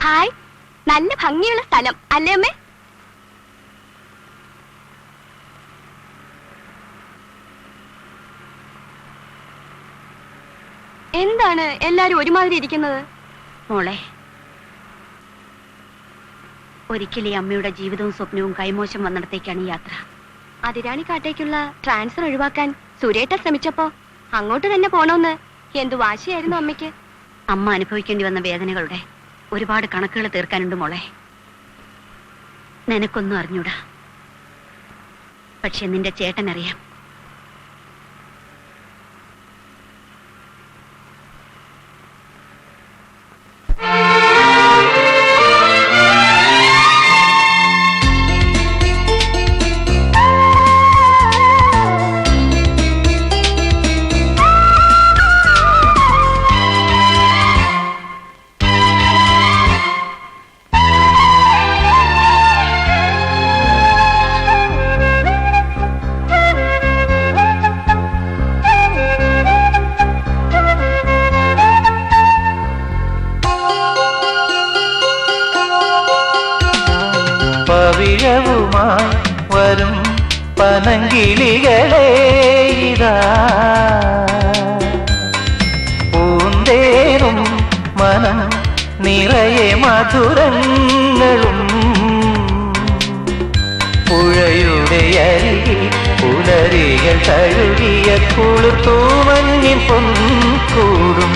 Hi, നല്ല ഭംഗിയുള്ള സ്ഥലം അല്ലേ അമ്മേ? എന്താണ് എല്ലാരും ഒരുമാതിരി ഇരിക്കുന്നത്? മോളെ, ഒരിക്കലും അമ്മയുടെ ജീവിതവും സ്വപ്നവും കൈമോശം വന്നിടത്തേക്കാണ് യാത്ര. അതിരാണിക്കാട്ടേക്കുള്ള ട്രാൻസ്ഫർ ഒഴിവാക്കാൻ സുരേട്ട ശ്രമിച്ചപ്പോ അങ്ങോട്ട് തന്നെ പോണോന്ന് എന്തു വാശിയായിരുന്നു അമ്മയ്ക്ക്. അമ്മ അനുഭവിക്കേണ്ടി വന്ന വേദനകളുടെ ഒരുപാട് കണക്കുകൾ തീർക്കാനുണ്ട് മോളെ. നിനക്കൊന്നും അറിഞ്ഞൂടാ, പക്ഷെ നിന്റെ ചേട്ടനറിയാം. പവിഴവുമായി വരും പനങ്കിളികളെ ഇതാ, പൂന്തേനും മനം നിറയെ മധുരങ്ങളും. പുഴയുടെ അരികിൽ പുലരികൾ തഴുകിയ കുളിർത്തൂമഞ്ഞിൻ പൊൻകൂടും.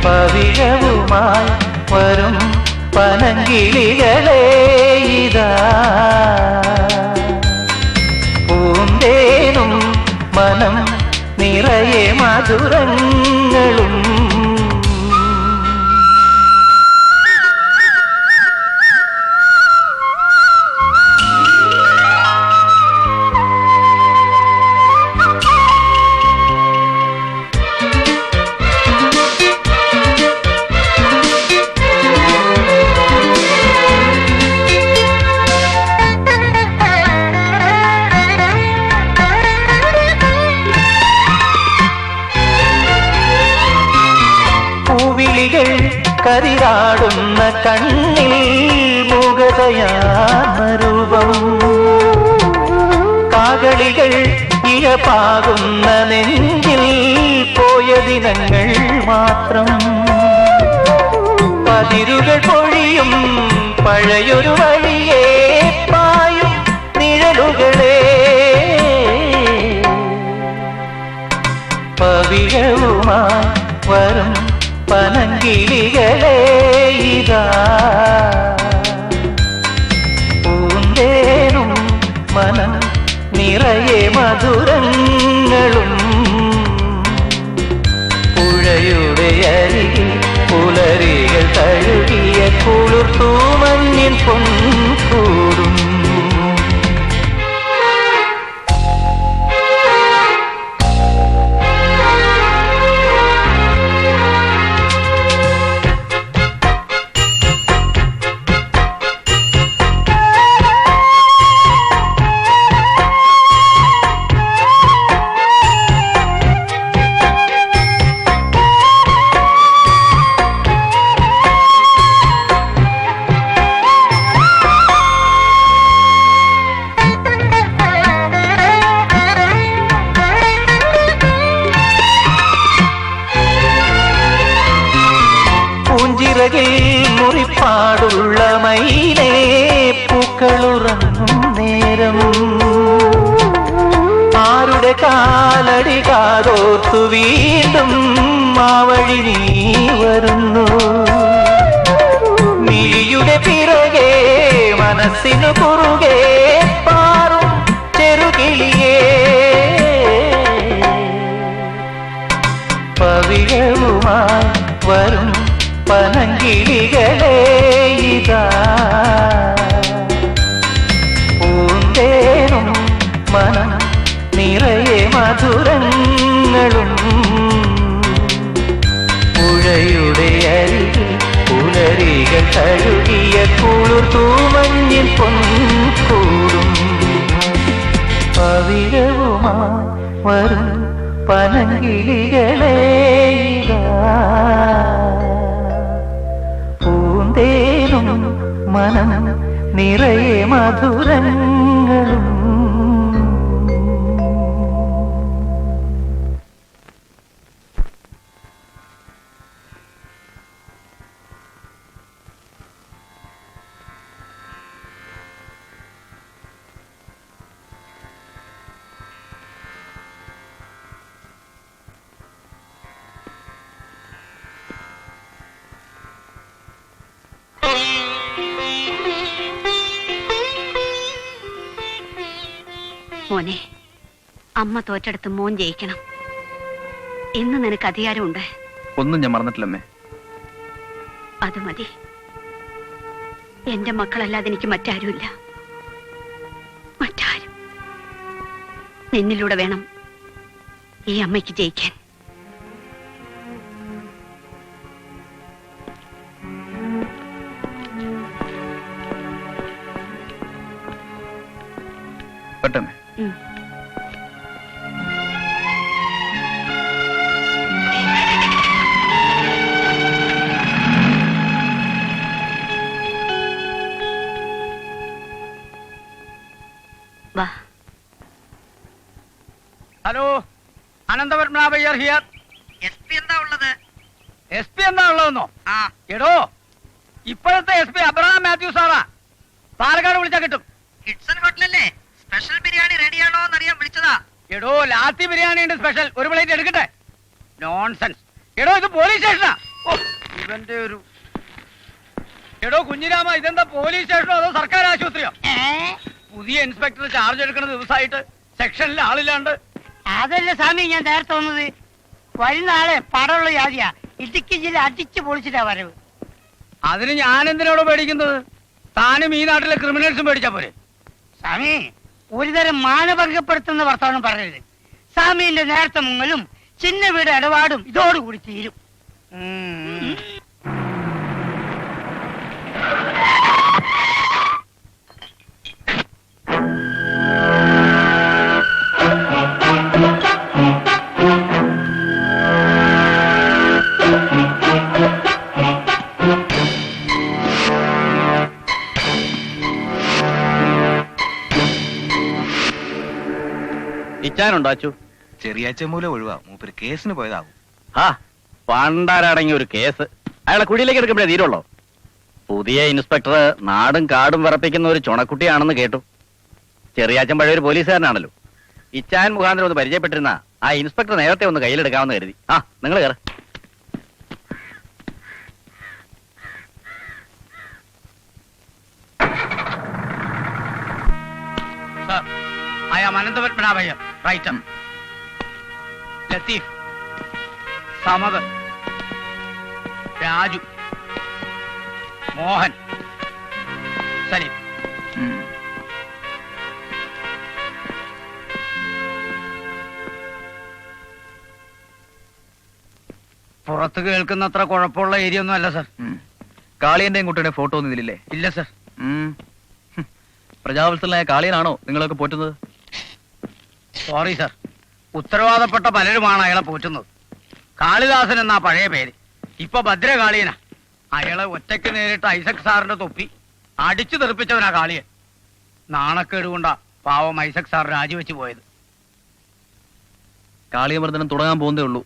പവിഴവുമായി വരും പനങ്കിളികളെ ഇതാ, പൂന്തേനും മനം നിറയെ മധുരങ്ങളും. കരിയാടുന്ന കണ്ണിൽ മുഖതയാർന്ന രൂപം, കാകളികൾ ഇഴപാകുന്ന നെഞ്ചിൽ പോയ ദിനങ്ങൾ മാത്രം. പതിരുകൾ പൊഴിയും പഴയൊരു വഴിയേ പായും നിഴലുകളെ, പവിഴവുമായി വരും പനങ്കിളികളെ ഇതാ, പൂന്തേനും മനം നിറയെ മധുരങ്ങളും. പുഴയുടെ അരികിൽ പുലരികൾ തഴുകിയ കുളിർത്തൂമഞ്ഞിൻ പൊൻകൂടും. മുറിപ്പാടുള്ള മൈനേ പൂക്കളുറങ്ങും നേരം, ആരുടെ കാലടി കാതോർത്തു വീണ്ടും ആ വഴി നീ വരുന്നു. മിഴിയുടെ പിറകെ മനസ്സിനു കുറുകെ പാറും ചെറുകിളിയേ, പവിഴവുമായി വരും പനങ്കിളികളെ ഇതാ, പൂന്തേനും മനം നിറയെ മധുരങ്ങളും. പുഴയുടെ അരികിൽ പുലരികൾ തഴുകിയ കുളിർത്തൂമഞ്ഞിൻ പൊൻകൂടും. പവിഴവുമായി വരും പനങ്കിളികളെ ഇതാ, മനം നിറയെ മധുരങ്ങളും. മോനെ, അമ്മ തോറ്റെടുത്ത് മോൻ ജയിക്കണം. ഇന്ന് നിനക്ക് അധികാരമുണ്ട്. ഒന്നും ഞാൻ മറന്നിട്ടില്ലമ്മേ. അത് മതി. എന്റെ മക്കളല്ലാതെ എനിക്ക് മറ്റാരുമില്ല. മറ്റാരും. നിന്നിലൂടെ വേണം ഈ അമ്മയ്ക്ക് ജയിക്കാൻ. പെട്ടെന്ന് വാ. Hello, അനന്തപത്മനാഭയ്യർ here. SP എന്താ ഉള്ളത്? SP എന്താ ഉള്ളതെന്നോ? ആ, എടോ, ഇപ്പോഴത്തെ SP അബ്രഹാം മാത്യു സാറാ. പാലക്കാട് വിളിച്ചാ കിട്ടും. കിഡ്സൺ ഹോട്ടലല്ലേ? സ്പെഷ്യൽ ബിരിയാണി റെഡിയാണോ എന്നറിയാൻ വിളിച്ചതാ. എടോ, ലാത്തി ബിരിയാണി ഉണ്ട് സ്പെഷ്യൽ. ഒരു പ്ലേറ്റ് എടുക്കട്ടെ? നോൺസെൻസ്. എടോ, ഇത് പോലീസ് സ്റ്റേഷനാ. ഓ, ഇവന്റെ ഒരു. എടോ കുഞ്ഞിരാമ, ഇതെന്താ പോലീസ് സ്റ്റേഷനോ അതോ സർക്കാർ ആശുപത്രിയോ? പുതിയ ഇൻസ്പെക്ടർ ചാർജ് എടുക്കുന്ന ദിവസമായിട്ട് സെക്ഷനിൽ ആളില്ലാണ്ട്. അതല്ല സ്വാമി, ഞാൻ നേരത്തെ വന്നത്. വരുന്ന ആളെ പടമുള്ള ജാതിയാ. ഇടുക്കി ജില്ല അടിച്ചു പൊളിച്ചിട്ടാ വരവ്. അതിന് ഞാൻ എന്തിനോട് പേടിക്കുന്നത്? താനും ഈ നാട്ടിലെ ക്രിമിനൽസും പേടിച്ചാ പോരെ? സ്വാമി, ഒരുതരം മാനഭംഗപ്പെടുത്തുന്ന വർത്തമാനം പറയരുത്. സ്വാമിന്റെ നേരത്തെ മുങ്ങലും ചിന്ന വീട് ഇടപാടും ഇതോടുകൂടി തീരും. ഇച്ചാനുണ്ടോ അച്ചു? ചെറിയാച്ച മൂലം ഒഴിവാ, മൂപ്പര് കേസിന് പോയതാവും. ആ, പണ്ടാരടങ്ങിയ ഒരു കേസ്. അയാളെ കുടിയിലേക്ക് എടുക്കുമ്പോഴേ തീരുള്ളോ? പുതിയ ഇൻസ്പെക്ടർ നാടും കാടും വിറപ്പിക്കുന്ന ഒരു ചുണക്കുട്ടിയാണെന്ന് കേട്ടു. ചെറിയാച്ചൻ പഴയ ഒരു പോലീസുകാരനാണല്ലോ. ഇച്ചാൻ മുഖാന്തരം ഒന്ന് പരിചയപ്പെട്ടിരുന്ന ആ ഇൻസ്പെക്ടർ നേരത്തെ ഒന്ന് കയ്യിലെടുക്കാമെന്ന് കരുതി. ആ, നിങ്ങൾ കയറ. Sir, I am Anantapatmanabhayar, writer. Latif, Samadan, Raju, Mohan, Salim. പുറത്ത് കേൾക്കുന്നത്ര കുഴപ്പമുള്ള ഏരിയ ഒന്നും അല്ല സർ. കാളിയന്റെയും കുട്ടിയുടെ ഫോട്ടോ ഒന്നും ഇതിലില്ലേ? ഇല്ല സർ. പ്രജാവത്സലനായ കാളിയനാണോ നിങ്ങളൊക്കെ പോറ്റുന്നത്? സോറി സർ, ഉത്തരവാദപ്പെട്ട പലരുമാണ് അയാളെ പോറ്റുന്നത്. കാളിദാസൻ എന്നാ പഴയ പേര്, ഇപ്പൊ ഭദ്രകാളിയനാ. അയാളെ ഒറ്റയ്ക്ക് നേരിട്ട് ഐസക് സാറിന്റെ തൊപ്പി അടിച്ചു തെറിപ്പിച്ചവനാ കാളിയൻ. നാണക്കേട് കൊണ്ടാ പാവം ഐസക് സാർ രാജിവെച്ച് പോയത്. കാളിയമർദ്ദനം തുടങ്ങാൻ പോകുന്നേ ഉള്ളൂ.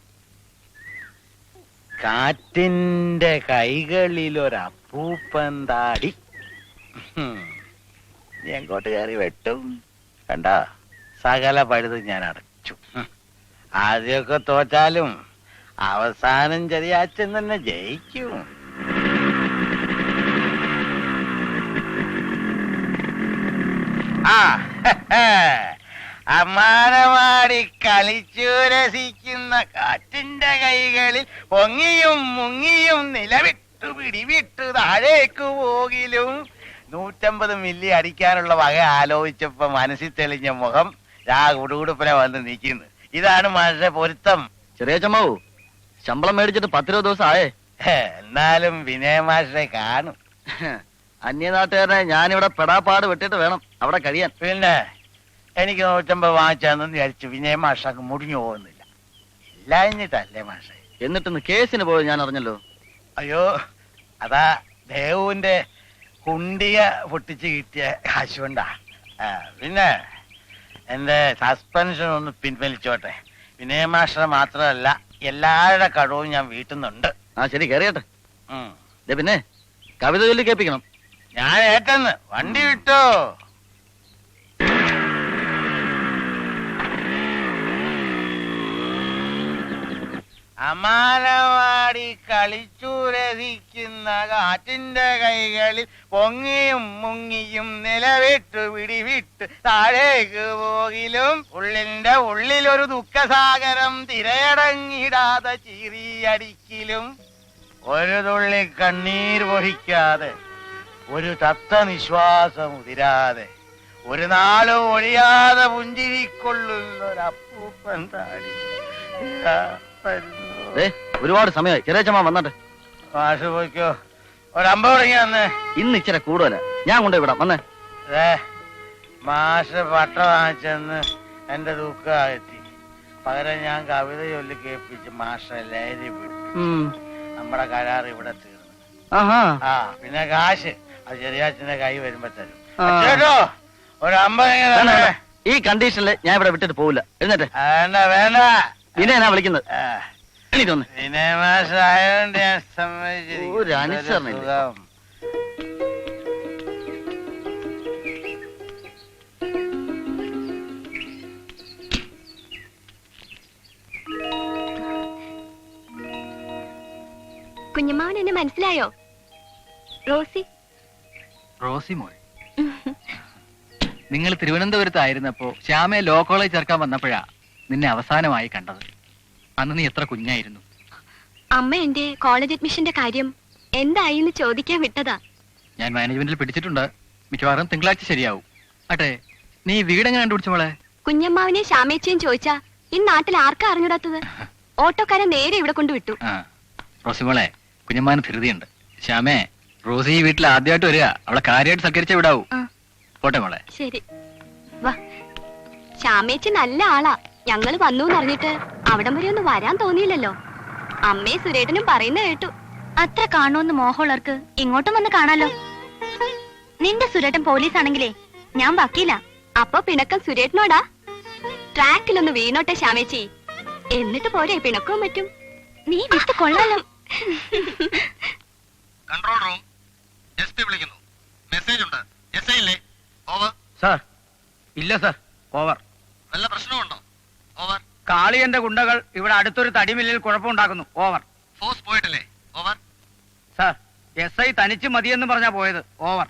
കാറ്റിന്റെ കൈകളിലൊരപ്പൂപ്പൻ താടി എങ്ങോട്ട് കയറി വെട്ടും. കണ്ട, സകല പഴുത് ഞാൻ അടച്ചു. ആദ്യമൊക്കെ തോറ്റാലും അവസാനം ചെറിയാച്ചൻ തന്നെ ജയിക്കും. ആ, അമ്മാനമാടി കളിച്ചു രസിക്കുന്ന കാറ്റിന്റെ കൈകളിൽ പൊങ്ങിയും മുങ്ങിയും നിലവിട്ടു പിടിവിട്ടു താഴേക്ക് പോകിലും 150 മില്ലി അടിക്കാനുള്ള വക ആലോചിച്ചപ്പോ മനസ്സിൽ തെളിഞ്ഞ മുഖം ഉടുകുടുപ്പനെ വന്ന് നിൽക്കുന്നു. ഇതാണ് മാഷെ പൊരുത്തം. ചെറിയ ചമ്മാവൂ, ശമ്പളം മേടിച്ചിട്ട് 10-20 ദിവസം ആയേ. എന്നാലും വിനയ മാഷെ കാണും. അന്യനാട്ടുകാരനെ ഞാനിവിടെ പെടാപ്പാട് വിട്ടിട്ട് വേണം അവിടെ കഴിയാൻ. പിന്നെ എനിക്ക് 150 വാങ്ങിച്ചാന്ന് വിചാരിച്ചു വിനയ മാഷക്ക് മുടിഞ്ഞു പോകുന്നില്ല. ഇല്ലാഞ്ഞിട്ടല്ലേ മാഷെ. എന്നിട്ടിന്ന് കേസിന് പോയത് ഞാൻ അറിഞ്ഞല്ലോ. അയ്യോ, അതാ ദേവുവിന്റെ കുണ്ടിക പൊട്ടിച്ച് കിട്ടിയ കാശുകൊണ്ടാ. പിന്നെ എന്റെ സസ്പെൻഷൻ ഒന്ന് പിൻവലിച്ചോട്ടെ. വിനയമാഷ്ടർ മാത്രമല്ല എല്ലാവരുടെ കടവും ഞാൻ വീട്ടുന്നുണ്ട്. ആ ശരി കയറിയട്ടെ. പിന്നെ കവിത ചൊല്ലി കേൾപ്പിക്കണം. ഞാൻ ഏറ്റെന്ന് വണ്ടി വിട്ടോ. അമാനവാടി കളിച്ചു രസിക്കുന്ന കാറ്റിന്റെ കൈകളിൽ പൊങ്ങിയും മുങ്ങിയും നിലവിട്ടു പിടിവിട്ട് താഴേക്ക് പോകിലും ഉള്ളിന്റെ ഉള്ളിലൊരു ദുഃഖസാഗരം തിരയടങ്ങിടാതെ ചീറിയടിക്കിലും ഒരു തുള്ളി കണ്ണീർ പൊഴിക്കാതെ ഒരു തത്ത നിശ്വാസം ഉതിരാതെ ഒരു നാളും ഒഴിയാതെ പുഞ്ചിരിക്കൊള്ളുന്നൊരപ്പൂപ്പൻ താടി ഒരുപാട് സമയമായി. ചെറിയച്ചമ്മ വന്നട്ടെ. മാഷ് പോയിക്കോ. ഒരമ്പ തുടങ്ങി വന്നേ. ഇന്ന് ഇച്ചിരി കൂടുതല. ഞാൻ കൊണ്ടുപോയി വിടാം. വന്നേ. മാഷ് പട്ട വാങ്ങിച്ചെന്ന് എന്റെ ദുഃഖമായെത്തി. പകരം ഞാൻ കവിത ചൊല്ലി കേൾപ്പിച്ച് മാഷ ലഹരി പിടിച്ചു. നമ്മുടെ കരാർ ഇവിടെ തീർന്നു. ആ പിന്നെ കാശ് അത് ചെറിയാച്ചന്റെ കൈ വരുമ്പോ തരും കേട്ടോ. ഒരമ്പ ഈ കണ്ടീഷനിൽ ഞാൻ ഇവിടെ വിട്ടിട്ട് പോവില്ല. എഴുന്നേറ്റെ. വേണ്ട വേണ്ട. പിന്നെ എന്നാ വിളിക്കുന്നത്? വിനയമാഷായോണ്ട് ഞാൻ ഒരു അനുസരണയില്ല. സമ്മതിച്ചിരിക്കും. കുഞ്ഞമ്മാവൻ എന്നെ മനസ്സിലായോ? റോസി. റോസി മോൾ, നിങ്ങൾ തിരുവനന്തപുരത്തായിരുന്നപ്പോ ശ്യാമയെ ലോ കോളേജ് ചേർക്കാൻ വന്നപ്പോഴാ നിന്നെ അവസാനമായി കണ്ടത്. അന്ന് നീ എത്ര കുഞ്ഞായിരുന്നു. അമ്മ എന്റെ കോളേജ് അഡ്മിഷന്റെ കാര്യം എന്തായി എന്ന് ചോദിക്കാൻ വിട്ടതാ. ഞാൻ മാനേജ്മെന്റിൽ പിടിച്ചിട്ടുണ്ട്. മിക്കവാറും തിങ്കളാഴ്ച ശരിയാവും. ആട്ടെ, നീ വീടെങ്ങനെ കണ്ടുപിടിച്ചു മോളെ? കുഞ്ഞമ്മാവനെ ശ്യാമേച്ചയും ചോദിച്ചാ ഈ നാട്ടിൽ ആർക്കാ അറിഞ്ഞൂടാത്തത്? ഓട്ടോക്കാരൻ നേരെ ഇവിടെ കൊണ്ടുവിട്ടു. ആ റോസി മോളെ, കുഞ്ഞമ്മാന് ധൃതിയുണ്ട്. ശ്യാമേ, റോസി ഈ വീട്ടിൽ ആദ്യമായിട്ട് വരിക. അവളെ കാര്യമായിട്ട് സൽക്കരിച്ചേ വിടാവൂ. പോട്ടെ മോളെ. ശരി വാ. ശ്യാമേച്ചി നല്ല ആളാ. ഞങ്ങള് വന്നു എന്നറിഞ്ഞിട്ട് അവിടം വരെ ഒന്നും വരാൻ തോന്നിയില്ലല്ലോ. അമ്മയെ സുരേട്ടനും പറയുന്ന കേട്ടു. അത്ര കാണുമെന്ന് മോഹമുള്ളവർക്ക് ഇങ്ങോട്ടും വന്ന് കാണാലോ. നിന്റെ സുരേട്ടൻ പോലീസ് ആണെങ്കിലേ ഞാൻ വക്കീല. അപ്പൊ പിണക്കം സുരേട്ടനോടാ? ട്രാക്കിലൊന്ന് വീണോട്ടെ ശ്യാമേച്ചി, എന്നിട്ട് പോരെ പിണക്കവും പറ്റും. നീ വിട്ട് കൊള്ളാലോ. കൺട്രോൾ റൂം SP വിളിക്കുന്നു. മെസ്സേജ് ഉണ്ട്. SI ഇല്ലേ? ഓവർ. സാർ ഇല്ല സാർ. ഓവർ. വല്ല പ്രശ്നമുണ്ടോ? ഓവർ. കാളിയന്റെ ഗുണ്ടകൾ ഇവിടെ അടുത്തൊരു തടിമില്ലിൽ കുഴപ്പമുണ്ടാക്കുന്നു. ഓവർ. ഫോഴ്സ് പോയിട്ടില്ലേ? ഓവർ. സാർ SI തനിച്ച് മതിയെന്ന് പറഞ്ഞാ പോയത്. ഓവർ.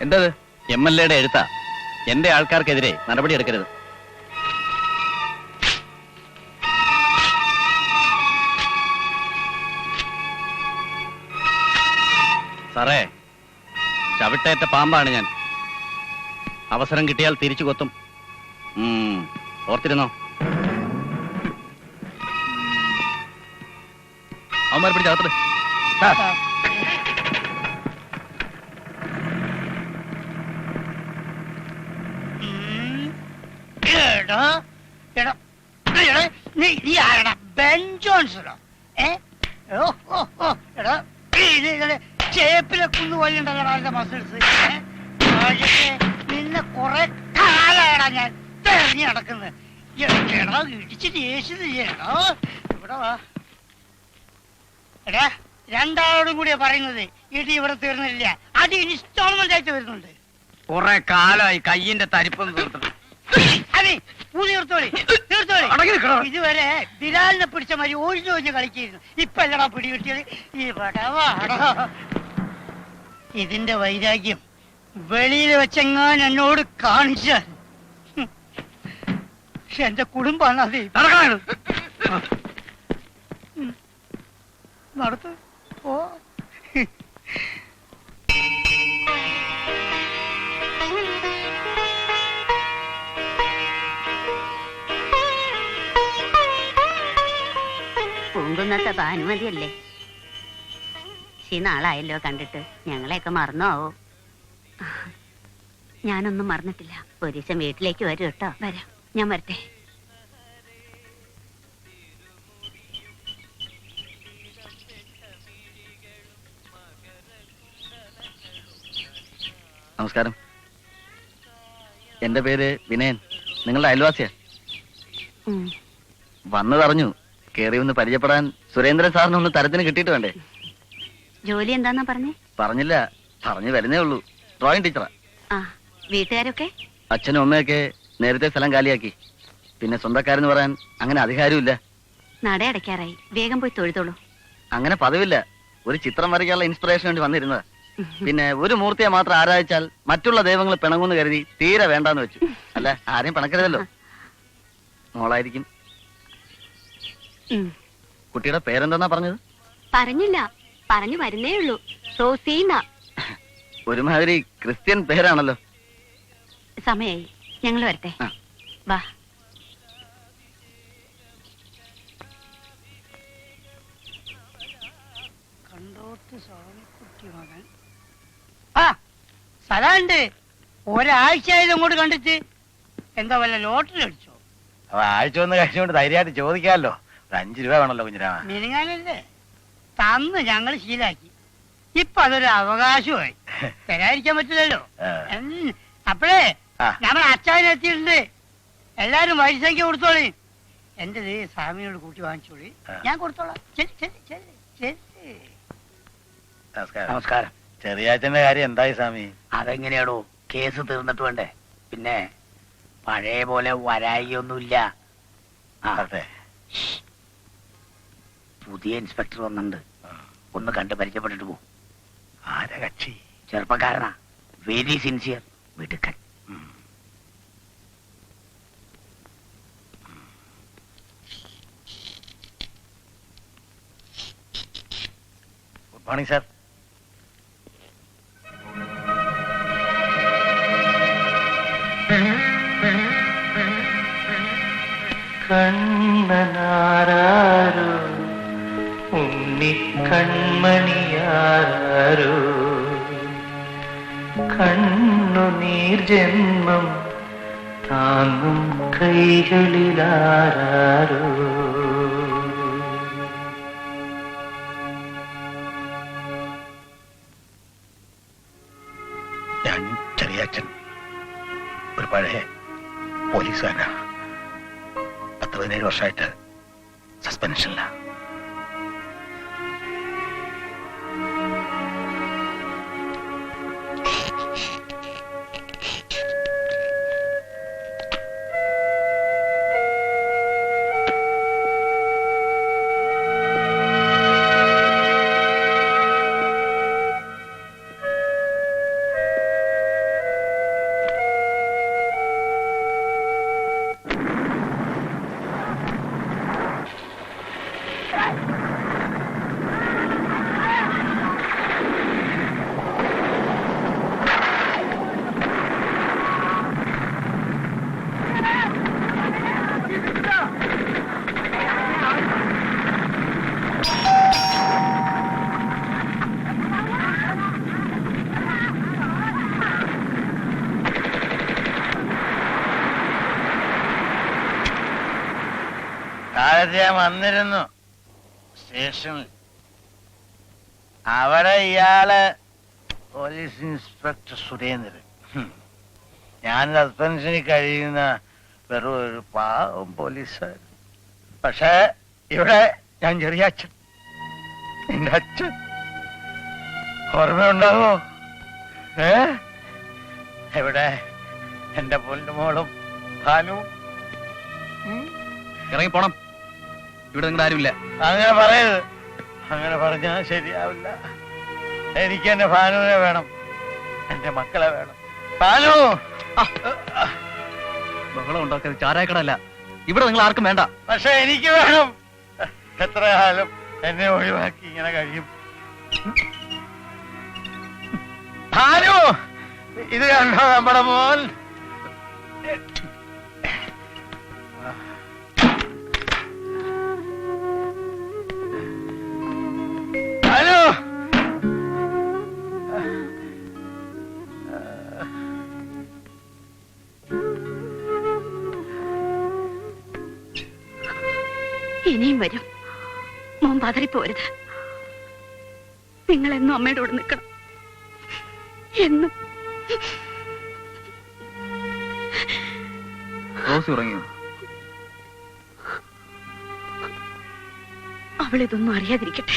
എന്തത്? MLA-യുടെ എഴുത്താ. എന്റെ ആൾക്കാർക്കെതിരെ നടപടി എടുക്കരുത്. സാറേ, ചവിട്ടേറ്റ പാമ്പാണ് ഞാൻ. അവസരം കിട്ടിയാൽ തിരിച്ചു കൊത്തും. ഓർത്തിരുന്നോ? അവന്മാരെ പിടിച്ചകത്ത്. നീ ആരടാ? ബെൻ ജോൺസണോ? ചേപ്പിലെ കുന്നുപോലുണ്ടല്ലോ മസിൽസ്. നിന്നെ കുറെ കാലായടാ ഞാൻ തെരഞ്ഞു നടക്കുന്നത്. എടാ ഇടിച്ചിട്ട് യേശുദോ ഇവിടെ വാ. എടാ രണ്ടാളോടും കൂടിയാ പറയുന്നത്. ഇടി ഇവിടെ തീർന്നില്ല, അടി ഇൻസ്റ്റാൾമെന്റ് ആയിട്ട് വരുന്നുണ്ട്. കുറെ കാലായി കയ്യിന്റെ തരിപ്പൊന്ന് തീർത്തിട്ട്. അതെ, തീർത്തോളി. ഇതുവരെ ബിലാലിനെ പിടിച്ച മാതിരി ഒഴിഞ്ഞു ഒഴിഞ്ഞ് കളിക്കായിരുന്നു. ഇപ്പൊ അല്ലടാ പിടി കിട്ടിയത്. ഇവിടെ വാടാ. ഇതിന്റെ വൈരാഗ്യം വെളിയിൽ വെച്ചെങ്ങാൻ എന്നോട് കാണിച്ചാൽ എന്റെ കുടുംബാണ് അത്. നടത്തു ഓ. പൂങ്കുന്നത്തെ ഭാനുമതിയല്ലേ? നാളായല്ലോ കണ്ടിട്ട്. ഞങ്ങളെയൊക്കെ മറന്നോവോ? ഞാനൊന്നും മറന്നിട്ടില്ല. ഒരു ദിവസം വീട്ടിലേക്ക് വരൂ കേട്ടോ. വരാം, ഞാൻ വരട്ടെ. നമസ്കാരം. എന്റെ പേര് വിനയൻ. നിങ്ങളുടെ അയൽവാസിയാ. വന്നതറിഞ്ഞു. കേറി ഒന്ന് പരിചയപ്പെടാൻ സുരേന്ദ്രൻ സാറിന് ഒന്ന് തരത്തിന് കിട്ടിയിട്ട് വേണ്ടേ? ജോലി എന്താന്നാ പറഞ്ഞേ? പറഞ്ഞില്ല, പറഞ്ഞു വരുന്നേ ഉള്ളൂ. Drawing teacher. ആ, വീട്ടുകാരൊക്കെ? അച്ഛനും അമ്മയൊക്കെ നേരത്തെ സ്ഥലം കാലിയാക്കി. പിന്നെ സ്വന്തക്കാരെന്ന് പറയാൻ അങ്ങനെ അധികാരമില്ല. നട അടയ്ക്കാറായി, വേഗം പോയി തൊഴുതോളൂ. അങ്ങനെ പതിവില്ല. ഒരു ചിത്രം വരയ്ക്കാനുള്ള ഇൻസ്പിറേഷൻ വേണ്ടി വന്നിരുന്നത്. പിന്നെ ഒരു മൂർത്തിയെ മാത്രം ആരാധിച്ചാൽ മറ്റുള്ള ദൈവങ്ങൾ പിണങ്ങുന്നു കരുതി തീരെ വേണ്ടാന്ന് വെച്ചു. അല്ല, ആരെയും പിണക്കരുതല്ലോ. മോളായിരിക്കും. കുട്ടിയുടെ പേരെന്താ പറഞ്ഞത്? പറഞ്ഞില്ല, പറഞ്ഞു വരുന്നേ ഉള്ളൂ. റോസീന. ഒരുമാതിരി ക്രിസ്ത്യൻ പേരാണല്ലോ. സമയായി, ഞങ്ങൾ വരട്ടെ. വാ. ആ സ്ഥലമുണ്ട്. ഒരാഴ്ചയായാലും അങ്ങോട്ട് കണ്ടിട്ട്. എന്താ വല്ല ലോട്ടറി അടിച്ചോ? ആഴ്ച ഒന്ന് കഴിച്ചുകൊണ്ട് ധൈര്യമായിട്ട് ചോദിക്കാമല്ലോ. ഒരു 5 രൂപ വേണമല്ലോ കുഞ്ഞിരാമ. മിനിങ്ങാനല്ലേ തന്ന് ഞങ്ങൾ ശീലാക്കി. ഇപ്പൊ അതൊരു അവകാശമായി. തരാതിരിക്കാൻ പറ്റില്ലല്ലോ. അപ്പഴേ നമ്മൾ അച്ചായനെത്തിയിട്ടുണ്ട്. എല്ലാരും വരിസംഖ്യ കൊടുത്തോളി. എന്റെ സ്വാമിയോട് കൂട്ടി വാങ്ങിച്ചോളി, ഞാൻ കൊടുത്തോളാം. നമസ്കാരം. ചെറിയാച്ചന്റെ കാര്യം എന്തായി സ്വാമി? അതെങ്ങനെയാണോ? കേസ് തീർന്നിട്ട് വേണ്ടേ? പിന്നെ പഴയ പോലെ വരായിയൊന്നുമില്ല. അതെ, പുതിയ ഇൻസ്പെക്ടർ വന്നിട്ടുണ്ട്. ഒന്ന് കണ്ട് പരിചയപ്പെട്ടിട്ട് പോകും. ആരാ കക്ഷി? ചെറുപ്പക്കാരനാ, വെരി സിൻസിയർ, മിടുക്കൻ. Good morning sir. കണ്ണനാരോ ഉണ്ണിക്കൺമണിയാരോ കണ്ണുനീർ ജന്മം താങ്ങും കൈകളിലാരോ. ഞാൻ ചെറിയാച്ചൻ, ഒരു പഴയ പോലീസുകാരനാ. 10-17 വർഷമായിട്ട് സസ്പെൻഷനില്ല. കാലത്ത് ഞാൻ വന്നിരുന്നു സ്റ്റേഷനിൽ. അവിടെ ഇയാള് പോലീസ് ഇൻസ്പെക്ടർ സുരേന്ദ്രൻ. ഞാൻ സസ്പെൻഷനിൽ കഴിയുന്ന വെറും ഒരു പാവം പോലീസ്. പക്ഷേ ഇവിടെ ഞാൻ ചെറിയ അച്ഛൻ, എന്റെ അച്ഛൻ. ഓർമ്മയുണ്ടാവോ? എവിടെ എന്റെ പൊന്നുമോളും ഭാനുവും? ഇറങ്ങി പോണം, ഇവിടെ നിങ്ങളുടെ ആരുമില്ല. അങ്ങനെ പറയരുത്, അങ്ങനെ പറഞ്ഞാൽ ശരിയാവില്ല. എനിക്ക് എന്റെ ഭാനുവിനെ വേണം, എന്റെ മക്കളെ വേണം. ഭാനു! ബഹളം ഉണ്ടാക്കിയത് ചാരായക്കടല്ല, ഇവിടെ നിങ്ങൾ ആർക്കും വേണ്ട. പക്ഷെ എനിക്ക് വേണം. എത്ര കാലം എന്നെ ഒഴിവാക്കി ഇങ്ങനെ കഴിയും? ഭാനു, ഇത് കണ്ടോ നമ്മുടെ മോൻ? ഭാനു! ഇനിയും വരും. മോൻ പതറിപ്പോരുത്. നിങ്ങൾ എന്നും അമ്മയുടെ കൂടെ നിൽക്കണം, എന്നും. റോസി ഉറങ്ങിയോ? അവളിതൊന്നും അറിയാതിരിക്കട്ടെ.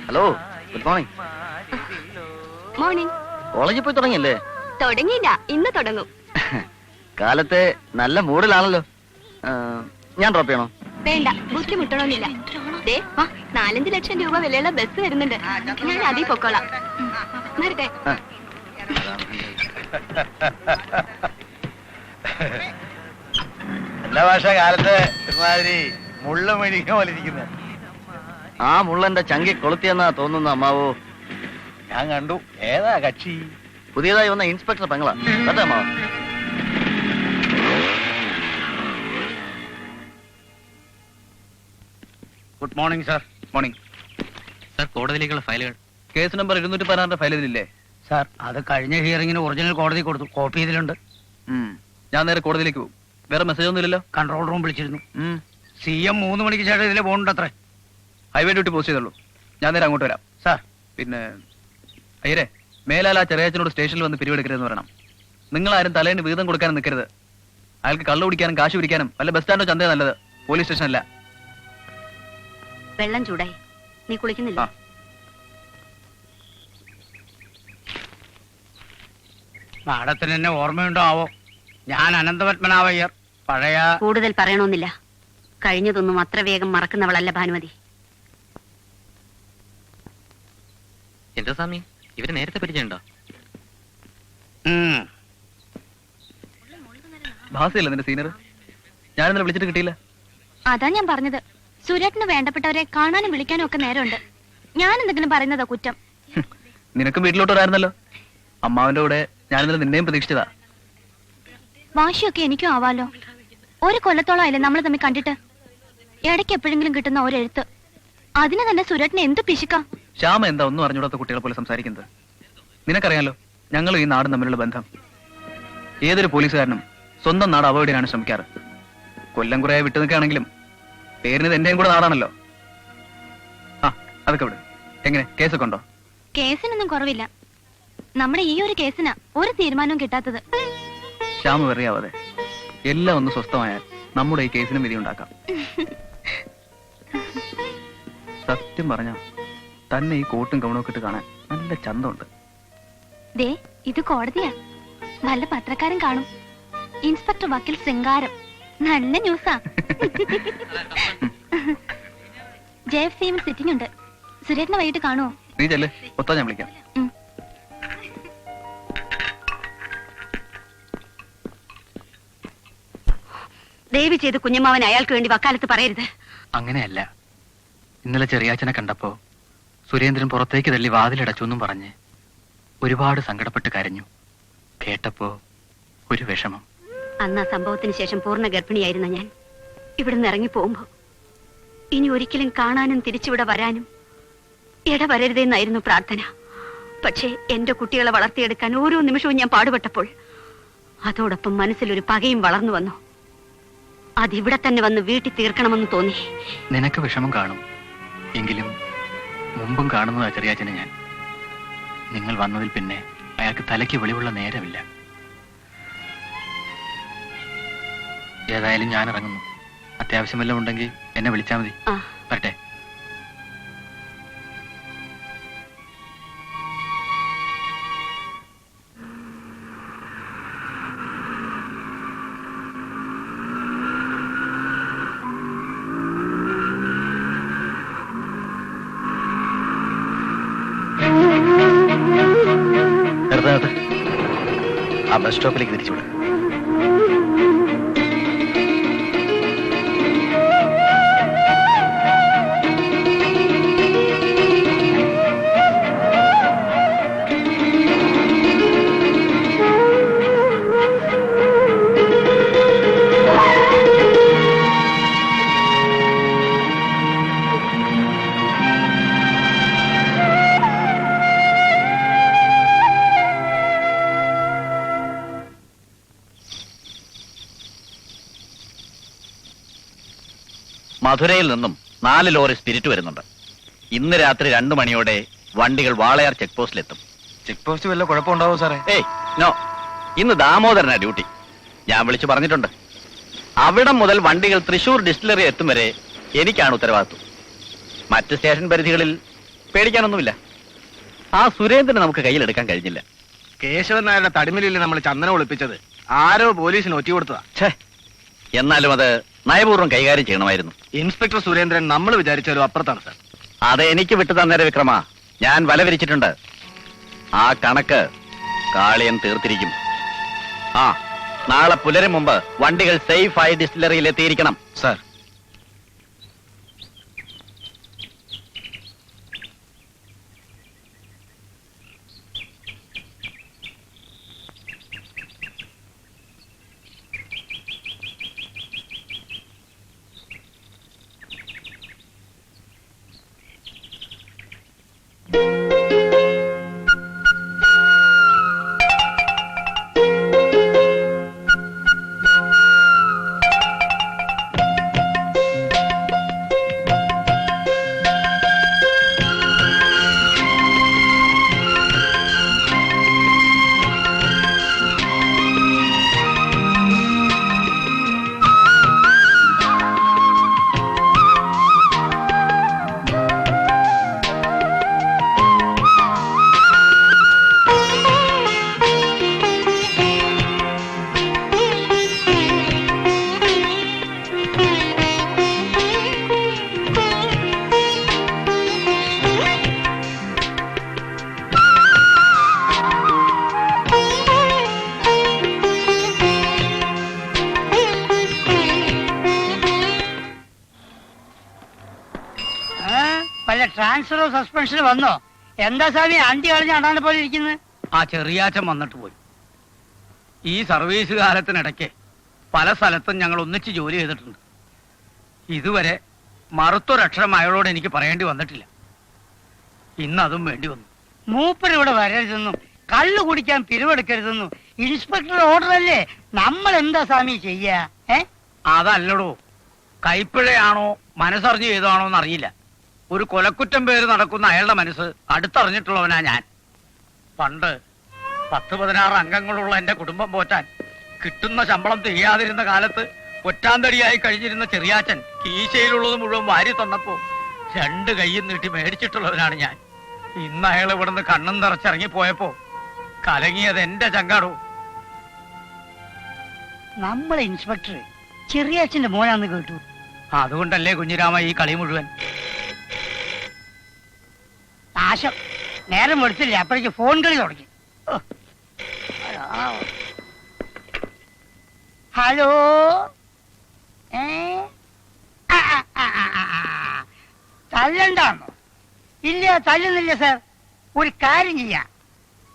Hello, good morning. മോർണിംഗ്. കോളേജിൽ പോയി തുടങ്ങിയല്ലേ? തുടങ്ങിയില്ല, ഇന്ന് തുടങ്ങും. കാലത്തെ നല്ല മൂഡിലാണല്ലോ. ഞാൻ ഡ്രോപ്പ് ചെയ്യണോ? വേണ്ട, ബുദ്ധിമുട്ടണമെന്നില്ല. 4-5 ലക്ഷം രൂപ വിലയുള്ള ബസ് വരുന്നുണ്ട്, ഞാൻ അതിൽ പൊക്കോളാം. വരട്ടെ. എല്ലാ ഭാഷ കാലത്ത് ഒരുമാതിരി മുള്ള മെഴുക പോലിരിക്കുന്നത്. ആ മുള്ളന്റെ ചങ്കി കൊളുത്തിയെന്നാ തോന്നുന്നു അമ്മാവോ. ഞാൻ കണ്ടു. ഏതാ കക്ഷി? പുതിയതായി വന്ന ഇൻസ്പെക്ടർ പെങ്ങളാ. കേട്ടോ അമ്മാവ? Good morning sir. Morning sir. കോടതിയിലേക്കുള്ള ഫയലുകൾ കേസ് നമ്പർ 216 ഫയൽ ഇതിലില്ലേ? സാർ, അത് കഴിഞ്ഞ ഹിയറിംഗിന് ഒറിജിനൽ കോടതി കൊടുത്തു, കോപ്പി ഇതിലുണ്ട്. ഞാൻ നേരെ കോടതിയിലേക്ക് പോകും. വേറെ മെസ്സേജ് ഒന്നുമില്ലല്ലോ? കൺട്രോൾ റൂം വിളിച്ചിരുന്നു. CM 3 മണിക്ക് ശേഷം ഇതിലെ പോകുന്നുണ്ട് അത്രേ. ഹൈവേ ഡ്യൂട്ടി പോസ്റ്റ് ചെയ്തുള്ളൂ. ഞാൻ നേരെ അങ്ങോട്ട് വരാം. സാർ, പിന്നെ അയ്യരെ, മേലാൽ ആ ചെറിയച്ചനോട് സ്റ്റേഷനിൽ വന്ന് പിരിവെടുക്കരുതെന്ന് പറയണം. നിങ്ങളാരും തലേന്ന് വീതം കൊടുക്കാനും നിൽക്കരുത്. അയാൾക്ക് കള്ളു കുടിക്കാനും കാശ് പിരിക്കാനും വല്ല ബസ് സ്റ്റാൻഡോ ചന്തയോ നല്ലത്, പോലീസ് സ്റ്റേഷനല്ല. വെള്ളം ചൂടായി. നീ കുളിക്കുന്നില്ല? മാഡത്തിന് എന്നെ ഓർമ്മയുണ്ടോ ആവോ? ഞാൻ അനന്തപത്മനാഭയ്യർ, പഴയ... കൂടുതൽ പറയണമെന്നില്ല. കഴിഞ്ഞതൊന്നും അത്ര വേഗം മറക്കുന്നവളല്ല ഭാനുമതി. എന്താ സ്വാമി, ഇവര് നേരത്തെ പരിചയമുണ്ടോ? ഭാസിയല്ല നിന്റെ സീനിയർ? ഞാനിന്നലെ വിളിച്ചിട്ട് കിട്ടിയില്ല. അതാ ഞാൻ പറഞ്ഞത്, സുരേട്ടന് വേണ്ടപ്പെട്ടവരെ കാണാനും വിളിക്കാനും ഒക്കെ നേരമുണ്ട്. ഞാൻ എന്തെങ്കിലും പറയുന്നതാ കുറ്റം? നിനക്കും വീട്ടിലോട്ട് വരായിരുന്നല്ലോ. അമ്മാവന്റെ കൂടെ ഞാനിന്നലെ നിന്നെയും പ്രതീക്ഷിച്ചതാ. വാശിയൊക്കെ എനിക്കും ആവാലോ. ഒരു കൊല്ലത്തോളം ആയില്ലേ നമ്മൾ തമ്മിൽ കണ്ടിട്ട്. ഇടയ്ക്ക് എപ്പോഴെങ്കിലും കിട്ടുന്ന ഒരെഴുത്ത്, അതിന് തന്നെ സുരേട്ടന് എന്ത് പിശുക്കാം. ശ്യാമ എന്താ ഒന്നും അറിഞ്ഞൂടാത്ത കുട്ടികളെ പോലെ സംസാരിക്കുന്നത്? നിനക്കറിയാലോ ഞങ്ങളും ഈ നാടും തമ്മിലുള്ള ബന്ധം. ഏതൊരു പോലീസുകാരനും സ്വന്തം നാട് അവോയ്ഡ് ചെയ്യാനാണ് ശ്രമിക്കാറ്. കൊല്ലം കുറേ വിട്ടു നിൽക്കുകയാണെങ്കിലും പേരിന് എന്റെയും കൂടെ നാടാണല്ലോ. അതൊക്കെ വിട്. എങ്ങനെ, കേസൊക്കെ ഉണ്ടോ? കേസിനൊന്നും കുറവില്ല. നമ്മുടെ ഈ ഒരു കേസിനാ ഒരു തീരുമാനവും കിട്ടാത്തത്. ശ്യാമ വെറിയാവാതെ എല്ലാം ഒന്ന് സ്വസ്ഥമായാൽ നമ്മുടെ ഈ കേസിനും വിധി ഉണ്ടാക്കാം. സത്യം പറഞ്ഞ തന്നെ ഈ കോട്ടും കവണൊക്കെ ഇട്ട് കാണാൻ നല്ല ചന്തമുണ്ട്. ദേ, ഇത് കോടതിയാ. നല്ല പത്രക്കാരൻ കാണും. ഇൻസ്പെക്ടർ വക്കീൽ ശൃംഗാരം. നല്ല ന്യൂസാ. JFCM സിറ്റിംഗ് ഉണ്ട്. സുരേഷിനെ വൈകിട്ട് കാണുമോ? നീ ചെല്ല്, ഒത്താ ഞാൻ വിളിക്കാം. ദയവ് ചെയ്ത് കുഞ്ഞമ്മാവൻ അയാൾക്ക് വേണ്ടി വക്കാലത്ത് പറയരുത്. അങ്ങനെയല്ല, ഇന്നലെ ചെറിയാച്ചനെ കണ്ടപ്പോ സുരേന്ദ്രൻ പുറത്തേക്ക് തള്ളി വാതിലടച്ചൊന്നും പറഞ്ഞ് ഒരുപാട് സങ്കടപ്പെട്ട് കരഞ്ഞു. കേട്ടപ്പോ ഒരു വിഷമം. അന്ന് ആ സംഭവത്തിന് ശേഷം പൂർണ്ണ ഗർഭിണിയായിരുന്ന ഞാൻ ഇവിടുന്ന് ഇറങ്ങി പോകുമ്പോ ഇനി ഒരിക്കലും കാണാനും തിരിച്ചിവിടെ വരാനും ഇടവരരുതെന്നായിരുന്നു പ്രാർത്ഥന. പക്ഷേ എന്റെ കുട്ടികളെ വളർത്തിയെടുക്കാൻ ഓരോ നിമിഷവും ഞാൻ പാടുപെട്ടപ്പോൾ അതോടൊപ്പം മനസ്സിലൊരു പകയും വളർന്നു വന്നു. അതിവിടെ തന്നെ വന്ന് വീട്ടിൽ തീർക്കണമെന്ന് തോന്നി. നിനക്ക് വിഷമം കാണും, എങ്കിലും മുമ്പും കാണുന്നതാ ചെറിയാച്ചനെ ഞാൻ. നിങ്ങൾ വന്നതിൽ പിന്നെ അയാൾക്ക് തലയ്ക്ക് വെളിവുള്ള നേരമില്ല. ഏതായാലും ഞാൻ ഇറങ്ങുന്നു. അത്യാവശ്യം വല്ലതും ഉണ്ടെങ്കിൽ എന്നെ വിളിച്ചാൽ മതി. വരട്ടെ. ആ ബസ് സ്റ്റോപ്പിലേക്ക് തിരിച്ചുവിടും. മധുരയിൽ നിന്നും 4 ലോറി സ്പിരിറ്റ് വരുന്നുണ്ട്. ഇന്ന് രാത്രി 2 മണിയോടെ വണ്ടികൾ വാളയാർ ചെക്ക് പോസ്റ്റിലെത്തും. ചെക്ക് പോസ്റ്റ് വല്ല കുഴപ്പമുണ്ടാവോ സാറേ? ഏയ് നോ, ഇന്ന് ദാമോദരനാ ഡ്യൂട്ടി. ഞാൻ വിളിച്ചു പറഞ്ഞിട്ടുണ്ട്. അവിടം മുതൽ വണ്ടികൾ തൃശൂർ ഡിസ്റ്റിലറി എത്തും വരെ എനിക്കാണ് ഉത്തരവാദിത്വം. മറ്റ് സ്റ്റേഷൻ പരിധികളിൽ പേടിക്കാനൊന്നുമില്ല. ആ സുരേന്ദ്രനെ നമുക്ക് കയ്യിലെടുക്കാൻ കഴിഞ്ഞില്ല. കേശവൻ നായരുടെ തടിമിലിൽ നമ്മൾ ചന്ദനം ഒളിപ്പിച്ചത് ആരോ പോലീസിന് ഒറ്റ കൊടുത്തതാ. ഛേ, എന്നാലും അത് നയപൂർവ്വം കൈകാര്യം ചെയ്യണമായിരുന്നു. ഇൻസ്പെക്ടർ സുരേന്ദ്രൻ നമ്മൾ വിചാരിച്ചാലും അപ്പുറത്താണ് സാർ. അത് എനിക്ക് വിട്ടു തന്നേരെ വിക്രമ. ഞാൻ വല വിരിച്ചിട്ടുണ്ട്. ആ കണക്ക് കാളിയൻ തീർത്തിരിക്കും. ആ, നാളെ പുലരും മുമ്പ് വണ്ടികൾ സേഫായി ഡിസ്റ്റിലറിയിൽ എത്തിയിരിക്കണം. സാർ, വല്ല ട്രാൻസ്ഫറോ സസ്പെൻഷനോ വന്നോ? എന്താ സ്വാമി അണ്ടി കളഞ്ഞ അടാണ്ട് പോലെ ഇരിക്കുന്നത്? ആ ചെറിയാച്ചൻ വന്നിട്ട് പോയി. ഈ സർവീസ് കാലത്തിനിടയ്ക്ക് പല സ്ഥലത്തും ഞങ്ങൾ ഒന്നിച്ച് ജോലി ചെയ്തിട്ടുണ്ട്. ഇതുവരെ മറുത്തൊരക്ഷരം അയാളോട് എനിക്ക് പറയേണ്ടി വന്നിട്ടില്ല. ഇന്നതും വേണ്ടി വന്നു. മൂപ്പർ ഇവിടെ വരരുതെന്നും കള്ളു കുടിക്കാൻ പിരിവെടുക്കരുതെന്നും ഇൻസ്പെക്ടർ ഓർഡർ അല്ലേ. നമ്മൾ എന്താ സ്വാമി ചെയ്യാ? അതല്ലടോ, കൈപ്പിഴയാണോ മനസ്സറിഞ്ഞ് ചെയ്തതാണോ എന്നറിയില്ല. ഒരു കൊലക്കുറ്റം പേര് നടക്കുന്ന അയാളുടെ മനസ്സ് അടുത്തറിഞ്ഞിട്ടുള്ളവനാ ഞാൻ. പണ്ട് 10-16 അംഗങ്ങളുള്ള എന്റെ കുടുംബം പോറ്റാൻ കിട്ടുന്ന ശമ്പളം തികയാതിരുന്ന കാലത്ത് ഒറ്റാന്തടിയായി കഴിഞ്ഞിരുന്ന ചെറിയാച്ചൻ കീശയിലുള്ളത് മുഴുവൻ വാരി തന്നപ്പോ 2 കൈയും നീട്ടി മേടിച്ചിട്ടുള്ളവനാണ് ഞാൻ. ഇന്ന് അയാൾ ഇവിടുന്ന് കണ്ണും നിറച്ചിറങ്ങിപ്പോയപ്പോ കലങ്ങിയത് എന്റെ ചങ്കാടോ. നമ്മളെ ഇൻസ്പെക്ടർ ചെറിയാച്ചന്റെ മോനാന്ന് കേട്ടു. അതുകൊണ്ടല്ലേ കുഞ്ഞിരാമ ഈ കളി മുഴുവൻ. നാശം, നേരം എടുത്തില്ല അപ്പോഴേക്ക് ഫോൺ കളി തുടങ്ങി. ഹലോ, തല്ലണ്ടാന്നോ? ഇല്ല, തല്ലുന്നില്ല സാർ. ഒരു കാര്യം ചെയ്യാം,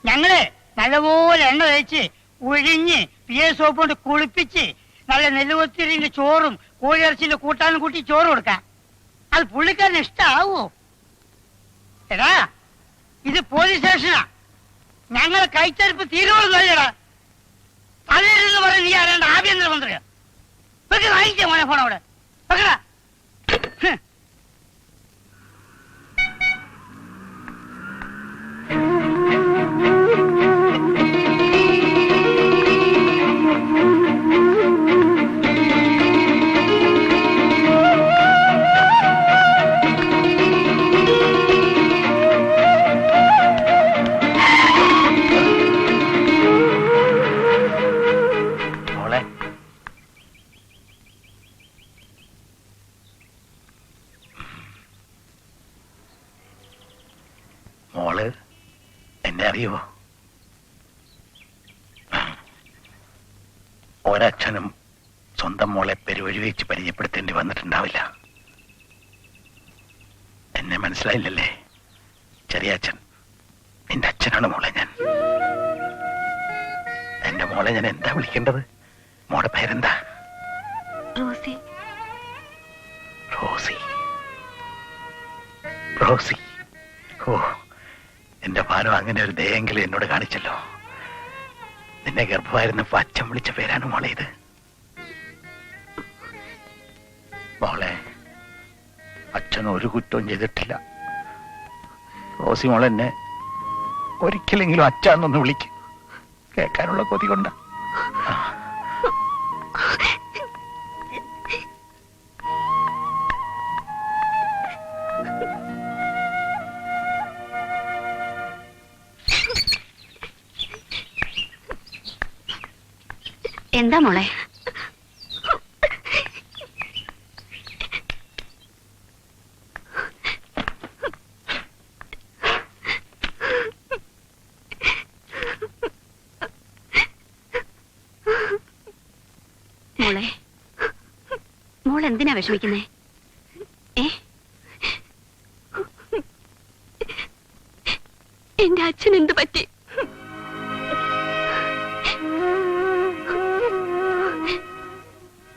ഞങ്ങള് നല്ലപോലെ എണ്ണ തേച്ച് ഒഴിഞ്ഞ് പിയ സോപ്പ് കൊണ്ട് കുളിപ്പിച്ച് നല്ല നെല്ലുകൊത്തിരിന്റെ ചോറും കോഴിയിറച്ചിന്റെ കൂട്ടാനും കൂട്ടി ചോറ് കൊടുക്കാം. അത് പുള്ളിക്കാരന് ഇഷ്ടാവോ? എടാ, ഇത് പോലീസ് സ്റ്റേഷനാ. ഞങ്ങളെ കൈത്തരിപ്പ് തീരുവോന്നല്ലടാ. തല്ലരുതെന്ന് പറഞ്ഞ് നീ ആരാണ്ട് ആഭ്യന്തരമന്ത്രിയാ? വാങ്ങിച്ച മോനെ ഫോൺ അവിടെ വെക്കടാ. മോള് എന്നെ അറിയുമോ? ഒരച്ഛനും സ്വന്തം മോളെ പെരുവഴി വെച്ച് പരിചയപ്പെടുത്തേണ്ടി വന്നിട്ടുണ്ടാവില്ല. എന്നെ മനസ്സിലായില്ലല്ലേ? ചെറിയ അച്ഛൻ, നിന്റെ അച്ഛനാണ് മോളെ ഞാൻ. എന്റെ മോളെ ഞാൻ എന്താ വിളിക്കേണ്ടത്? മോളുടെ പേരെന്താ? റോസി. റോസി. റോസി. ഓ, എന്റെ ഭാരം അങ്ങനെ ഒരു ദയെങ്കിലും എന്നോട് കാണിച്ചല്ലോ. നിന്നെ ഗർഭമായിരുന്നപ്പോ അച്ഛൻ വിളിച്ച പേരാണ് മോളെ ഇത്. മോളെ, അച്ഛൻ ഒരു കുറ്റവും ചെയ്തിട്ടില്ല. റോസി മോളെ എന്നെ ഒരിക്കലെങ്കിലും അച്ഛന്നൊന്ന് വിളിക്കും. കേൾക്കാനുള്ള കൊതി കൊണ്ട. എന്താ മോളെ? മോളെ, മോൾ എന്തിനാ വിഷമിക്കുന്നേ? എന്റെ അച്ഛൻ എന്ത് പറ്റി?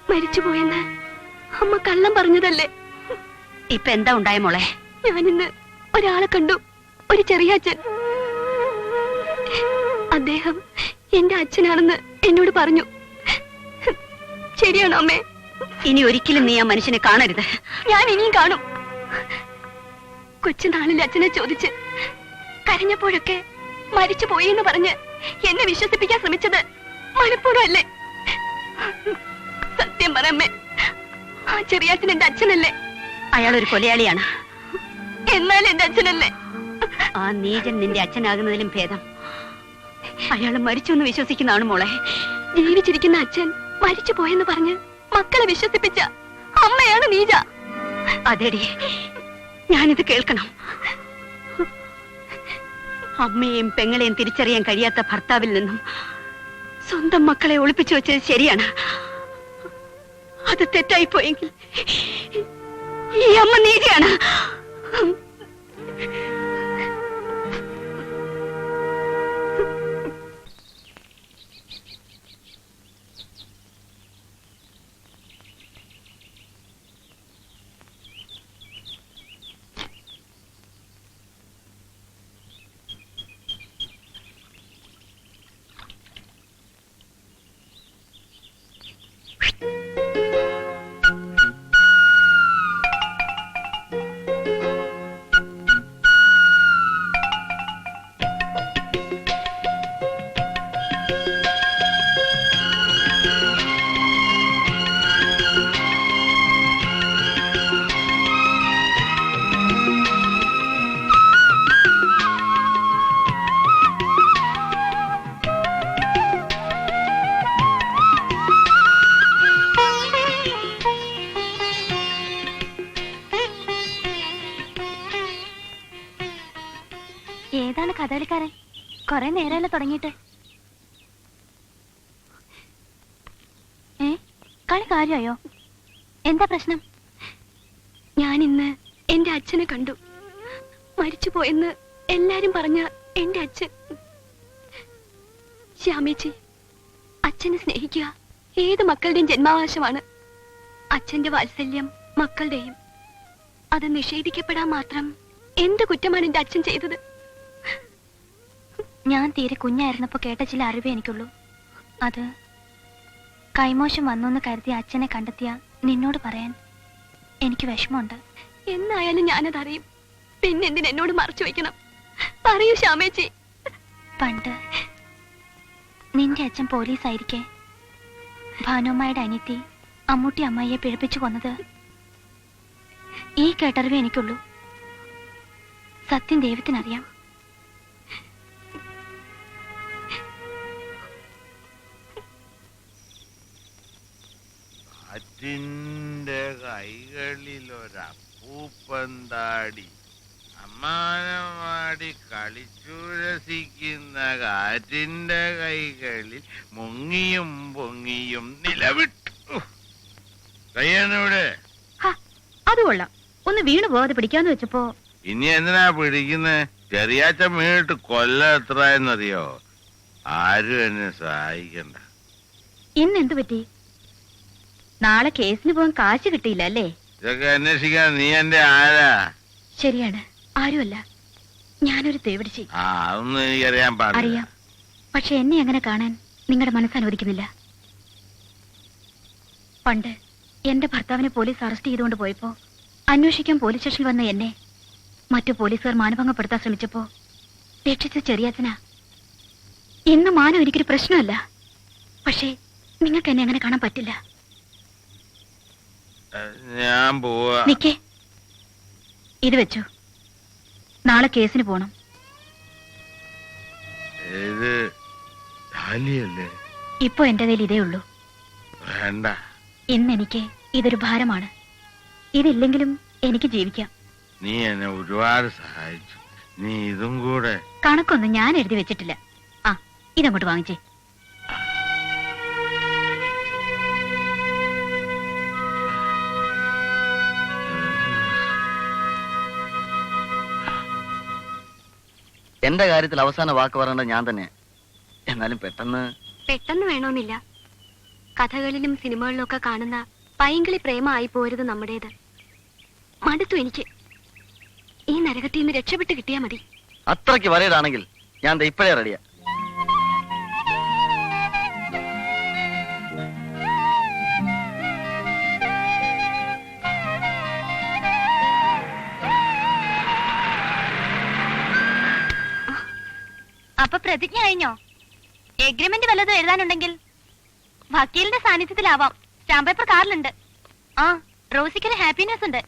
മരിച്ചുപോയെന്ന് അമ്മ കള്ളം പറഞ്ഞതല്ലേ? ഇപ്പൊ എന്താ ഉണ്ടായ മോളെ? ഞാനിന്ന് ഒരാളെ കണ്ടു, ഒരു ചെറിയ അച്ഛൻ. അദ്ദേഹം എന്റെ അച്ഛനാണെന്ന് എന്നോട് പറഞ്ഞു. ശരിയാണോ അമ്മേ? ഇനി ഒരിക്കലും നീ ആ മനുഷ്യനെ കാണരുത്. ഞാൻ ഇനിയും കാണും. കൊച്ചുനാളിൽ അച്ഛനെ ചോദിച്ച് കരഞ്ഞപ്പോഴൊക്കെ മരിച്ചു പോയി എന്ന് പറഞ്ഞ് എന്നെ വിശ്വസിപ്പിക്കാൻ ശ്രമിച്ചത് മനഃപൂർവ്വമല്ലേ? സത്യം പറയമ്മേ, ആ ചെറിയാച്ചൻ എന്റെ അച്ഛനല്ലേ? അയാൾ ഒരു കൊലയാളിയാണ്. എന്നാൽ എന്റെ അച്ഛനല്ലേ? ആ നീചൻ നിന്റെ അച്ഛനാകുന്നതിലും ഭേദം അയാൾ മരിച്ചു എന്ന് വിശ്വസിക്കുന്നതാണ് മോളെ. ജീവിച്ചിരിക്കുന്ന അച്ഛൻ മരിച്ചു പോയെന്ന് പറഞ്ഞ് മക്കളെ വിശ്വസിപ്പിച്ച അമ്മയാണ് നീജ. അതെടി, ഞാനിത് കേൾക്കണം. അമ്മയെയും പെങ്ങളെയും തിരിച്ചറിയാൻ കഴിയാത്ത ഭർത്താവിൽ നിന്നും സ്വന്തം മക്കളെ ഒളിപ്പിച്ചു വെച്ചത് ശരിയാണ്. അത് തെറ്റായി പോയെങ്കിൽ ഈ അമ്മ നീതിയാണ്. ഏതാണ് കഥകളിക്കാരൻ? കൊറേ നേരമല്ലേ തുടങ്ങിയിട്ട്? കളി കാര്യമായോ? എന്താ പ്രശ്നം? ഞാൻ ഇന്ന് എന്റെ അച്ഛനെ കണ്ടു. മരിച്ചുപോയെന്ന് എല്ലാരും പറഞ്ഞ എന്റെ അച്ഛൻ. ശ്യാമേച്ചി, അച്ഛനെ സ്നേഹിക്കുക ഏത് മക്കളുടെയും ജന്മാവകാശമാണ്. അച്ഛന്റെ വാത്സല്യം മക്കളുടെയും. അത് നിഷേധിക്കപ്പെടാൻ മാത്രം എന്ത് കുറ്റമാണ് എന്റെ അച്ഛൻ ചെയ്തത്? ഞാൻ തീരെ കുഞ്ഞായിരുന്നപ്പോ കേട്ട ചില അറിവേ എനിക്കുള്ളൂ. അത് കൈമോശം വന്നു കരുതി അച്ഛനെ കണ്ടെത്തിയ നിന്നോട് പറയാൻ എനിക്ക് വിഷമമുണ്ട്. എന്നായാലും ഞാനതറിയും. പിന്നെന്തിന് എന്നോട് മറച്ചു വയ്ക്കണം? പറയൂ ശ്യാമേച്ചി. പണ്ട് നിന്റെ അച്ഛൻ പോലീസായിരിക്കെ ഭാനുമ്മയുടെ അനിയത്തി അമ്മൂട്ടി അമ്മായിയെ പിഴപ്പിച്ചു കൊന്നത് ഈ കേട്ടറിവേ എനിക്കുള്ളൂ. സത്യം ദൈവത്തിനറിയാം. കാറ്റിന്റെ കൈകളിലൊരപ്പൂപ്പന്താടി അമ്മാനമാടി കളിച്ചു രസിക്കുന്ന കാറ്റിന്റെ കൈകളിൽ മുങ്ങിയും പൊങ്ങിയും നിലവിട്ടു. കയ്യനോട് അത് കൊള്ളാം. ഒന്ന് വീണു പോകാതെ പിടിക്കാന്ന് വെച്ചപ്പോ ഇനി എന്തിനാ പിടിക്കുന്നേ? ചെറിയാച്ചൻ വീണിട്ട് കൊല്ലം എത്ര എന്നറിയോ? ആരും എന്നെ സഹായിക്കണ്ട. ഇന്നെന്തു പറ്റി? നാളെ കേസിന് പോകാൻ കാശ് കിട്ടിയില്ല അല്ലേ? ഇതൊക്കെ അന്വേഷിക്കാൻ നീ എന്റെ ആരാ? ശരിയാണ്, ആരുമല്ല. ഞാനൊരു തേവിടിച്ചി. അതൊന്നും എനിക്കറിയാൻ പാടില്ല. അറിയാം, പക്ഷെ എന്നെ അങ്ങനെ കാണാൻ നിങ്ങളുടെ മനസ്സ് അനുവദിക്കുന്നില്ല. പണ്ട് എന്റെ ഭർത്താവിനെ പോലീസ് അറസ്റ്റ് ചെയ്തുകൊണ്ട് പോയപ്പോ അന്വേഷിക്കാൻ പോലീസ് സ്റ്റേഷനിൽ വന്ന എന്നെ മറ്റു പോലീസുകാർ മാനഭംഗപ്പെടുത്താൻ ശ്രമിച്ചപ്പോ രക്ഷിച്ച ചെറിയാച്ചനാ. ഇന്ന് മാനം എനിക്കൊരു പ്രശ്നമല്ല. പക്ഷേ നിങ്ങൾക്ക് എന്നെ അങ്ങനെ കാണാൻ പറ്റില്ല. ഞാൻ പോവാ. നിക്കേ, ഇത് വെച്ചു. നാളെ കേസിന് പോണം. ഇത് ധാലിയല്ലേ? ഇപ്പൊ എന്റെ കയ്യിൽ ഇതേ ഉള്ളൂ. വേണ്ട. ഇന്ന് എനിക്ക് ഇതൊരു ഭാരമാണ്. ഇതില്ലെങ്കിലും എനിക്ക് ജീവിക്കാം. നീ എന്നെ ഒരുപാട് സഹായിച്ചു. നീ ഇതും കൂടെ. കണക്കൊന്നും ഞാൻ എഴുതി വെച്ചിട്ടില്ല. ആ, ഇതങ്ങോട്ട് വാങ്ങിച്ചേ. എന്റെ കാര്യത്തിൽ അവസാന വാക്ക് പറയേണ്ടത് ഞാൻ തന്നെ. എന്നാലും പെട്ടെന്ന് വേണമെന്നില്ല. കഥകളിലും സിനിമകളിലും ഒക്കെ കാണുന്ന പൈങ്കിളി പ്രേമമായി പോരുത് നമ്മുടേത്. മടുത്തു എനിക്ക്. ഈ നരകത്തിൽ നിന്ന് രക്ഷപ്പെട്ട് കിട്ടിയാ മതി. അത്രയ്ക്ക് വരയിടാണെങ്കിൽ ഞാൻ ദേ ഇപ്പോഴേ റെഡിയാ. അപ്പൊ പ്രതിജ്ഞ കഴിഞ്ഞോ? എഗ്രിമെന്റ് വല്ലതും എഴുതാനുണ്ടെങ്കിൽ വക്കീലിന്റെ സാന്നിധ്യത്തിലാവാം. Stamp paper കാറിലുണ്ട്. ആ, റോസിക്കൊരു ഹാപ്പിനെസ് ഉണ്ട്.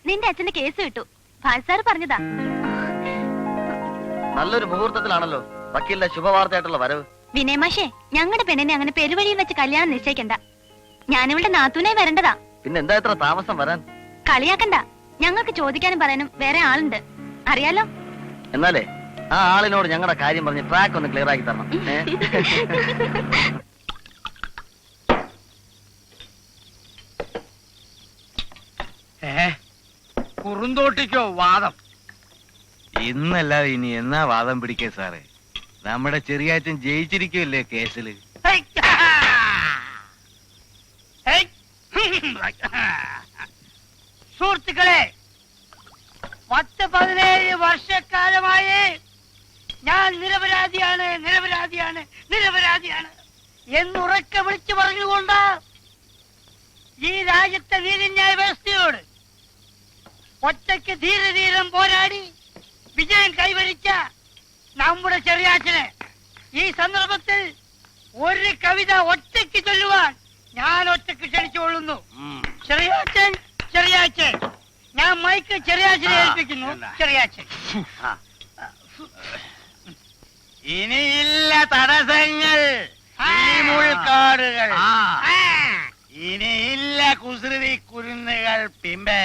നിന്റെ അച്ഛന്റെ കേസ് കിട്ടു. ഭാസാർ പറഞ്ഞതാ. നല്ലൊരു മുഹൂർത്തത്തിലാണല്ലോ വക്കീലിന്റെ ശുഭവാർത്തയായിട്ടുള്ള വരവ്. വിനയമാഷേ, ഞങ്ങളുടെ പെണ്ണിനെ അങ്ങനെ പെരുവഴിയിൽ വെച്ച് കല്യാണം നിശ്ചയിക്കണ്ട. ഞാനിവളുടെ നാത്തൂനായി വരേണ്ടതാ. പിന്നെ എന്താ ഇത്ര താമസം വരാൻ? കളിയാക്കണ്ട. ഞങ്ങൾക്ക് ചോദിക്കാനും പറയാനും വേറെ ആളുണ്ട്, അറിയാലോ. എന്നാലേ ആ ആളിനോട് ഞങ്ങളുടെ കാര്യം പറഞ്ഞ് ട്രാക്ക് ഒന്ന് ക്ലിയർ ആക്കി തരണം. കുറുന്തോട്ടിക്കോ വാദം? ഇന്നല്ലാതെ ഇനി എന്നാ വാദം പിടിക്കേ സാറേ? നമ്മുടെ ചെറിയാച്ചൻ ജയിച്ചിരിക്കുമല്ലേ കേസില്. സുഹൃത്തുക്കളെ, 10-17 വർഷക്കാലമായി ഞാൻ നിരപരാധിയാണ് എന്നുറക്കെ വിളിച്ചു പറഞ്ഞുകൊണ്ട് ഈ രാജ്യത്തെ നീതിന്യായ വ്യവസ്ഥയോട് ഒറ്റയ്ക്ക് ധീരധീരം പോരാടി വിജയം കൈവരിച്ച നമ്മുടെ ചെറിയാച്ചന് ഈ സന്ദർഭത്തിൽ ഒരു കവിത ഒറ്റയ്ക്ക് ചൊല്ലുവാൻ ഞാൻ ഒറ്റയ്ക്ക് ക്ഷണിച്ചുകൊള്ളുന്നു. ചെറിയാച്ചൻ, ഞാൻ മൈക്ക് ചെറിയാച്ചനെ ഏൽപ്പിക്കുന്നു. ചെറിയാച്ചൻ. ഇനിയില്ല തടസ്സങ്ങൾ, മുൾക്കാടുകൾ, ഇനിയില്ല കുസൃതി കുരുന്നുകൾ. പിമ്പേ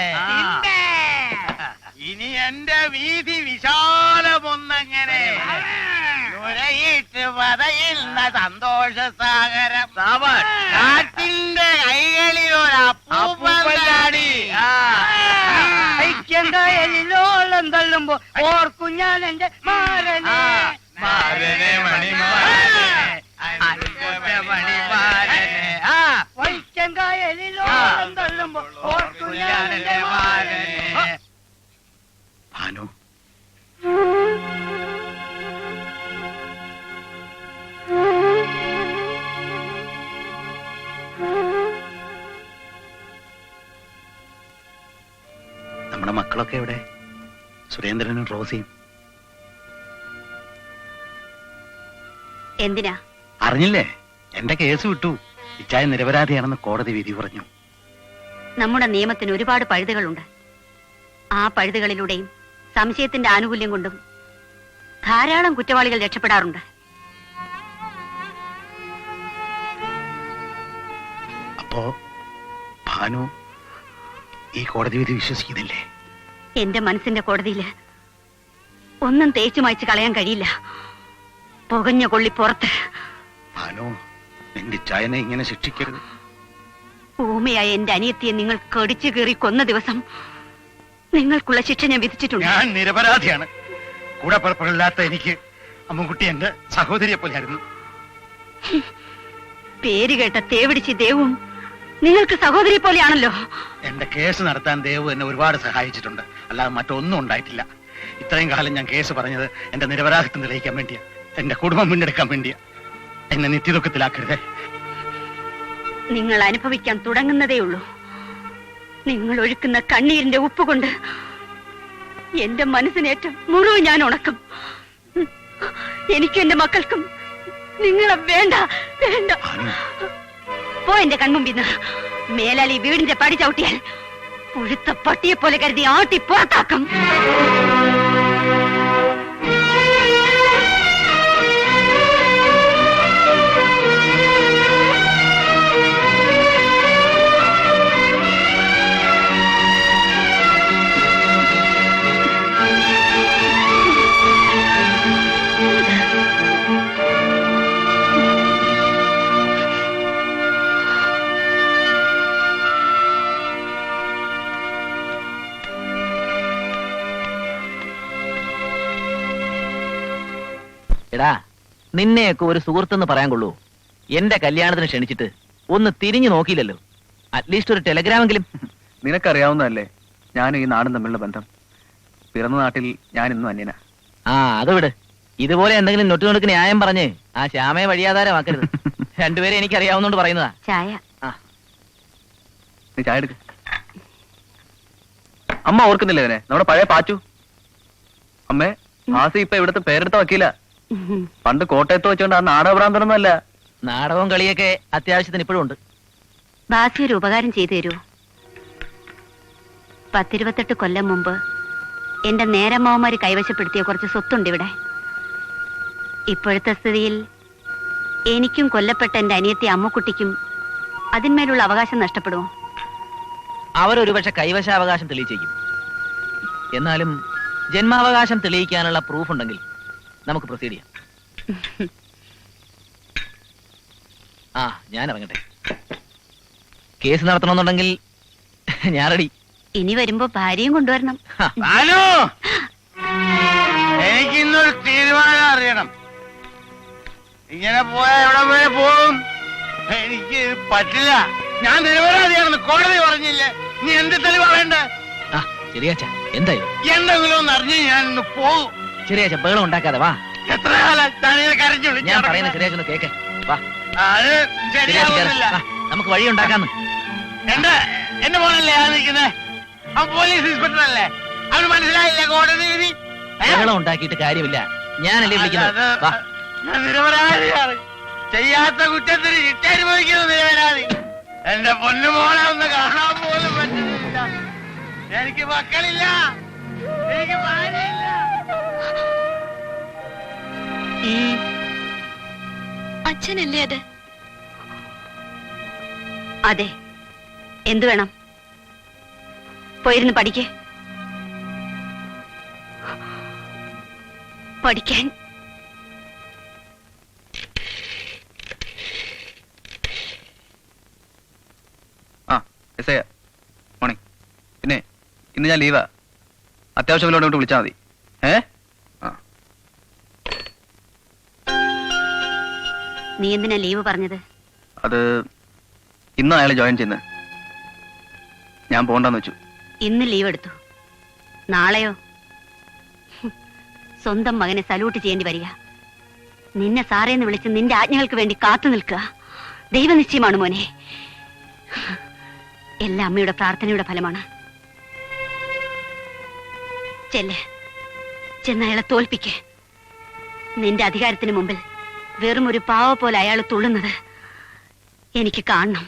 ഇനി എന്റെ വീതി വിശാലമൊന്നങ്ങനെ നുരയിട്ട് പതയുന്ന സന്തോഷ സാഗരം കാറ്റിന്റെ കൈകളിൽ ഒരപ്പൂപ്പനാടി. ഐക്യങ്കായലിലോളം തള്ളുമ്പോ ഓർക്കും ഞാൻ എന്റെ മാരനെ. മാരനെ മണിമാരനെ മണിമാരനെ വൈക്കങ്കായലിലോളം തള്ളുമ്പോ ഓർക്കും ഞാൻ എന്റെ മാരനെ. ഭാനു, നമ്മുടെ മക്കളൊക്കെ എവിടെ? സുരേന്ദ്രനും റോസിയും എന്തിനാ? അറിഞ്ഞില്ലേ? എന്റെ കേസ് വിട്ടു. ഇച്ചായ നിരപരാധിയാണെന്ന് കോടതി വിധി പറഞ്ഞു. നമ്മുടെ നിയമത്തിന് ഒരുപാട് പഴുതുകളുണ്ട്. ആ പഴുതുകളിലൂടെയും സംശയത്തിന്റെ ആനുകൂല്യം കൊണ്ടും ധാരാളം കുറ്റവാളികൾ രക്ഷപ്പെടാറുണ്ട്. അപ്പോ ഭാനു ഈ കോടതി വിധി വിശ്വസിക്കുന്നില്ലേ? എന്റെ മനസ്സിന്റെ കോടതിയില് ഒന്നും തേച്ചു മായ്ച്ചു കളയാൻ കഴിയില്ല. പുകഞ്ഞ കൊള്ളി പുറത്ത്. ഭാനു, നിന്റെ ചായനെ ഇങ്ങനെ ശിക്ഷിക്കരുത്. ഊമയായ എന്റെ അനിയത്തിയെ നിങ്ങൾ കടിച്ചു കീറി കൊന്ന ദിവസം നിങ്ങൾക്കുള്ള ശിക്ഷ ഞാൻ വിധിച്ചിട്ടുണ്ട്. ഞാൻ നിരപരാധിയാണ്. കൂടെ പുറപ്പെടില്ലാത്ത എനിക്ക് അമ്മുക്കുട്ടി എന്റെ സഹോദരിയെ പോലെയായിരുന്നു. പേര് കേട്ട തേവിടിച്ച് ദേവും നിങ്ങൾക്ക് സഹോദരി പോലെയാണല്ലോ. എന്റെ കേസ് നടത്താൻ ദേവ് എന്നെ ഒരുപാട് സഹായിച്ചിട്ടുണ്ട്. അല്ലാതെ മറ്റൊന്നും ഉണ്ടായിട്ടില്ല. ഇത്രയും കാലം ഞാൻ കേസ് പറഞ്ഞത് എന്റെ നിരപരാധിത്വം തെളിയിക്കാൻ വേണ്ടിയാ, എന്റെ കുടുംബം വീണ്ടെടുക്കാൻ വേണ്ടിയാ. എന്നെ നിത്യദുഃഖത്തിലാക്കരുതേ. നിങ്ങൾ അനുഭവിക്കാൻ തുടങ്ങുന്നതേയുള്ളൂ. നിങ്ങൾ ഒഴുക്കുന്ന കണ്ണീരിന്റെ ഉപ്പ് കൊണ്ട് എന്റെ മനസ്സിനേറ്റം മുറിവ് ഞാൻ ഉണക്കും. എനിക്കും എന്റെ മക്കൾക്കും നിങ്ങളെ വേണ്ട, വേണ്ട. പോ എന്റെ കൺമുമ്പിന്ന്. മേലാൽ ഈ വീടിന്റെ പടി ചവിട്ടിയാൽ പുഴുത്ത പട്ടിയെ പോലെ കരുതി ആട്ടി പുറത്താക്കും. എടാ, നിന്നെയൊക്കെ ഒരു സുഹൃത്തെന്ന് പറയാൻ കൊള്ളൂ. എന്റെ കല്യാണത്തിന് ക്ഷണിച്ചിട്ട് ഒന്ന് തിരിഞ്ഞു നോക്കിയില്ലല്ലോ. അറ്റ്ലീസ്റ്റ് ഒരു ടെലഗ്രാമെങ്കിലും. നിനക്കറിയാവുന്നതല്ലേ ഞാനും ഈ നാടും തമ്മിലുള്ള ബന്ധം. പിറന്ന നാട്ടിൽ ഞാൻ ഇന്നും അന്യനാ. ആ, അത് വിട്. ഇതുപോലെ എന്തെങ്കിലും നൊട്ടുനൊടുക്ക് ന്യായം പറഞ്ഞ് ആ ശ്യാമയെ വഴിയാധാരമാക്കരുത്. രണ്ടുപേരെ എനിക്കറിയാവുന്നോണ്ട് പറയുന്നതാ. ചായ. നീ ചായ എടുക്ക. അമ്മ ഓർക്കുന്നില്ല ഇതിനെ, നമ്മുടെ പഴയ പാച്ചു. അമ്മേ, ആസി ഇപ്പൊ ഇവിടുത്തെ പേരെടുത്ത വക്കീല. പണ്ട് കോട്ടയത്ത് വെച്ചോണ്ട് ആ നാടകഭ്രാന്തനൊന്നുമല്ല. നാടകവും കളിയൊക്കെ അത്യാവശ്യത്തിന് ഇപ്പോഴും ഉണ്ട്. ബാസി ഒരു ഉപകാരം ചെയ്തു തരൂ. 10-28 കൊല്ലം മുമ്പ് എന്റെ നേരമാവന്മാര് കൈവശപ്പെടുത്തിയ കുറച്ച് സ്വത്തുണ്ട് ഇവിടെ. ഇപ്പോഴത്തെ സ്ഥിതിയിൽ എനിക്കും കൊല്ലപ്പെട്ട എന്റെ അനിയത്തി അമ്മുക്കുട്ടിക്കും അതിന്മേലുള്ള അവകാശം നഷ്ടപ്പെടുമോ? അവരൊരുപക്ഷെ കൈവശാവകാശം തെളിയിച്ചേക്കും. എന്നാലും ജന്മാവകാശം തെളിയിക്കാനുള്ള പ്രൂഫ് ഉണ്ടെങ്കിൽ നമുക്ക് പ്രൊസീഡ് ചെയ്യാം. ആ, ഞാൻ ഇറങ്ങട്ടെ. കേസ് നടത്തണമെന്നുണ്ടെങ്കിൽ ഞാൻ റെഡി. ഇനി വരുമ്പോ ഭാര്യയും കൊണ്ടുവരണം. എനിക്കിന്നൊരു തീരുമാനം അറിയണം. ഇങ്ങനെ പോയാ എവിടെ വരെ പോകും? എനിക്ക് പറ്റില്ല. ഞാൻ നിരപരാധിയാണെന്ന് കോടതി പറഞ്ഞില്ലേ? നീ എന്ത് തെളിവാ വേണ്ടേ? ആ, ചെറിയാച്ച എന്തായി? എന്തെങ്കിലും ഒന്ന് അറിഞ്ഞ് ഞാൻ ഇന്ന് പോകും. ചെറിയാച്ച ബഹളം ഉണ്ടാക്കാതെ വാ. എത്ര കാലം താനിങ്ങനെ കരഞ്ഞു വിളിച്ചു ഞാൻ പറയുന്ന ചെറിയാച്ച കേക്ക്. വാ, അത് ശരിയാവുന്നില്ല. നമുക്ക് വഴി ഉണ്ടാക്കാന്ന്. എന്റെ മോനല്ലേ ആ നിൽക്കുന്നേ? അവൻ പോലീസ് ഇൻസ്പെക്ടർ അല്ലേ? അവന് മനസ്സിലായില്ല കോടതി വിധി? ബഹളം ഉണ്ടാക്കിയിട്ട് കാര്യമില്ല. ഞാനല്ലേ വിളിക്കുന്നത്. വാ. ഞാൻ നിരപരാധിയാണ്. ചെയ്യാത്ത കുറ്റത്തിന് ശിക്ഷ അനുഭവിക്കുന്ന നിരപരാധി. എന്റെ പൊന്നുമോളെ ഒന്ന് കാണാൻ പോലും പറ്റുന്നില്ല. എനിക്ക് മക്കളില്ല, എനിക്ക് ഭാര്യയില്ല. അച്ഛനല്ലേ അത്? അതെ. എന്തു വേണം? പോയിരുന്ന് പഠിക്കേ. പഠിക്കാൻ. മോർണിംഗ്. പിന്നെ ഇന്ന് ഞാൻ ലീവാ. അത്യാവശ്യം വല്ലതുകൊണ്ട് വിളിച്ചാൽ മതി. നീ എന്തിനാ ലീവ് പറഞ്ഞത്? അത് ഇന്ന് അയാൾ ജോയിൻ ചെയ്യുന്നത്. ഞാൻ പോണ്ടെന്ന് വെച്ചു. ഇന്ന് ലീവ് എടുത്തു, നാളെയോ? സ്വന്തം മകനെ സല്യൂട്ട് ചെയ്യേണ്ടി വരിക. നിന്നെ സാറേന്ന് വിളിച്ച് നിന്റെ ആജ്ഞകൾക്ക് വേണ്ടി കാത്തു നിൽക്കുക ദൈവനിശ്ചയമാണ് മോനെ. എല്ലാ അമ്മയുടെ പ്രാർത്ഥനയുടെ ഫലമാണ്. ചെന്ന് അയാളെ തോൽപ്പിക്ക്. നിന്റെ അധികാരത്തിന് മുമ്പിൽ വെറും ഒരു പാവ പോലെ അയാൾ തുള്ളുന്നത് എനിക്ക് കാണണം.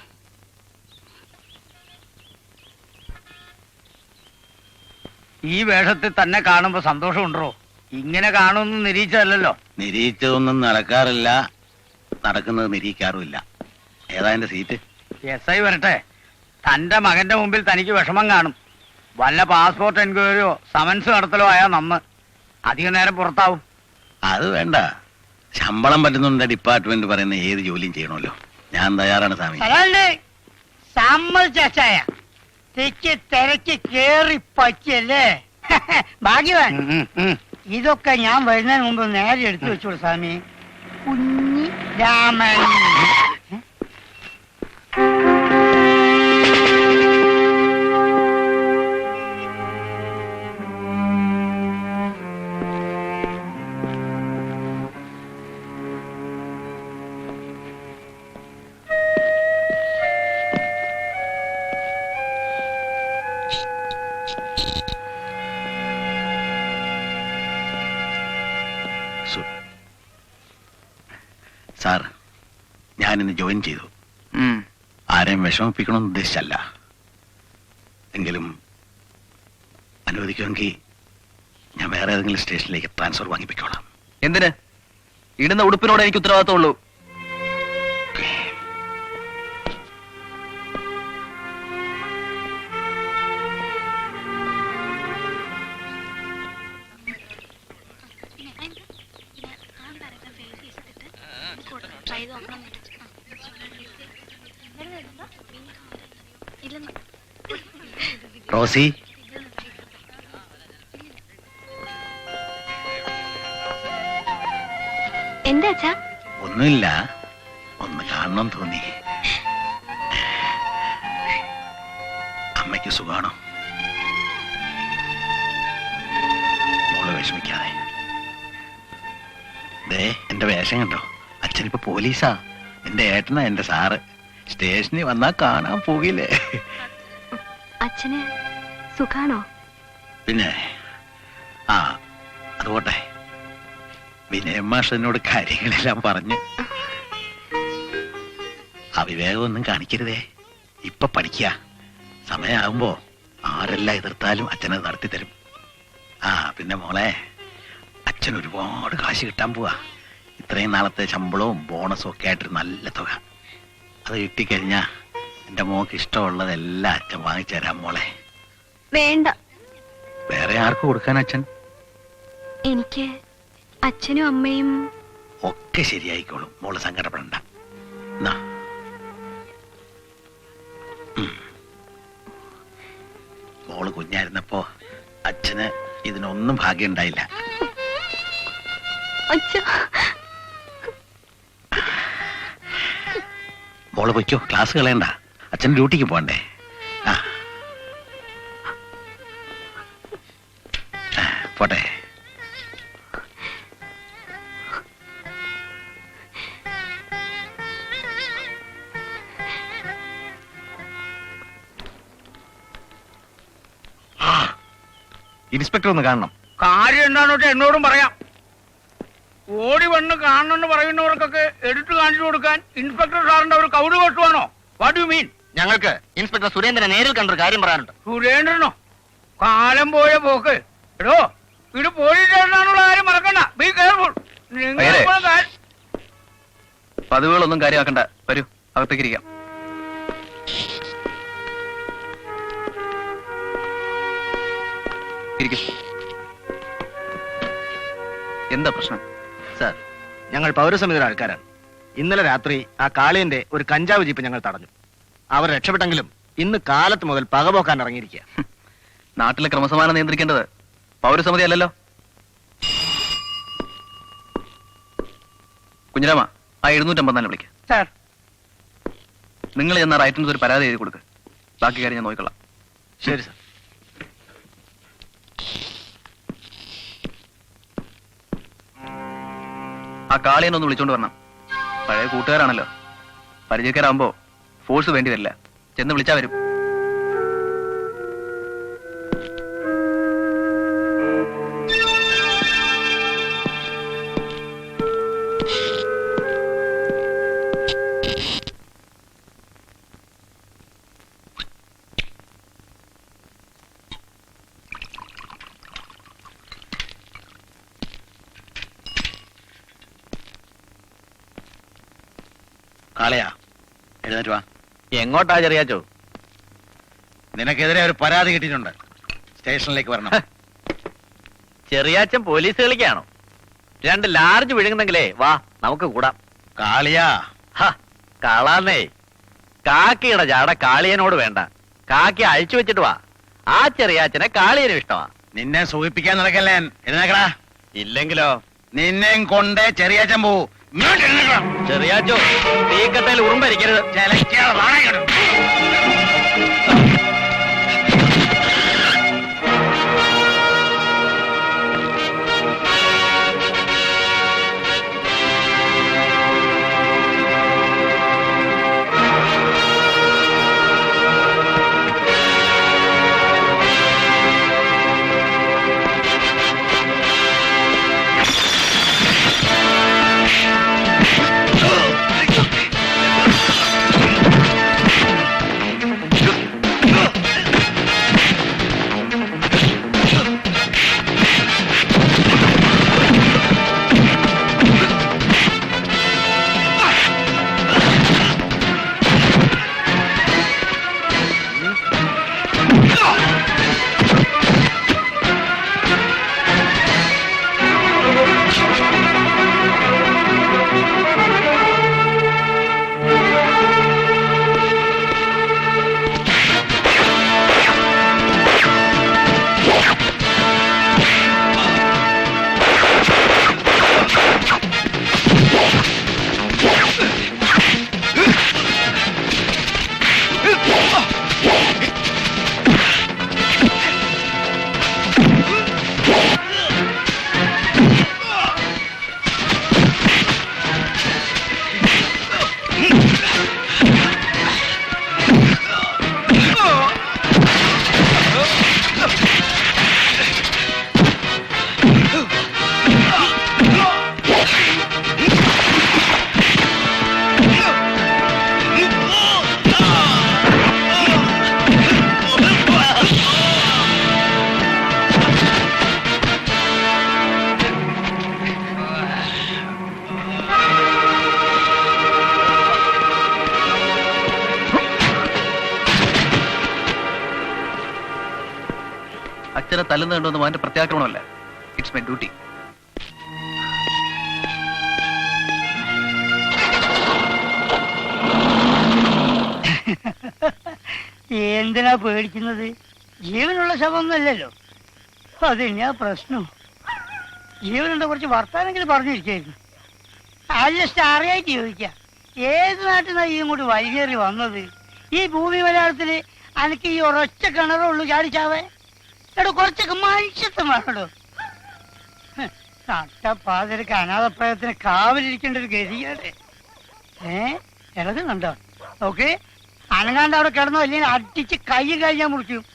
ഈ വേഷത്തിൽ തന്നെ കാണുമ്പോ സന്തോഷമുണ്ടോ? ഇങ്ങനെ കാണുമെന്ന് നിരീക്ഷല്ലോ. നിരീക്ഷതൊന്നും നടക്കാറില്ല, നടക്കുന്നത് നിരീക്കാറുമില്ല. ഏതാ എന്റെ സീറ്റ്? എസ് ഐ വരട്ടെ. തന്റെ മകന്റെ മുമ്പിൽ തനിക്ക് വിഷമം കാണും. വല്ല പാസ്പോർട്ട് എൻക്വയറിയോ സമൻസ് നടത്തലോ ആയാ നന്ന്. അധിക നേരം പുറത്താവും. അത് വേണ്ട. ശമ്പളം പറ്റുന്നുണ്ട് ഡിപ്പാർട്ട്മെന്റ് പറയുന്ന ഏത് ജോലിയും ചെയ്യണമല്ലോ. ഞാൻ തയ്യാറാണ് സ്വാമി. സമ്മതിച്ചായ തെക്ക് തിരക്ക് കേറി പറ്റിയല്ലേ? ഭാഗ്യവാൻ. ഇതൊക്കെ ഞാൻ വരുന്നതിന് മുമ്പ് നേരെ എടുത്തു വെച്ചോളൂ സ്വാമി. കുഞ്ഞി രാമൻ. സാർ, ഞാനിന്ന് ജോയിൻ ചെയ്തു. ആരെയും വിഷമിപ്പിക്കണമെന്ന് ഉദ്ദേശിച്ചല്ല. എങ്കിലും അനുവദിക്കുമെങ്കിൽ ഞാൻ വേറെ ഏതെങ്കിലും സ്റ്റേഷനിലേക്ക് ട്രാൻസ്ഫർ വാങ്ങിപ്പിക്കോളാം. എന്തിന്? ഇടുന്ന ഉടുപ്പിനോട് എനിക്ക് ഉത്തരവാദിത്തമുള്ളൂ. റോസി, എന്താ അച്ഛാ? ഒന്നുമില്ല, ഒന്ന് കാണണം തോന്നി. അമ്മയ്ക്ക് സുഖാണോ? മോള് വിഷമിക്കാതെ. ദേ എന്റെ വേഷം കണ്ടോ? അച്ഛനിപ്പോ പോലീസാ. എന്റെ ഏട്ടനാ എന്റെ സാറ്. സ്റ്റേഷനിൽ വന്നാ കാണാൻ പോകില്ലേ? അച്ഛന് സുഖാണോ? പിന്നെ അതുപോട്ടെ. വിനയമാഷ് എന്നോട് കാര്യങ്ങളെല്ലാം പറഞ്ഞ്. അവിവേകമൊന്നും കാണിക്കരുതേ. ഇപ്പൊ പഠിക്കുക. സമയമാകുമ്പോ ആരെല്ലാം എതിർത്താലും അച്ഛനത് നടത്തിത്തരും. പിന്നെ മോളെ, അച്ഛൻ ഒരുപാട് കാശ് കിട്ടാൻ പോവാ. ഇത്രയും നാളത്തെ ശമ്പളവും ബോണസും ഒക്കെ ആയിട്ടൊരു നല്ല തുക. അത് കിട്ടിക്കഴിഞ്ഞാ എന്റെ മോക്ക് ഇഷ്ടമുള്ളതെല്ലാം അച്ഛൻ വാങ്ങിച്ചു തരാം മോളെ. വേണ്ട. വേറെ ആർക്ക് കൊടുക്കാൻ അച്ഛൻ? എനിക്ക് അച്ഛനും അമ്മയും ഒക്കെ ശരിയായിക്കോളും. മോള് സങ്കടപ്പെടണ്ട. മോള് കുഞ്ഞായിരുന്നപ്പോ അച്ഛന് ഇതിനൊന്നും ഭാഗ്യം ഉണ്ടായില്ല. മോള് പൊയ്ക്കോ, ക്ലാസ് കളയണ്ട. അച്ഛൻ ഡ്യൂട്ടിക്ക് പോകണ്ടേ? പോട്ടെ. ഇൻസ്പെക്ടർ ഒന്ന് കാണണം. കാര്യം എന്താണെന്ന് വെച്ചാൽ എന്നോടും പറയാം. ഓടി വന്ന് കാണണമെന്ന് പറയുന്നവർക്കൊക്കെ എടുത്തു കാണിച്ചു കൊടുക്കാൻ ഇൻസ്പെക്ടർ സാറിന്റെ ഒരു കൗട് കൊട്ടുവാണോ? What you mean? ഞങ്ങൾക്ക് ഇൻസ്പെക്ടർ സുരേന്ദ്രനെ നേരിൽ കണ്ടൊരു കാര്യം പറയാനുണ്ട്. സുരേന്ദ്രനോ? കാലം പോയ പോക്ക്. എടോ, ഇത് പോലീസ് സ്റ്റേഷനാണുള്ള കാര്യം മറക്കണ്ട. Be careful. പതിവുകളൊന്നും കാര്യമാക്കണ്ട. വരൂ, അകത്തേക്ക് ഇരിക്കാം. എന്താ പ്രശ്നം? സാർ, ഞങ്ങൾ പൗരസമിതിയുടെ ആൾക്കാരാണ്. ഇന്നലെ രാത്രി ആ കാളിയന്റെ ഒരു കഞ്ചാവ് ജീപ്പ് ഞങ്ങൾ തടഞ്ഞു. അവർ രക്ഷപ്പെട്ടെങ്കിലും ഇന്ന് കാലത്ത് മുതൽ പകപോക്കാൻ ഇറങ്ങിയിരിക്കുക. നാട്ടിലെ ക്രമസമാധാനം നിയന്ത്രിക്കേണ്ടത് പൗരസമിതി അല്ലല്ലോ. കുഞ്ഞിരാമ, ആ 754 വിളിക്കുക. സാർ, നിങ്ങൾ ചെന്ന റൈറ്റിന് ഒരു പരാതി എഴുതി കൊടുക്കുക. ബാക്കി കാര്യം ഞാൻ നോക്കിക്കൊള്ളാം. ശരി സാർ. ആ കാളിയനൊന്ന് വിളിച്ചോണ്ട് വരണം. പഴയ കൂട്ടുകാരാണല്ലോ, പരിചയക്കാരാകുമ്പോ ഫോഴ്സ് വേണ്ടി വരില്ല. ചെന്ന് വിളിച്ചാ വരും. കാളയാ, എഴുന്നേറ്റ് വാ. എങ്ങോട്ടാ ചെറിയാച്ചോ? നിനക്കെതിരെ ഒരു പരാതി കിട്ടിയിട്ടുണ്ട്. സ്റ്റേഷനിലേക്ക് വരണം. ചെറിയാച്ചൻ പോലീസ് കളിക്കാണോ? 2 ലാർജ് വിഴുങ്ങുന്നെങ്കിലേ വാ, നമുക്ക് കൂടാം. കാളിയാ, കളാന്നേ, കാക്കിയുടെ ജാട കാളിയനോട് വേണ്ട. കാക്കി അഴിച്ചു വെച്ചിട്ട് വാ. ആ ചെറിയാച്ചനെ കാളിയനും ഇഷ്ടമാ. നിന്നെ സൂചിപ്പിക്കാൻ നടക്കല്ലേ? എഴുന്നേക്കടാ. ഇല്ലെങ്കിലോ നിന്നെയും കൊണ്ടേ ചെറിയാച്ചൻ പോവൂ. ചെറിയാച്ചോ, തീക്കട്ടയിൽ ഉറുമ്പരിക്കരുത്. അച്ഛനെ തല്ലുന്നുണ്ടോന്ന് അവന്റെ പ്രത്യാക്രമണമല്ല. It's my duty. എന്തിനാ പേടിക്കുന്നത്? ജീവനുള്ള ശവമൊന്നുമല്ലല്ലോ. അതെന്നാ പ്രശ്നം? ജീവനുണ്ട്, കുറച്ച് വർത്താനെങ്കിലും പറഞ്ഞിരിക്കായിരുന്നു. അല്ല, സ്റ്റാറിയായിട്ട് ചോദിക്കാം, ഏത് നാട്ടിൽ നിന്നാ ഈ ഇങ്ങോട്ട് വൈകേറി വന്നത്? ഈ ഭൂമി മലയാളത്തില് അനക്ക് ഈ ഒരൊറ്റ കിണറുള്ളൂ ചാടിച്ചാവേ? എടോ, കുറച്ചൊക്കെ മനുഷ്യത്വം വേണോ? നട്ടപ്പാതിരക്ക് അനാഥപ്രായത്തിന് കാവലിരിക്കേണ്ട ഒരു ഗതിയാണ്. ഇളകുന്നുണ്ടോ? ഓക്കെ, അനങ്ങാണ്ട് അവിടെ കിടന്നോ, അല്ലെങ്കിൽ അടിച്ച് കൈ കഴിഞ്ഞാൽ മുറിക്കും.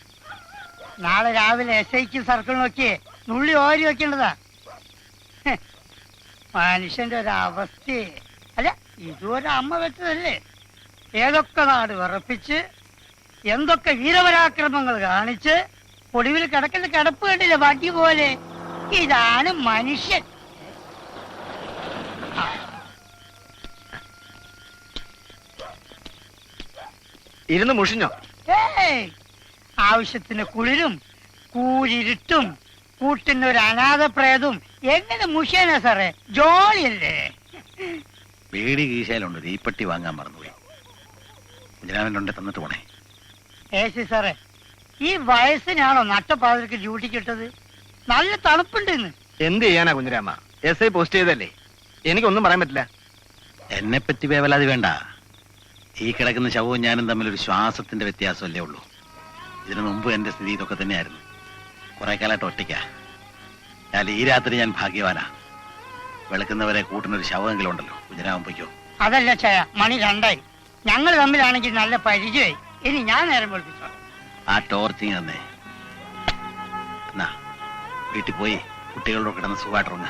നാളെ രാവിലെ SIക്ക് സർക്കിൾ നോക്കിയേ നുള്ളി ഓരി വെക്കേണ്ടതാ. മനുഷ്യന്റെ ഒരവസ്ഥ അല്ല, ഇതുവരെ അമ്മ വെച്ചതല്ലേ? ഏതൊക്കെ നാട് വിറപ്പിച്ച്, എന്തൊക്കെ വീരപരാക്രമങ്ങൾ കാണിച്ച്, ഒടുവിൽ കിടക്കുന്ന കിടപ്പ് കണ്ടില്ല വടി പോലെ. ഇതാണ് മനുഷ്യൻ. ഇരുന്ന് മുഷിഞ്ഞോ? ആവശ്യത്തിന് കുളിരും കൂരിരുട്ടും കൂട്ടുന്ന ഒരു അനാഥ പ്രേതവും എങ്ങനെ മുഷിയനാ സാറേ, ജോളിയല്ലേ? പേടി കീശയിലുണ്ട്, തീപ്പെട്ടി വാങ്ങാൻ മറന്നുപോയി. കുഞ്ഞിരാമനുണ്ട്, തന്നിട്ട് പോണേ. സാറേ, ഈ വയസ്സിനാണോ നട്ടപ്പാതിരക്ക് ഡ്യൂട്ടി കിട്ടത്? നല്ല തണുപ്പുണ്ട് ഇന്ന്. എന്ത് ചെയ്യാനാ കുഞ്ഞിരാമ, SI പോസ്റ്റ് ചെയ്തല്ലേ, എനിക്കൊന്നും പറയാൻ പറ്റില്ല. എന്നെ പറ്റി വേവലാതി വേണ്ട. ഈ കിടക്കുന്ന ശവവും ഞാനും തമ്മിലൊരു ശ്വാസത്തിന്റെ വ്യത്യാസമല്ലേ ഉള്ളൂ. ഇതിനു മുമ്പ് എന്റെ സ്ഥിതി ഇതൊക്കെ തന്നെയായിരുന്നു. കുറെ കാലമായിട്ട് ഒറ്റയ്ക്കാ. ഞാൻ ഈ രാത്രി ഞാൻ ഭാഗ്യവാനാ. വെളുക്കുന്നവരെ കൂട്ടുന്നൊരു ശവമെങ്കിലും ഉണ്ടല്ലോ. കുഞ്ഞിരാമൻ പൊയ്ക്കോ. അതല്ല ചായ, മണി 2 ഞങ്ങൾ തമ്മിലാണെങ്കിൽ നല്ല പരിചയമായി. ഇനി ഞാൻ നേരം വിളിപ്പിച്ചോ. ആ ടോർച്ചിങ് തന്നെ. എന്നാ വീട്ടിൽ പോയി കുട്ടികളോട് കിടന്ന് സുഖമായിട്ടുറങ്ങ.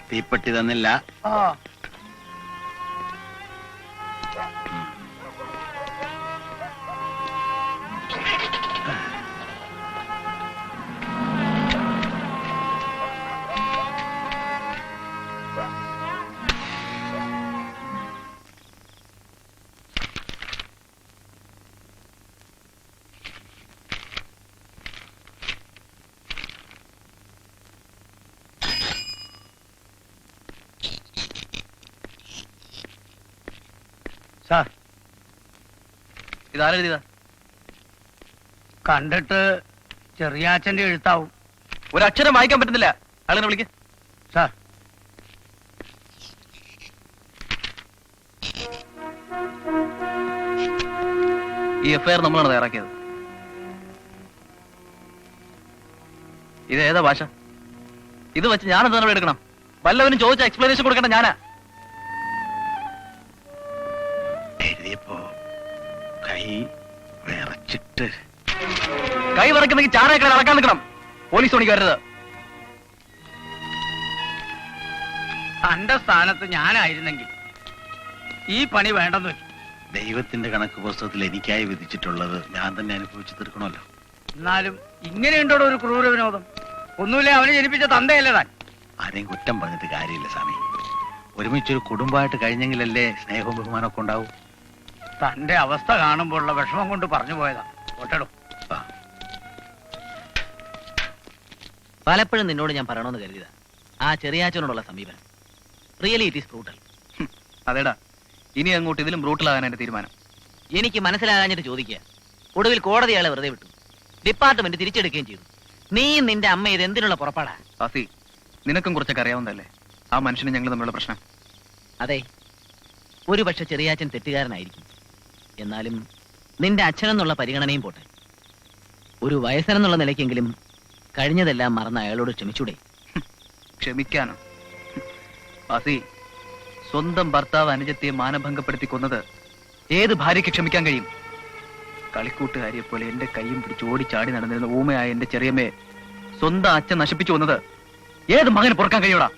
തീപ്പെട്ടി തന്നില്ല. ഓ, സാർ, ഇതാരെഴുതിയതാ? കണ്ടിട്ട് ചെറിയാച്ചന്റെ എഴുത്താവും. ഒരക്ഷരം വായിക്കാൻ പറ്റുന്നില്ല. ആളിനെ വിളിക്ക്. സാർ, ഈ FIR നമ്മളാണ് തയ്യാറാക്കിയത്. ഇത് ഏതാ ഭാഷ? ഇത് വെച്ച് ഞാൻ എന്താ നടപടി എടുക്കണം? വല്ലവനും ചോദിച്ച എക്സ്പ്ലനേഷൻ കൊടുക്കേണ്ട ഞാനാ. എഴുതിയപ്പോ കൈ വിറച്ചിട്ട്. കൈ വിറക്കുന്നെങ്കിൽ ചാരേക്കളെ നടക്കാൻ നിൽക്കണം. പോലീസ് പണിക്ക് വരരുത്. തന്റെ സ്ഥാനത്ത് ഞാനായിരുന്നെങ്കിൽ ഈ പണി വേണ്ടെന്ന് വെച്ചു. ദൈവത്തിന്റെ കണക്ക് പുസ്തകത്തിൽ എനിക്കായി വിധിച്ചിട്ടുള്ളത് ഞാൻ തന്നെ അനുഭവിച്ചു തീർക്കണമല്ലോ. എന്നാലും ഇങ്ങനെയുണ്ടോ ഒരു ക്രൂര വിനോദം? ഒന്നുമില്ല, അവന് ജനിപ്പിച്ച തന്തയല്ലേ താൻ. ആരെയും കുറ്റം പറഞ്ഞിട്ട് കാര്യമില്ല സ്വാമി. ഒരുമിച്ചൊരു കുടുംബമായിട്ട് കഴിഞ്ഞെങ്കിലല്ലേ സ്നേഹവും ബഹുമാനമൊക്കെ ഉണ്ടാവും. തന്റെ അവസ്ഥ കാണുമ്പോഴുള്ള വിഷമം കൊണ്ട് പറഞ്ഞു പോയതാ. ഒട്ടടും. പലപ്പോഴും നിന്നോട് ഞാൻ പറയണമെന്ന് കരുതിയതാ ആ ചെറിയാച്ചനോടുള്ള സമീപനം. Really it is brutal. അതേടാ, ഇനി അങ്ങോട്ട് ഇതിലും ബ്രൂട്ടലാകാൻ എന്റെ തീരുമാനം. എനിക്ക് മനസ്സിലാകാഞ്ഞിട്ട് ചോദിക്കുക. ഒടുവിൽ കോടതി അയാളെ വെറുതെ വിട്ടു. ഡിപ്പാർട്ട്മെന്റ് തിരിച്ചെടുക്കുകയും ചെയ്തു. നീ നിന്റെ അമ്മ ഇത് എന്തിനുള്ള പുറപ്പാടാ? വാസി, നിനക്കും കുറച്ചൊക്കെ അറിയാവുന്നതല്ലേ ആ മനുഷ്യന് ഞങ്ങൾ തമ്മിലുള്ള പ്രശ്നം. അതെ, ഒരു പക്ഷെ ചെറിയാച്ചൻ തെറ്റുകാരനായിരിക്കും. എന്നാലും നിന്റെ അച്ഛനെന്നുള്ള പരിഗണനയും പോട്ടെ. ഒരു വയസ്സനെന്നുള്ള നിലയ്ക്കെങ്കിലും കഴിഞ്ഞതെല്ലാം മറന്ന് അയാളോട് ക്ഷമിച്ചൂടെ? ക്ഷമിക്കാനോ? വാസി, സ്വന്തം ഭർത്താവ് അനുജത്തെ മാനഭംഗപ്പെടുത്തി കൊന്നത് ഏത് ഭാര്യയ്ക്ക് ക്ഷമിക്കാൻ കഴിയും? കളിക്കൂട്ടുകാരിയെ പോലെ എന്റെ കൈയും പിടിച്ച് ഓടിച്ചാടി നടന്നിരുന്ന ഊമയായ എന്റെ ചെറിയമ്മയെ സ്വന്തം അച്ഛൻ നശിപ്പിച്ചു വന്നത് ഏത് മകന് പൊറുക്കാൻ കഴിയൂടാ?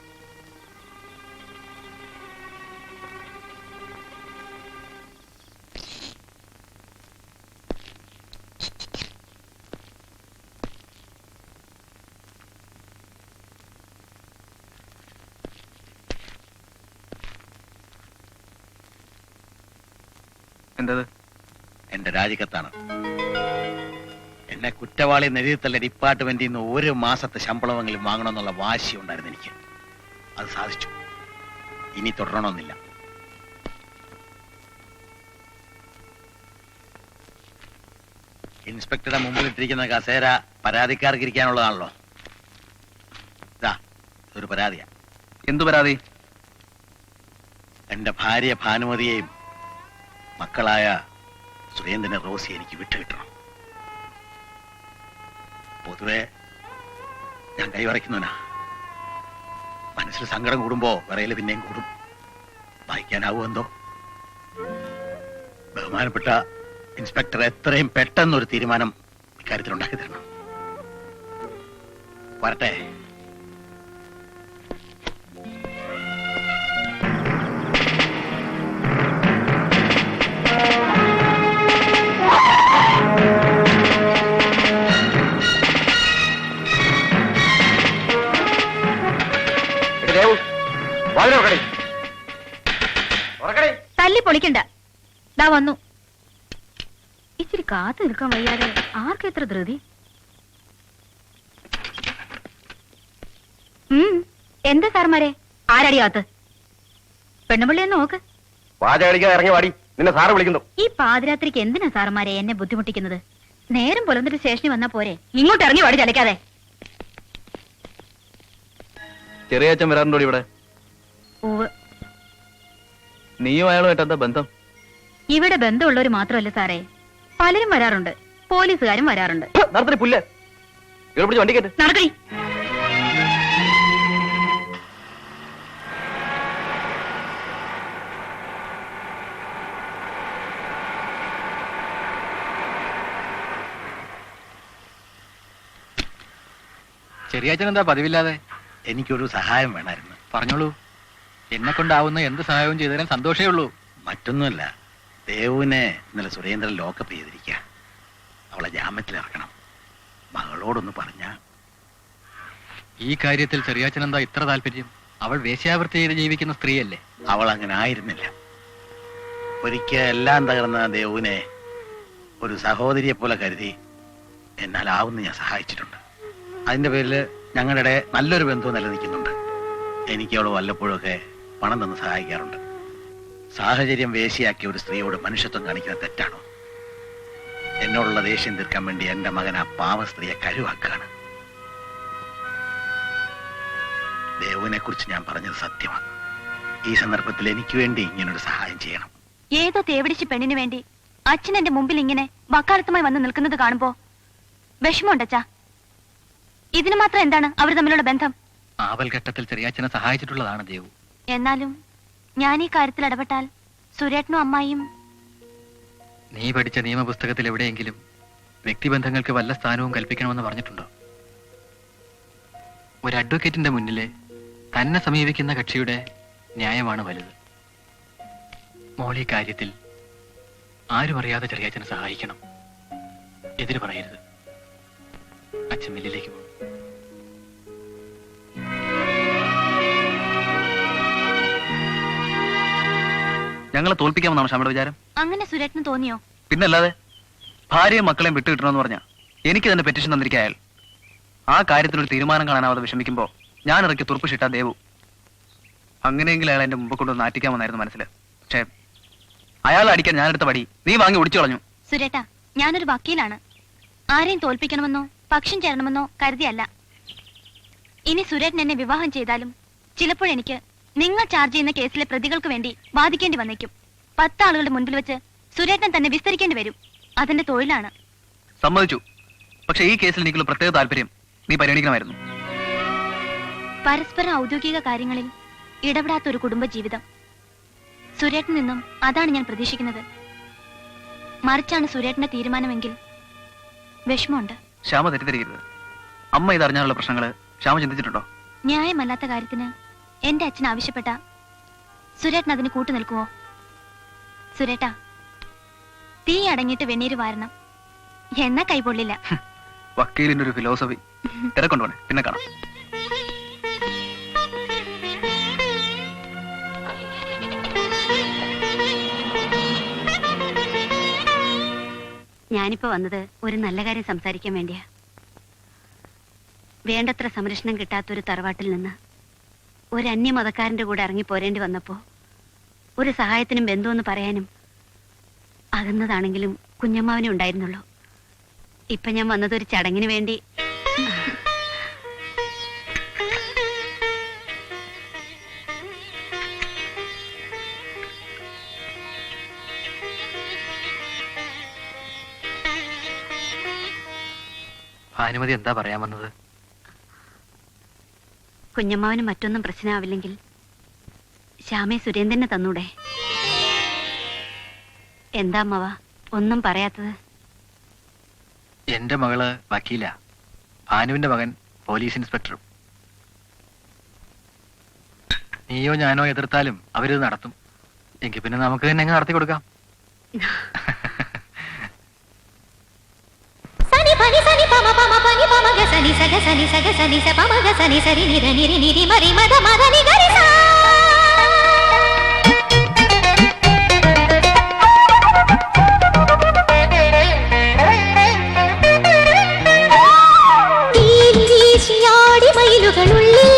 എന്തത്? എന്റെ രാജിക്കത്താണ്. എന്നെ കുറ്റവാളി നെഴുതല്ല ഡിപ്പാർട്ട്മെന്റിൽ നിന്ന് 1 മാസത്തെ ശമ്പളമെങ്കിലും വാങ്ങണമെന്നുള്ള വാശി ഉണ്ടായിരുന്നു എനിക്ക്. അത് സാധിച്ചു. ഇനി തുടരണമെന്നില്ല. ഇൻസ്പെക്ടറുടെ മുമ്പിലിട്ടിരിക്കുന്ന കസേര പരാതിക്കാർക്ക് ഇരിക്കാനുള്ളതാണല്ലോ. ഇതാ, ഇതൊരു പരാതിയാ. എന്തു പരാതി? എന്റെ ഭാര്യ ഭാനുമതിയെയും മക്കളായ സുരേന്ദ്രനെ റോസി എനിക്ക് വിട്ടുകിട്ടണം. പൊതുവെ ഞാൻ കൈവറയ്ക്കുന്നവനാ. മനസ്സിൽ സങ്കടം കൂടുമ്പോ വിറയില് പിന്നെയും കൂടും. വായിക്കാനാവൂ എന്തോ. ബഹുമാനപ്പെട്ട ഇൻസ്പെക്ടർ എത്രയും പെട്ടെന്നൊരു തീരുമാനം ഇക്കാര്യത്തിൽ ഉണ്ടാക്കി തരണം. വരട്ടെ. തല്ലി പൊളിക്കണ്ട. ദാ വന്നു. ഇച്ചിരി കാത്തു നിൽക്കാൻ വയ്യാതെ ആർക്കെത്ര ധൃതി? എന്താ സാർമാരെ ആരടിയാത്ത പെണ്ണുപിള്ളിയെ നോക്ക്. വാചകടിക്കാൻ ഇറങ്ങി വാടി, നിന്നെ സാറ് വിളിക്കുന്നു. ഈ പാതിരാത്രിക്ക് എന്തിനാ സാറുമാരെ എന്നെ ബുദ്ധിമുട്ടിക്കുന്നത്? നേരം പുലർന്നിട്ട് സ്റ്റേഷനിൽ വന്നാ പോരെ? ഇങ്ങോട്ട് ഇറങ്ങി വാടി ചലക്കാതെ. ചെറിയച്ഛൻ വരാറുണ്ടോ ഇവിടെ? നീയും അയാളുമായിട്ട് എന്താ ബന്ധം? ഇവിടെ ബന്ധമുള്ളവർ മാത്രമല്ല സാറേ, പലരും വരാറുണ്ട്. പോലീസുകാരും വരാറുണ്ട്. നടത്തി പുല്ല് ഇവിടെ പിടിച്ച് വണ്ടി കയറ്റ്. നടക്കണി. ചെറിയച്ഛൻ എന്താ പതിവില്ലാതെ? എനിക്കൊരു സഹായം വേണമായിരുന്നു. പറഞ്ഞോളൂ. എന്നെ കൊണ്ടാവുന്ന എന്ത് സഹായവും ചെയ്തു തരാൻ സന്തോഷമേ ഉള്ളൂ. മറ്റൊന്നുമല്ല, ദേവുവിനെ ഇന്നലെ സുരേന്ദ്രൻ ലോക്കപ്പ് ചെയ്തിരിക്കുക. അവളെ ജാമ്യത്തിലിറക്കണം. മകളോടൊന്ന് പറഞ്ഞ. ഈ കാര്യത്തിൽ ചെറിയച്ഛൻ എന്താ ഇത്ര താല്പര്യം? അവൾ വേശ്യാവൃത്തി ചെയ്ത് ജീവിക്കുന്ന സ്ത്രീയല്ലേ? അവൾ അങ്ങനെ ആയിരുന്നില്ല. ഒരിക്കൽ എല്ലാം തകർന്ന ദേവുവിനെ ഒരു സഹോദരിയെ പോലെ കരുതി എന്നാലാവുന്ന ഞാൻ സഹായിച്ചിട്ടുണ്ട്. അതിന്റെ പേരിൽ ഞങ്ങളുടെ നല്ലൊരു ബന്ധവും നിലനിൽക്കുന്നുണ്ട്. എനിക്ക് അവൾ വല്ലപ്പോഴൊക്കെ പണം തന്ന് സഹായിക്കാറുണ്ട്. സാഹചര്യം വേശിയാക്കിയ ഒരു സ്ത്രീയോട് മനുഷ്യത്വം കാണിക്കുന്ന തെറ്റാണോ? എന്നോടുള്ള ദേഷ്യം തീർക്കാൻ വേണ്ടി എന്റെ മകൻ ആ പാവ സ്ത്രീയെ കരുവാക്കുകയാണ്. ദേവുവിനെ കുറിച്ച് ഞാൻ പറഞ്ഞത് സത്യമാണ്. ഈ സന്ദർഭത്തിൽ എനിക്ക് വേണ്ടി ഇങ്ങനൊരു സഹായം ചെയ്യണം. ഏതോ തേവിടിച്ച് പെണ്ണിന് വേണ്ടി അച്ഛൻ എന്റെ മുമ്പിൽ ഇങ്ങനെ വക്കാലത്തുമായി വന്ന് നിൽക്കുന്നത് കാണുമ്പോ വിഷമമുണ്ടച്ചാ. ഇതിന് മാത്രം എന്താണ് അവർ തമ്മിലുള്ള ബന്ധം? ആപൽഘട്ടത്തിൽ ചെറിയച്ഛനെ സഹായിച്ചിട്ടുള്ളതാണ് ദേവു. എന്നാലും ഞാൻ ഈ കാര്യത്തിൽ ഇടപെട്ടാൽ സുരേട്ടനും അമ്മായിയും. നീ പഠിച്ച നിയമപുസ്തകത്തിൽ എവിടെയെങ്കിലും വ്യക്തിബന്ധങ്ങൾക്ക് വല്ല സ്ഥാനവും കൽപ്പിക്കണമെന്ന് പറഞ്ഞിട്ടുണ്ടോ? ഒരു അഡ്വക്കേറ്റിന്റെ മുന്നില് തന്നെ സമീപിക്കുന്ന കക്ഷിയുടെ ന്യായമാണ് വലുത്. മോളി കാര്യത്തിൽ ആരും അറിയാതെ ചെറിയച്ഛനെ സഹായിക്കണം. എതിര് പറയരുത്. അച്ഛൻ മില്ലിലേക്ക് പോകും. ഞങ്ങളെ തോൽപ്പിക്കാമെന്നാണ് ഷാമയുടെ വിചാരം? അങ്ങനെ സുരേട്ടന് തോന്നിയോ? പിന്നല്ലാതെ. ഭാര്യയും മക്കളെയും വിട്ടുകിട്ടണമെന്ന് പറഞ്ഞാ എനിക്ക് തന്നെ പെറ്റീഷൻ തന്നിരിക്കയാൽ ആ കാര്യത്തിനൊരു തീരുമാനം കാണാനാവാതെ വിഷമിക്കുമ്പോ ഞാൻ ഇറക്കി തുറപ്പിച്ചിട്ടാ ദേവു. അങ്ങനെയെങ്കിലും അയാൾ എന്റെ മുമ്പ് കൊണ്ട് നാറ്റിക്കാമെന്നായിരുന്നു മനസ്സിൽ. പക്ഷേ അയാൾ അടിക്കാൻ ഞാനെടുത്ത പടി നീ വാങ്ങി ഒടിച്ചു കളഞ്ഞു. സുരേട്ടാ, ഞാനൊരു വക്കീലാണ്. ആരെയും തോൽപ്പിക്കണമെന്നോ പക്ഷം ചേരണമെന്നോ കരുതിയല്ല. ഇനി സുരേട്ടൻ എന്നെ വിവാഹം ചെയ്താലും ചിലപ്പോഴെനിക്ക് നിങ്ങൾ ചാർജ് ചെയ്യുന്ന കേസിലെ പ്രതികൾക്ക് വേണ്ടി വാദിക്കേണ്ടി വന്നേക്കും. 10 ആളുകളുടെ മുൻപിൽ വെച്ച് സുരേട്ടൻ തന്നെ വിസ്തരിക്കേണ്ടി വരും. അതെന്റെ തൊഴിലാണ്. സമ്മതിച്ചു. പക്ഷെ ഈ കേസിൽ എനിക്കുള്ള പ്രത്യേക താല്പര്യം നീ പരിഗണിക്കണമായിരുന്നു. പരസ്പരം ഔദ്യോഗിക കാര്യങ്ങളിൽ ഇടപെടാത്ത ഒരു കുടുംബ ജീവിതം. സുരേട്ടൻ നിന്നും അതാണ് ഞാൻ പ്രതീക്ഷിക്കുന്നത്. മറിച്ചാണ് സുരേട്ടന്റെ തീരുമാനമെങ്കിൽ വിഷമമുണ്ട്. ശ്യാമ തെറ്റിദ്ധരിക്കരുത്. അമ്മ ഇതറിഞ്ഞാലുള്ള പ്രശ്നങ്ങള് ശ്യാമ ചിന്തിച്ചിട്ടുണ്ടോ? ന്യായമല്ലാത്ത കാര്യത്തിന് എന്റെ അച്ഛൻ ആവശ്യപ്പെട്ട സുരേട്ടൻ അതിന് കൂട്ടു നിൽക്കുമോ? സുരേട്ടാ, തീ അടങ്ങിയിട്ട് വെണ്ണീര് വാരണം. എന്നാ കൈപൊള്ളില്ല. വക്കീലിന്റെ ഒരു ഫിലോസഫി. തിരക്കൊണ്ടോണേ, പിന്നെ കാണാം. ഞാനിപ്പോ വന്നത് ഒരു നല്ല കാര്യം സംസാരിക്കാൻ വേണ്ടിയാ. വേണ്ടത്ര സംരക്ഷണം കിട്ടാത്തൊരു തറവാട്ടിൽ നിന്ന് ഒരു അന്യമതക്കാരന്റെ കൂടെ ഇറങ്ങി പോരേണ്ടി വന്നപ്പോ ഒരു സഹായത്തിനും ബന്ധുവെന്ന് പറയാനും അകന്നതാണെങ്കിലും കുഞ്ഞമ്മാവനെ ഉണ്ടായിരുന്നുള്ളൂ. ഇപ്പൊ ഞാൻ വന്നത് ഒരു ചടങ്ങിന് വേണ്ടി. ഭാനുമതി എന്താ പറയാൻ വന്നത്? കുഞ്ഞമ്മാവന് മറ്റൊന്നും പ്രശ്നമാവില്ലെങ്കിൽ ശ്യാമേ സുരേന്ദ്രനെ തന്നൂടെ? എന്താ അമ്മവ ഒന്നും പറയാത്തത്? എന്റെ മകള് വക്കീല, ഭാനുവിന്റെ മകൻ പോലീസ് ഇൻസ്പെക്ടറും. നീയോ ഞാനോ എതിർത്താലും അവരിത് നടത്തും. എങ്കിൽ പിന്നെ നമുക്ക് തന്നെ അങ്ങ് നടത്തി കൊടുക്കാം. മയിലുകളുള്ളിൽ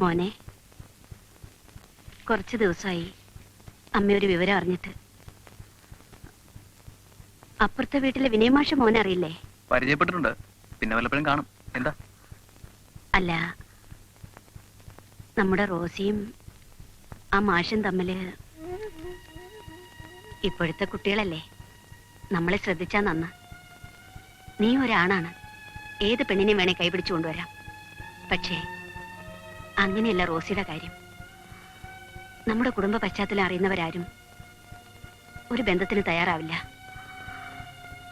മോനെ, കുറച്ച് ദിവസമായി അമ്മ ഒരു വിവരം അറിഞ്ഞിട്ട്. അപ്പുറത്തെ വീട്ടിലെ വിനയമാഷ മോനെ അറിയില്ലേ? പരിചയപ്പെട്ടിട്ടുണ്ട്, പിന്നെ വല്ലപ്പോഴും കാണും. എന്താ? അല്ല, നമ്മുടെ റോസിയും ആ മാഷും തമ്മില്. ഇപ്പോഴത്തെ കുട്ടികളല്ലേ, നമ്മളെ ശ്രദ്ധിച്ചാ നന്ന്. നീ ഒരാണാണ്, ഏത് പെണ്ണിനെയും വേണേ കൈപിടിച്ചു കൊണ്ടുവരാം. പക്ഷേ അങ്ങനെയല്ല റോസിയുടെ കാര്യം. നമ്മുടെ കുടുംബ പശ്ചാത്തലം അറിയുന്നവരാരും ഒരു ബന്ധത്തിന് തയ്യാറാവില്ല.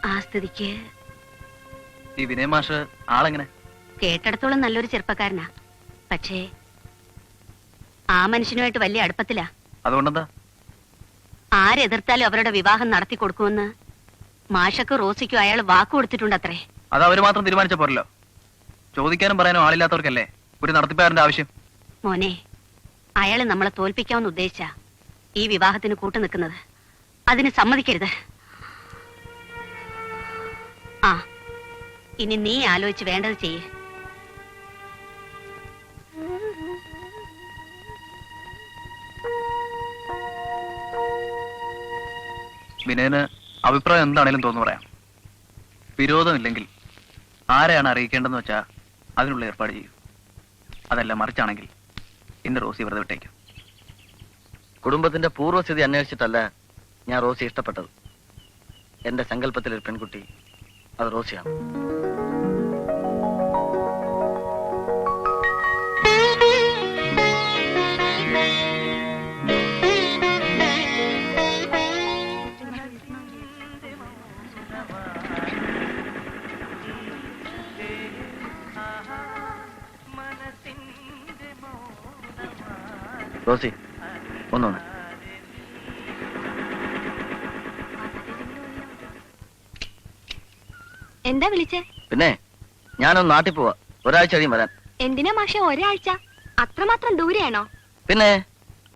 ആ സ്ഥിതിക്ക് ഈ വിനയ മാഷ് ആളെങ്ങനെ? കേട്ടിടത്തോളം നല്ലൊരു ചെറുപ്പക്കാരനാ. പക്ഷേ ആ മനുഷ്യനുമായിട്ട് വലിയ അടുപ്പത്തിലാ. അതുകൊണ്ടെന്താ? ആരെതിർത്താലും അവരുടെ വിവാഹം നടത്തി കൊടുക്കുമെന്ന് മാഷക്ക് റോസിക്കും അയാൾ വാക്കു കൊടുത്തിട്ടുണ്ട് അത്രേ. അത് അവര് മാത്രം തീരുമാനിച്ച പോരല്ലോ. ചോദിക്കാനും പറയാനും ആളില്ലാത്തവർക്കല്ലേ ഒരു നടത്തിപ്പുകാരന്റെ ആവശ്യം. മോനെ, അയാള് നമ്മളെ തോൽപ്പിക്കാമെന്ന് ഉദ്ദേശിച്ച ഈ വിവാഹത്തിന് കൂട്ടു നിൽക്കുന്നത്. അതിന് സമ്മതിക്കരുത്. ആ, ഇനി നീ ആലോചിച്ച് വേണ്ടത് ചെയ്യ്. വിനയന് അഭിപ്രായം എന്താണേലും തോന്നു പറയാം. വിരോധമില്ലെങ്കിൽ ആരെയാണ് അറിയിക്കേണ്ടെന്ന് വെച്ചാൽ അതിനുള്ള ഏർപ്പാട് ചെയ്യൂ. അതല്ല മറിച്ചാണെങ്കിൽ ഇന്ന് റോസി വെറുതെ വിട്ടേക്കും. കുടുംബത്തിന്റെ പൂർവ്വസ്ഥിതി അന്വേഷിച്ചിട്ടല്ല ഞാൻ റോസി ഇഷ്ടപ്പെട്ടത്. എന്റെ സങ്കല്പത്തിലൊരു പെൺകുട്ടി അത് റോസിയാണ്. റോസി, ഒന്നൊന്ന്. എന്താ വിളിച്ചേ? പിന്നെ ഞാനൊന്ന് നാട്ടിൽ പോവാ, ഒരാഴ്ച കഴിയും വരാൻ. എന്തിനാ മാഷെ ഒരാഴ്ച? അത്രമാത്രം ദൂരെയാണോ? പിന്നെ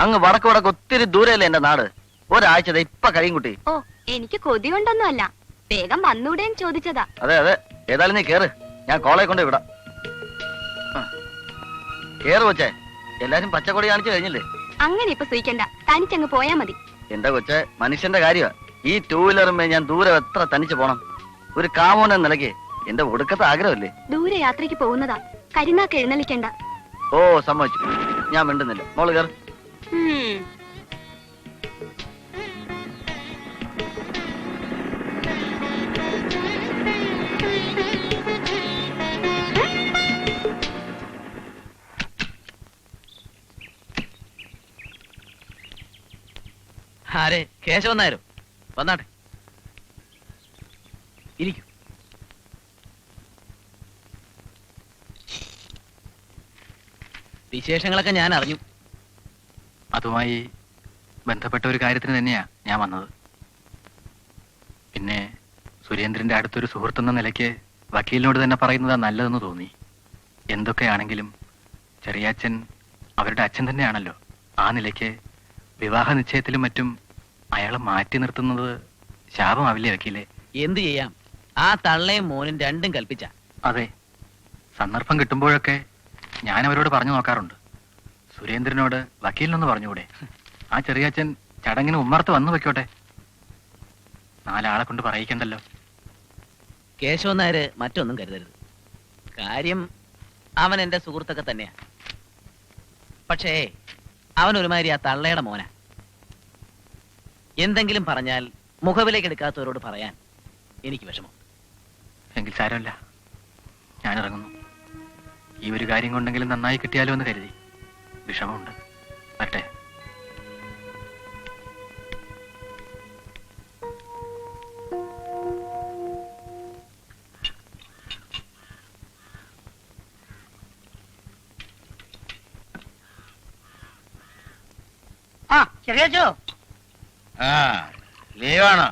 അങ്ങ് വടക്ക് ഒത്തിരി ദൂരെയല്ലേ എന്റെ നാട്. ഒരാഴ്ച ഇപ്പൊ കഴിയും കുട്ടി. ഓ, എനിക്ക് കൊതി കൊണ്ടൊന്നുമല്ല, വേഗം വന്നൂടേന്ന് ചോദിച്ചതാ. അതെ അതെ, ഏതായാലും നീ കേറ്, ഞാൻ കോളേജ് കൊണ്ട് വിടാം. കേറ് കൊച്ചേ, എല്ലാരും പച്ചക്കൊടി കാണിച്ചു കഴിഞ്ഞില്ലേ? അങ്ങനെ ഇപ്പൊ സൂയിക്കണ്ട, തനിച്ചങ്ങ് പോയാ മതി. എന്റെ കൊച്ചെ, മനുഷ്യന്റെ കാര്യമാ. ഈ ടൂ വീലറുമേ ഞാൻ ദൂരെ എത്ര തനിച്ച് പോണം? ഒരു കാമോൻ എന്ന നിലയ്ക്ക് എന്റെ ഒടുക്കത്തെ ആഗ്രഹമല്ലേ. ദൂരെ യാത്രയ്ക്ക് പോകുന്നതാ, കരിനാക്ക് എഴുന്നള്ളിക്കണ്ട. ഓ, സമ്മതിച്ചു, ഞാൻ മിണ്ടുന്നില്ല. മോള് കേറ്. ആരെ? കേശവൻ നായരോ? വന്നാട്ടെ, ഇരിക്കൂ. വിശേഷങ്ങളൊക്കെ ഞാൻ അറിഞ്ഞു. അതുമായി ബന്ധപ്പെട്ട ഒരു കാര്യത്തിന് തന്നെയാ ഞാൻ വന്നത്. പിന്നെ സുരേന്ദ്രന്റെ അടുത്തൊരു സുഹൃത്തെന്ന നിലയ്ക്ക് വക്കീലിനോട് തന്നെ പറയുന്നതാ നല്ലതെന്ന് തോന്നി. എന്തൊക്കെയാണെങ്കിലും ചെറിയാച്ചൻ അവരുടെ അച്ഛൻ തന്നെയാണല്ലോ. ആ നിലയ്ക്ക് വിവാഹ നിശ്ചയത്തിലും മറ്റും അയാളെ മാറ്റി നിർത്തുന്നത് ശാപമാവില്ലേ വക്കീലെ? എന്തു ചെയ്യാം, ആ തള്ളയും മോനും രണ്ടും കൽപ്പിച്ച. അതെ, സന്ദർഭം കിട്ടുമ്പോഴൊക്കെ ഞാൻ അവരോട് പറഞ്ഞു നോക്കാറുണ്ട്. സുരേന്ദ്രനോട് വക്കീലിനൊന്ന് പറഞ്ഞുകൂടെ? ആ ചെറിയാച്ചൻ ചടങ്ങിന് ഉമ്മർത്ത് വന്നു വെക്കോട്ടെ, 4 ആളെ കൊണ്ട് പറയിക്കണ്ടല്ലോ. കേശവൻ നായര് മറ്റൊന്നും കരുതരുത്. കാര്യം അവൻ എന്റെ സുഹൃത്തൊക്കെ തന്നെയാ. പക്ഷേ അവൻ ഒരുമാതിരി ആ തള്ളയുടെ മോന. എന്തെങ്കിലും പറഞ്ഞാൽ മുഖവിലേക്ക് എടുക്കാത്തവരോട് പറയാൻ എനിക്ക് വിഷമം. എങ്കിൽ സാരമില്ല, ഞാൻ ഇറങ്ങുന്നു. ഈ ഒരു കാര്യം കൊണ്ടെങ്കിലും നന്നായി കിട്ടിയാലോ എന്ന് കരുതി. വിഷമമുണ്ട്. വരട്ടെ. ആ, ചെറിയച്ചോ, ലീവാണോ?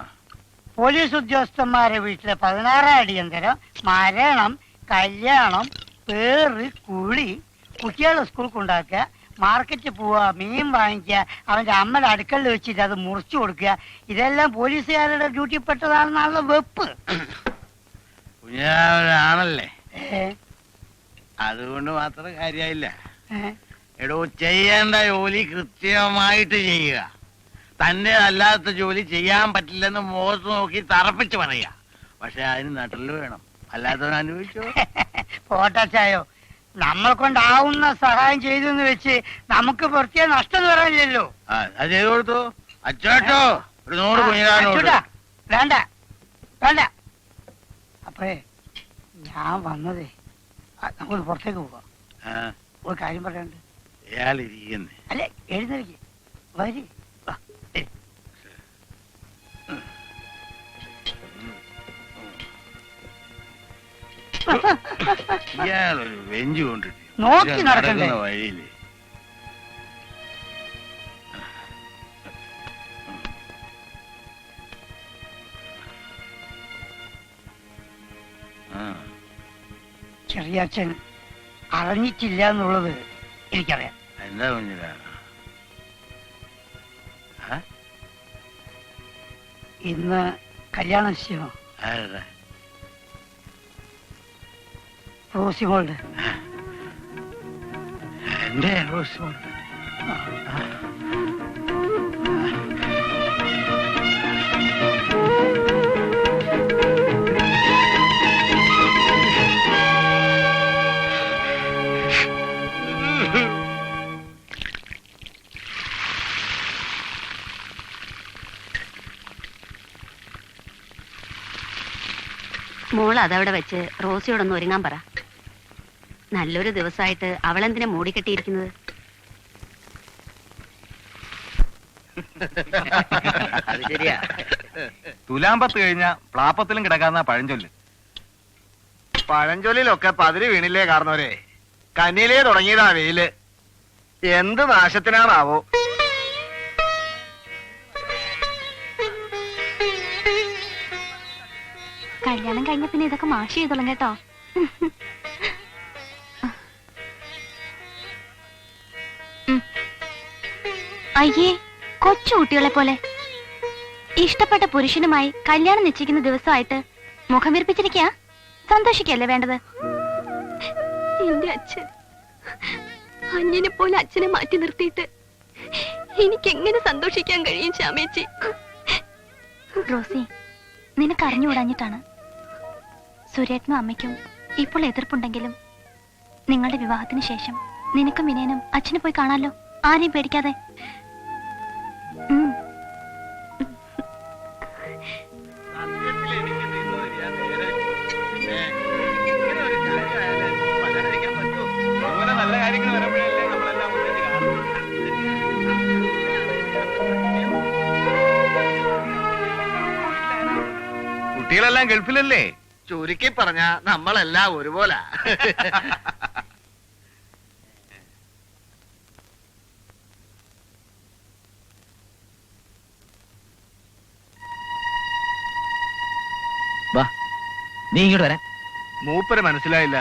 പോലീസ് ഉദ്യോഗസ്ഥന്മാരെ വീട്ടിലെ 16 അടിയന്തരം, മരണം, കല്യാണം, പേറ്, കുളി, കുട്ടികളെ സ്കൂൾ കൊണ്ടാക്കുക, മാർക്കറ്റിൽ പോവുക, മീൻ വാങ്ങിക്കുക, അവന്റെ അമ്മയുടെ അടുക്കളയിൽ വെച്ചിട്ട് അത് മുറിച്ചു കൊടുക്കുക, ഇതെല്ലാം പോലീസുകാരുടെ ഡ്യൂട്ടി പെട്ടതാണെന്നുള്ള വെപ്പ്. കുഞ്ഞാവരാണല്ലേ, അതുകൊണ്ട് മാത്രം കാര്യമായില്ല. എടോ, ചെയ്യേണ്ട ജോലി കൃത്യമായിട്ട് ചെയ്യുക. തന്റെ അല്ലാത്ത ജോലി ചെയ്യാൻ പറ്റില്ലെന്ന് മുഖത്ത് നോക്കി തറപ്പിച്ച് പറയുക. പക്ഷെ അതിന് നട്ടല് വേണം, അല്ലാത്തവൻ അനുഭവിച്ചോ. പോട്ടാച്ചായോ, നമ്മളെ കൊണ്ടാവുന്ന സഹായം ചെയ്തു എന്ന് വെച്ച് നമുക്ക് പുറത്തേ നഷ്ടം എന്ന് പറയാനില്ലല്ലോ. അത് ചെയ്തു കൊടുത്തു. അച്ചോട്ടോ ഒരു 100 കുഞ്ഞിരാനോട്. അച്ചൂട്ടാ, വേണ്ട വേണ്ട. അപ്പഴേ ഞാൻ വന്നതേ നമുക്ക് പുറത്തേക്ക് പോവാം. ഒരു കാര്യം പറയാനുണ്ട്. ഇയാളിരിക്കുന്നേ. അല്ലെ, എഴുന്നേൽക്ക്, വരി. ഇയാളൊരു ബെഞ്ച് കൊണ്ടിട്ട് നോക്കി നടക്കണ്ടേ? വഴിയില് ചെറിയച്ഛൻ അറിഞ്ഞിട്ടില്ല എന്നുള്ളത് എനിക്കറിയാം. എന്താ കുഞ്ഞിരാ? ഇന്ന് കല്യാണ നിശ്ചയമോ? ആരുടെ? റോസിമോളുടെ. എന്റെ റോസിമോളുടെ. മോൾ അതവിടെ വെച്ച് റോസിയോടൊന്ന് ഒരുങ്ങാൻ പറ. നല്ലൊരു ദിവസമായിട്ട് അവളെന്തിനാ മൂടിക്കെട്ടിയിരിക്കുന്നത്? അത് ശരിയാ. തുലാമ്പത്ത് കഴിഞ്ഞ പ്ലാപ്പത്തിലും കിടക്കാന്ന പഴഞ്ചൊല്ല്. പഴഞ്ചൊല്ലിലൊക്കെ പതിര് വീണില്ലേ കാരണവരെ. കന്നിയിലേ തുടങ്ങിയതാ വെയില്. എന്ത് നാശത്തിനാണാവോ. കല്യാണം കഴിഞ്ഞ പിന്നെ ഇതൊക്കെ മാഷ് ചെയ്തോളും കേട്ടോ. അയ്യേ, കൊച്ചു കുട്ടികളെ പോലെ ഇഷ്ടപ്പെട്ട പുരുഷനുമായി കല്യാണം നിശ്ചയിക്കുന്ന ദിവസമായിട്ട് മുഖം വിരിപ്പിച്ചിരിക്കുക. സന്തോഷിക്കല്ലേ വേണ്ടത്? എന്റെ അച്ഛൻ അന്യനെ പോലെ അച്ഛനെ മാറ്റി നിർത്തിയിട്ട് എനിക്ക് എങ്ങനെ സന്തോഷിക്കാൻ കഴിയും ശ്യാമേച്ചി? റോസി, നിനക്ക് അറിഞ്ഞുകൂടാഞ്ഞിട്ടാണ്. സുരേട്ടനും അമ്മയ്ക്കും ഇപ്പോൾ എതിർപ്പുണ്ടെങ്കിലും നിങ്ങളുടെ വിവാഹത്തിന് ശേഷം നിനക്കും വിനയനും അച്ഛനെ പോയി കാണാലോ, ആരെയും പേടിക്കാതെ. നല്ല കാര്യങ്ങൾ വരുമ്പോഴല്ലേ നമ്മളെല്ലാം കുട്ടികളെല്ലാം ഗൾഫിലല്ലേ? ചുരുക്കി പറഞ്ഞ നമ്മളെല്ലാം ഒരുപോലെ. വാ, നീ ഇങ്ങോട്ട് വരാൻ. മൂപ്പര് മനസ്സിലായില്ല.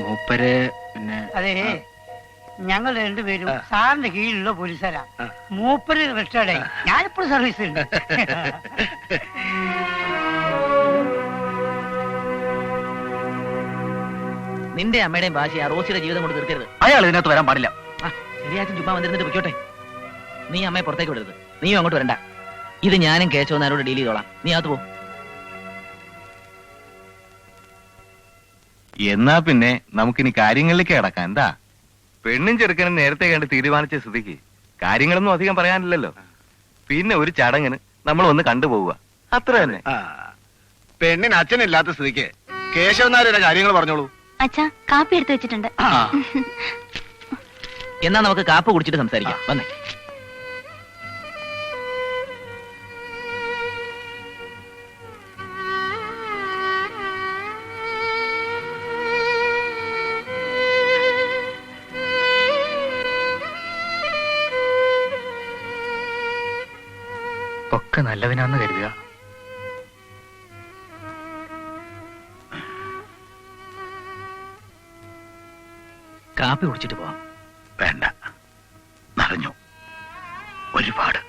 മൂപ്പര് പിന്നെ അതെ, ഞങ്ങൾ രണ്ടുപേരും സാറിന്റെ കീഴിലുള്ള പോലീസുകാരാ. മൂപ്പര് റിട്ടയർഡായി, ഞാനിപ്പോഴും സർവീസിലുണ്ട്. നിന്റെ അമ്മയുടെയും ഭാഷ ആ റോസിയുടെ ജീവിതം കൊണ്ട് തീർക്കരുത്. അയാൾ ഇതിനകത്ത് വരാൻ പാടില്ല. ശരിയാച്ചും ചുമ്മാ വന്നിരുന്നിട്ട് പൊയ്ക്കോട്ടെ. നീ അമ്മയെ പുറത്തേക്ക് വിടരുത്. നീയും അങ്ങോട്ട് വരണ്ട. ഇത് ഞാനും കേശവനാരോട് ഡീൽ ചെയ്തോളാം. നീ അകത്ത് പോ. എന്നാ പിന്നെ നമുക്കിനി കാര്യങ്ങളിലേക്ക് കിടക്കാം. എന്താ? പെണ്ണും ചെറുക്കനും നേരത്തെ കണ്ട് തീരുമാനിച്ച സ്ഥിതിക്ക് കാര്യങ്ങളൊന്നും അധികം പറയാനില്ലല്ലോ. പിന്നെ ഒരു ചടങ്ങിന് നമ്മൾ ഒന്ന് കണ്ടുപോവുക, അത്ര തന്നെ. പെണ്ണിന് അച്ഛനില്ലാത്ത സ്ഥിതിക്ക് കേശവനാരുടെ കാര്യങ്ങൾ പറഞ്ഞോളൂ. അച്ഛാ, കാപ്പി എടുത്തു വെച്ചിട്ടുണ്ട്. എന്നാ നമുക്ക് കാപ്പ് കുടിച്ചിട്ട് സംസാരിക്കാം. വന്നേ. ഒക്കെ നല്ലതിനാന്ന് കരുതുക. കാപ്പി കുടിച്ചിട്ട് പോവാം. വേണ്ട, നിറഞ്ഞു ഒരുപാട്.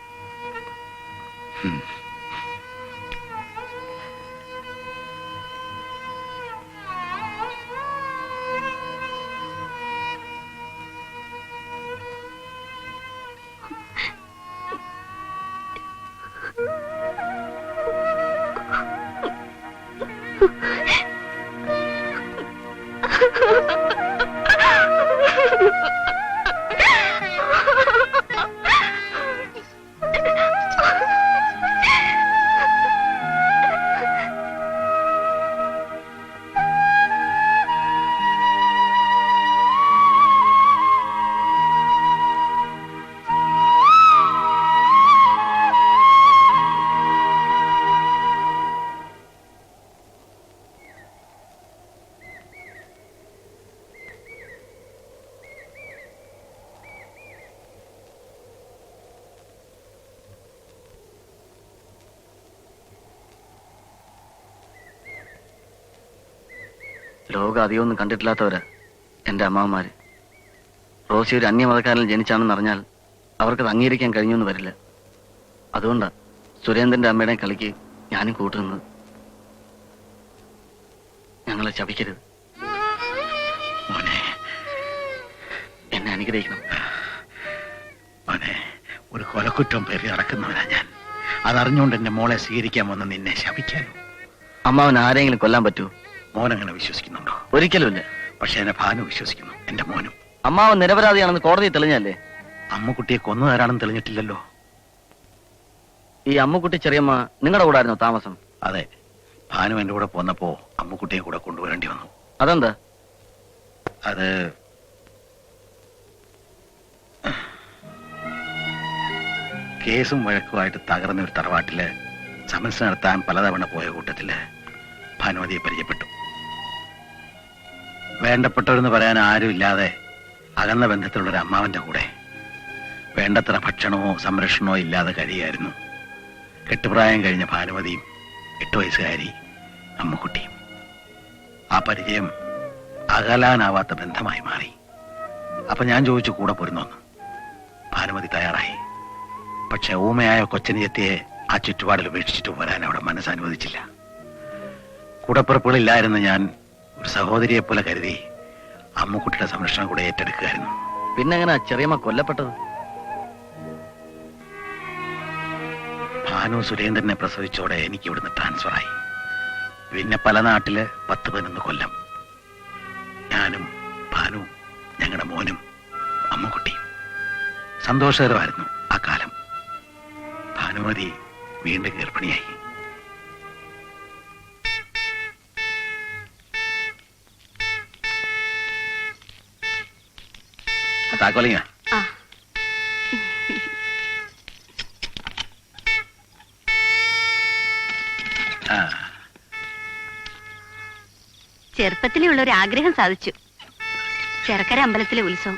ലോകം അധികമൊന്നും കണ്ടിട്ടില്ലാത്തവരാ എൻ്റെ അമ്മാവന്മാര്. റോസി ഒരു അന്യമതക്കാരനിൽ ജനിച്ചാണെന്ന് അറിഞ്ഞാൽ അവർക്കത് അംഗീകരിക്കാൻ കഴിഞ്ഞൊന്നും വരില്ല. അതുകൊണ്ടാ സുരേന്ദ്രന്റെ അമ്മയുടെ കളിക്ക് ഞാനും കൂട്ടുന്നത്. ഞങ്ങളെ ശപിക്കരുത്. എന്നെ അനുഗ്രഹിക്കണം. മോനെ, ഒരു കൊലക്കുറ്റം പേരി നടക്കുന്നവനാ ഞാൻ. അതറിഞ്ഞുകൊണ്ട് എന്റെ മോളെ സ്വീകരിക്കാൻ വന്ന് നിന്നെ ശപിക്കാനോ? അമ്മാവൻ ആരെങ്കിലും കൊല്ലാൻ പറ്റുമോ? മോനങ്ങനെ വിശ്വസിക്കുന്നുണ്ടോ? ഒരിക്കലുമില്ല. പക്ഷെ എന്നെ ഭാനു വിശ്വസിക്കുന്നു, എന്റെ മോനും. അമ്മാവൻ നിരപരാധിയാണെന്ന് കോടതി തെളിഞ്ഞല്ലേ? അമ്മുക്കുട്ടിയെ കൊന്നതാരാണെന്ന് തെളിഞ്ഞിട്ടില്ലല്ലോ. ഈ അമ്മുക്കുട്ടി ചെറിയമ്മ നിങ്ങളുടെ കൂടെ ആയിരുന്നോ താമസം? അതെ, ഭാനു എന്റെ കൂടെ പോന്നപ്പോ അമ്മുക്കുട്ടിയെ കൂടെ കൊണ്ടുവരേണ്ടി വന്നു. അതെന്താ? അത് കേസും വഴക്കുമായിട്ട് തകർന്ന ഒരു തറവാട്ടില് സമൻസ് നടത്താൻ പലതവണ പോയ കൂട്ടത്തില് ഭാനുമതിയെ പരിചയപ്പെട്ടു. വേണ്ടപ്പെട്ടവരെന്ന് പറയാൻ ആരുമില്ലാതെ അകന്ന ബന്ധത്തിലുള്ള ഒരു അമ്മാവന്റെ കൂടെ വേണ്ടത്ര ഭക്ഷണമോ സംരക്ഷണമോ ഇല്ലാതെ കഴിയായിരുന്നു. കെട്ടുപ്രായം കഴിഞ്ഞ ഭാനുമതിയും 8 വയസ്സുകാരി അമ്മുക്കുട്ടിയും. ആ പരിചയം അകലാനാവാത്ത ബന്ധമായി മാറി. അപ്പൊ ഞാൻ ചോദിച്ചു കൂടെ പോരുന്നോന്ന്. ഭാനുമതി തയ്യാറായി. പക്ഷെ ഊമയായ കൊച്ചനിയത്തിയെ ആ ചുറ്റുപാടിൽ ഉപേക്ഷിച്ചിട്ട് വരാൻ അവിടെ മനസ്സനുവദിച്ചില്ല. കൂടപ്പിറപ്പുകളില്ലായിരുന്നു ഞാൻ ഒരു സഹോദരിയെ പോലെ കരുതി അമ്മുക്കുട്ടിയുടെ സംരക്ഷണം കൂടെ ഏറ്റെടുക്കുകയായിരുന്നു. പിന്നെ എങ്ങനെ ചെറിയമ്മ കൊല്ലപ്പെട്ടത്? ഭാനു സുരേന്ദ്രനെ പ്രസവിച്ചോടെ എനിക്ക് ഇവിടുന്ന് ട്രാൻസ്ഫറായി. പിന്നെ പല നാട്ടില് 10-11 കൊല്ലം. ഞാനും ഭാനു, ഞങ്ങളുടെ മോനും അമ്മുക്കുട്ടിയും. സന്തോഷകരമായിരുന്നു ആ കാലം. ഭാനുമതി വീണ്ടും ഗർഭിണിയായി. താക്കോലിങ്ങ. ചെറുപ്പത്തിലേ ഉള്ള ഒരു ആഗ്രഹം സാധിച്ചു. ചെറുക്കര അമ്പലത്തിലെ ഉത്സവം.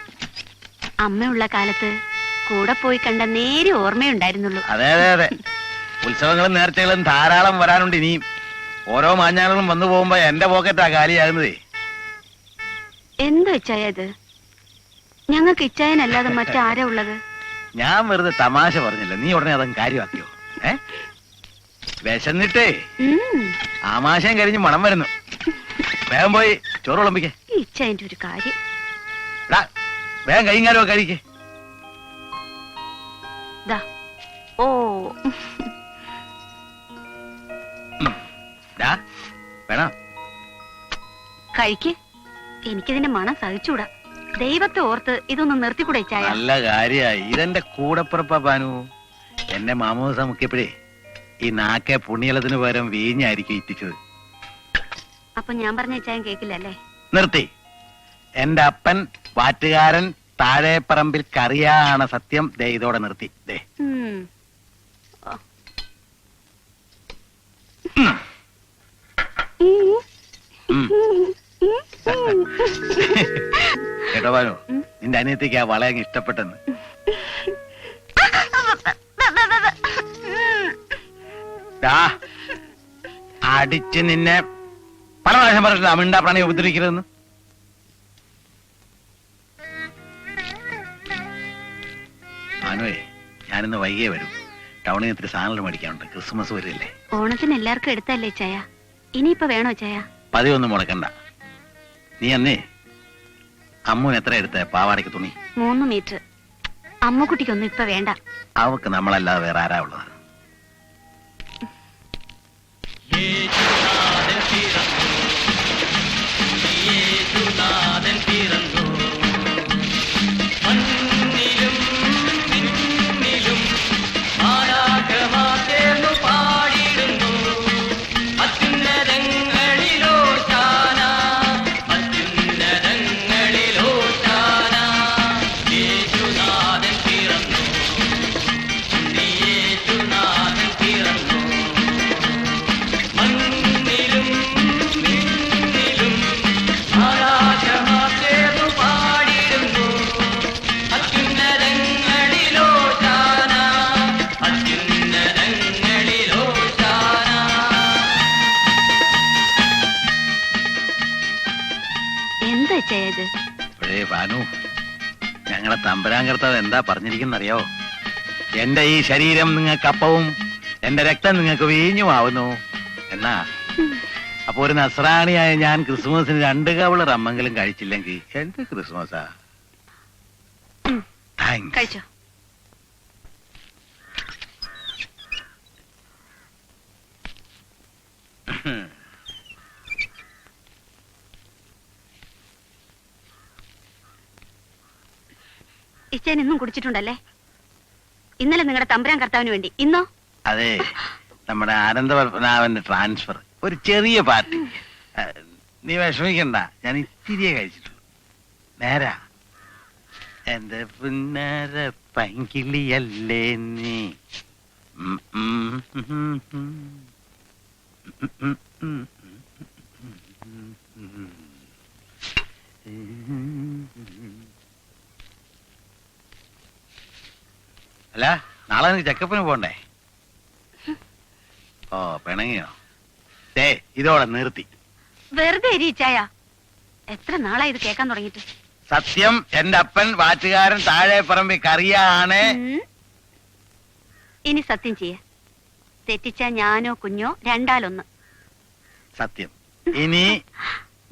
അമ്മയുള്ള കാലത്ത് കൂടെ പോയി കണ്ട നേരെ ഓർമ്മയുണ്ടായിരുന്നുള്ളൂ. അതെ അതെ അതെ, ഉത്സവങ്ങളും നേർച്ചകളും ധാരാളം വരാനുണ്ട് ഇനിയും. ഓരോ മാഞ്ഞാളും വന്നു പോകുമ്പോ എന്റെ പോക്കറ്റാ കാലിയാകുന്നതേ. എന്താ ഇച്ചായ ഇത്? ഞങ്ങൾക്ക് ഇച്ചായനല്ലാതെ മറ്റാരാ ഉള്ളത്? ഞാൻ വെറുതെ തമാശ പറഞ്ഞില്ല, നീ ഉടനെ അതങ്ങ് കാര്യമാക്കിയോ? വിശന്നിട്ടേ ആമാശയം കരിഞ്ഞ് മണം വരുന്നു. വേഗം പോയി ചോറ് വിളമ്പിക്കേ. ഇച്ചായന്റെ ഒരു കാര്യം. വേഗം കൈകാലോ കഴിക്കേ. ഓ വേണോ? കഴിക്ക്. എനിക്കിതിന്റെ മണം സഹിച്ചൂടാ. ദൈവത്തെ ഓർത്ത് ഇതൊന്ന് നിർത്തിക്കൂടെ ചായ? നല്ല കാര്യായി. ഇതെന്റെ കൂടപ്പുറപ്പാ ഭാനു. എന്നെ മാമോസ മുക്കിയപ്പോഴേ ഈ നാക്കെ പുണ്യലത്തിന് പകരം വീഞ്ഞായിരിക്കും ഇറ്റിച്ചത്. അപ്പൊ ഞാൻ പറഞ്ഞ ചായം കേക്കില്ല അല്ലേ? നിർത്തി. എന്റെ അപ്പൻ വാറ്റുകാരൻ താഴെപ്പറമ്പിൽ കറിയാണ് സത്യം. ദേ ഇതോടെ നിർത്തി. ദേ കേട്ടോ ഭാനു, നിന്റെ അനിയത്തിക്ക് ആ വളയങ്ങ് ഇഷ്ടപ്പെട്ടെന്ന്. അടിച്ച് നിന്നെ പല പ്രാവശ്യം പറഞ്ഞിട്ടില്ല അമിണ്ടാ പ്രാണി ഉപദ്രവിക്കരുതെന്ന്. ഭാനുവേ, ഞാനിന്ന് വൈകിയേ വരും. ടൗണിൽ ഇത്തിരി സാധനങ്ങൾ മേടിക്കാനുണ്ട്. ക്രിസ്മസ് വരില്ലേ? ഓണത്തിന് എല്ലാവർക്കും എടുത്തല്ലേ ചായ? ഇനിയിപ്പോ വേണോ ചായ? പതിവൊന്നും മുടക്കണ്ട. നീ അന്നേ അമ്മ എത്ര എടുത്ത പാവാടയ്ക്ക് തുണി? 3 മീറ്റർ. അമ്മുക്കുട്ടിക്കൊന്നും ഇപ്പൊ വേണ്ട. അവക്ക് നമ്മളല്ലാതെ വേറെ ആരാ ഉള്ളത്? യേശുനാഥൻ പിറന്നു, യേശുനാഥൻ ഇച്ചായ ഇത്? പഴയ ഭാനു, ഞങ്ങളെ തമ്പുരാൻ കർത്താവ് എന്താ പറഞ്ഞിരിക്കുന്നറിയോ? എന്റെ ഈ ശരീരം നിങ്ങൾക്ക് അപ്പവും എന്റെ രക്തം നിങ്ങൾക്ക് വീഞ്ഞുമാവുന്നു എന്നാ. അപ്പൊ ഒരു നസ്രാണിയായ ഞാൻ ക്രിസ്മസിന് 2 കവള റമ്മെങ്കിലും കഴിച്ചില്ലെങ്കിൽ എന്ത് ക്രിസ്മസാ? താങ്ക്സ്. കഴിച്ചോ. ഇച്ചാൻ ഇന്നും കുടിച്ചിട്ടുണ്ടല്ലേ? ഇന്നലെ നിങ്ങളുടെ തമ്പുരാൻ കർത്താവിന് വേണ്ടി, ഇന്നോ? അതെ, നമ്മുടെ ആനന്ദപത്മനാഭന്റെ ട്രാൻസ്ഫർ ഒരു ചെറിയ പാർട്ടി. നീ വിഷമിക്കണ്ട, ഞാൻ ഇത്തിരിയെ കഴിച്ചിട്ടുള്ളൂ. നേരാ, എന്റെ പുന്നാര പങ്കിളിയല്ലേ നീ. അല്ല, നാളെ നിനക്ക് ചെക്കപ്പിന് പോണ്ടേ? ഓ, പിണങ്ങിയോ? ഇതോടെ നിർത്തി. വെറുതെ ഇരിച്ചായ. എത്ര നാളാ ഇത് കേൾക്കാൻ തുടങ്ങിയിട്ട്? സത്യം, എന്റെ അപ്പൻ വാറ്റുകാരൻ താഴെ പറമ്പി കറിയാണ്. ഇനി സത്യം ചെയ്യ. തെറ്റിച്ച ഞാനോ കുഞ്ഞോ രണ്ടാലൊന്ന്. സത്യം, ഇനി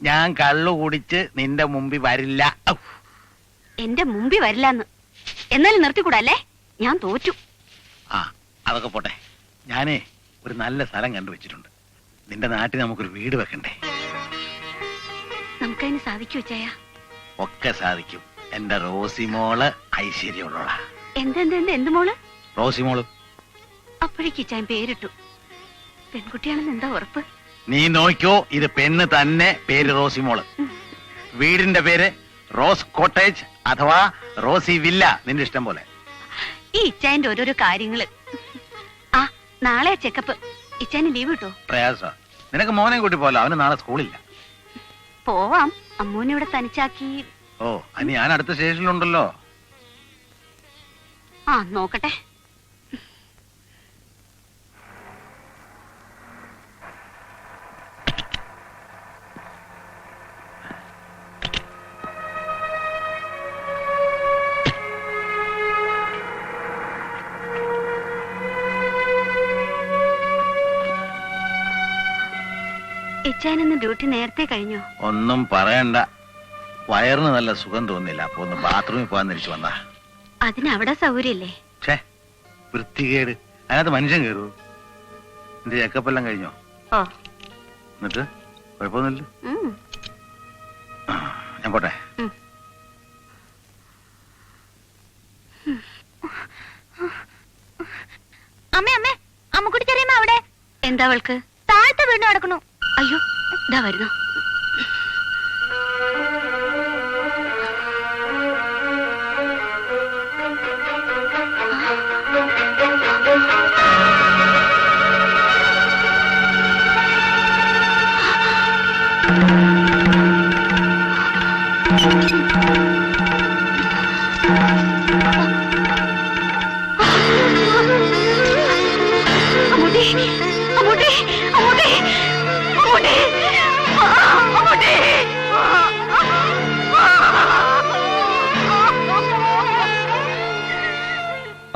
ഞാൻ കള്ളു കുടിച്ച് നിന്റെ മുമ്പിൽ വരില്ല. എന്റെ മുമ്പിൽ വരില്ലെന്ന്. എന്നാലും നിർത്തിക്കൂടല്ലേ? ഞാൻ തോറ്റു. ആ, അതൊക്കെ പോട്ടെ. ഞാനേ ഒരു നല്ല സ്ഥലം കണ്ടുവച്ചിട്ടുണ്ട്. നിന്റെ നാട്ടിൽ നമുക്കൊരു വീട് വെക്കണ്ടേ? നമുക്കതിന് സാധിക്കൂ ചായ? ഒക്കെ സാധിക്കും. എന്റെ റോസിമോള് ഐശ്വര്യമുള്ളോളാ. എന്ത് മോള്? റോസിമോള്. അപ്പോഴേക്ക് ചായ പേരിട്ടു. പെൺകുട്ടിയാണെന്ന് എന്താ ഉറപ്പ്? നീ നോക്കിയോ, ഇത് പെണ്ണ് തന്നെ. പേര് റോസിമോള്. വീടിന്റെ പേര് റോസ് കോട്ടേജ് അഥവാ റോസി വില്ല. നിന്റെ ഇഷ്ടം പോലെ. ഈ ഇച്ചായന്റെ ഓരോരോ കാര്യങ്ങള്. ആ, നാളെ ചെക്കപ്പ്. ഇച്ചാന് ലീവ് കിട്ടോ? പ്രയാസ. നിനക്ക് മോനെ കൂട്ടി പോലോ, അവന് നാളെ സ്കൂളില്ല. പോവാം. അമ്മൂനെ ഇവിടെ തനിച്ചാക്കി. ഓ, അനി ഞാൻ അടുത്ത സ്റ്റേഷനിലുണ്ടല്ലോ. ആ, നോക്കട്ടെ. ഇച്ചായനിന്ന് ഡ്യൂട്ടി നേരത്തെ കഴിഞ്ഞോ? ഒന്നും പറയണ്ട. വയറിന് നല്ല സുഖം തോന്നില്ല. അപ്പൊ ഒന്ന് ബാത്റൂമിൽ പോകാൻ തിരിച്ചു വന്നാ. അതിനവിടെ സൗകര്യല്ലേ? ഛേ, വൃത്തികേട്. അതിനകത്ത് മനുഷ്യൻ കയറൂ. എന്റെ ചെക്കപ്പ് എല്ലാം കഴിഞ്ഞോ? ഓ. എന്നിട്ട് കുഴപ്പമൊന്നുമില്ല. ഞാൻ പോട്ടെ. അമ്മേ അമ്മേ, അമ്മക്കുട്ടി ചെറിയമ്മ അവിടെ. എന്താ അവൾക്ക്? താഴത്തെ വീണ് നടക്കണു. അയ്യോ, ഇതാ വരുന്നു.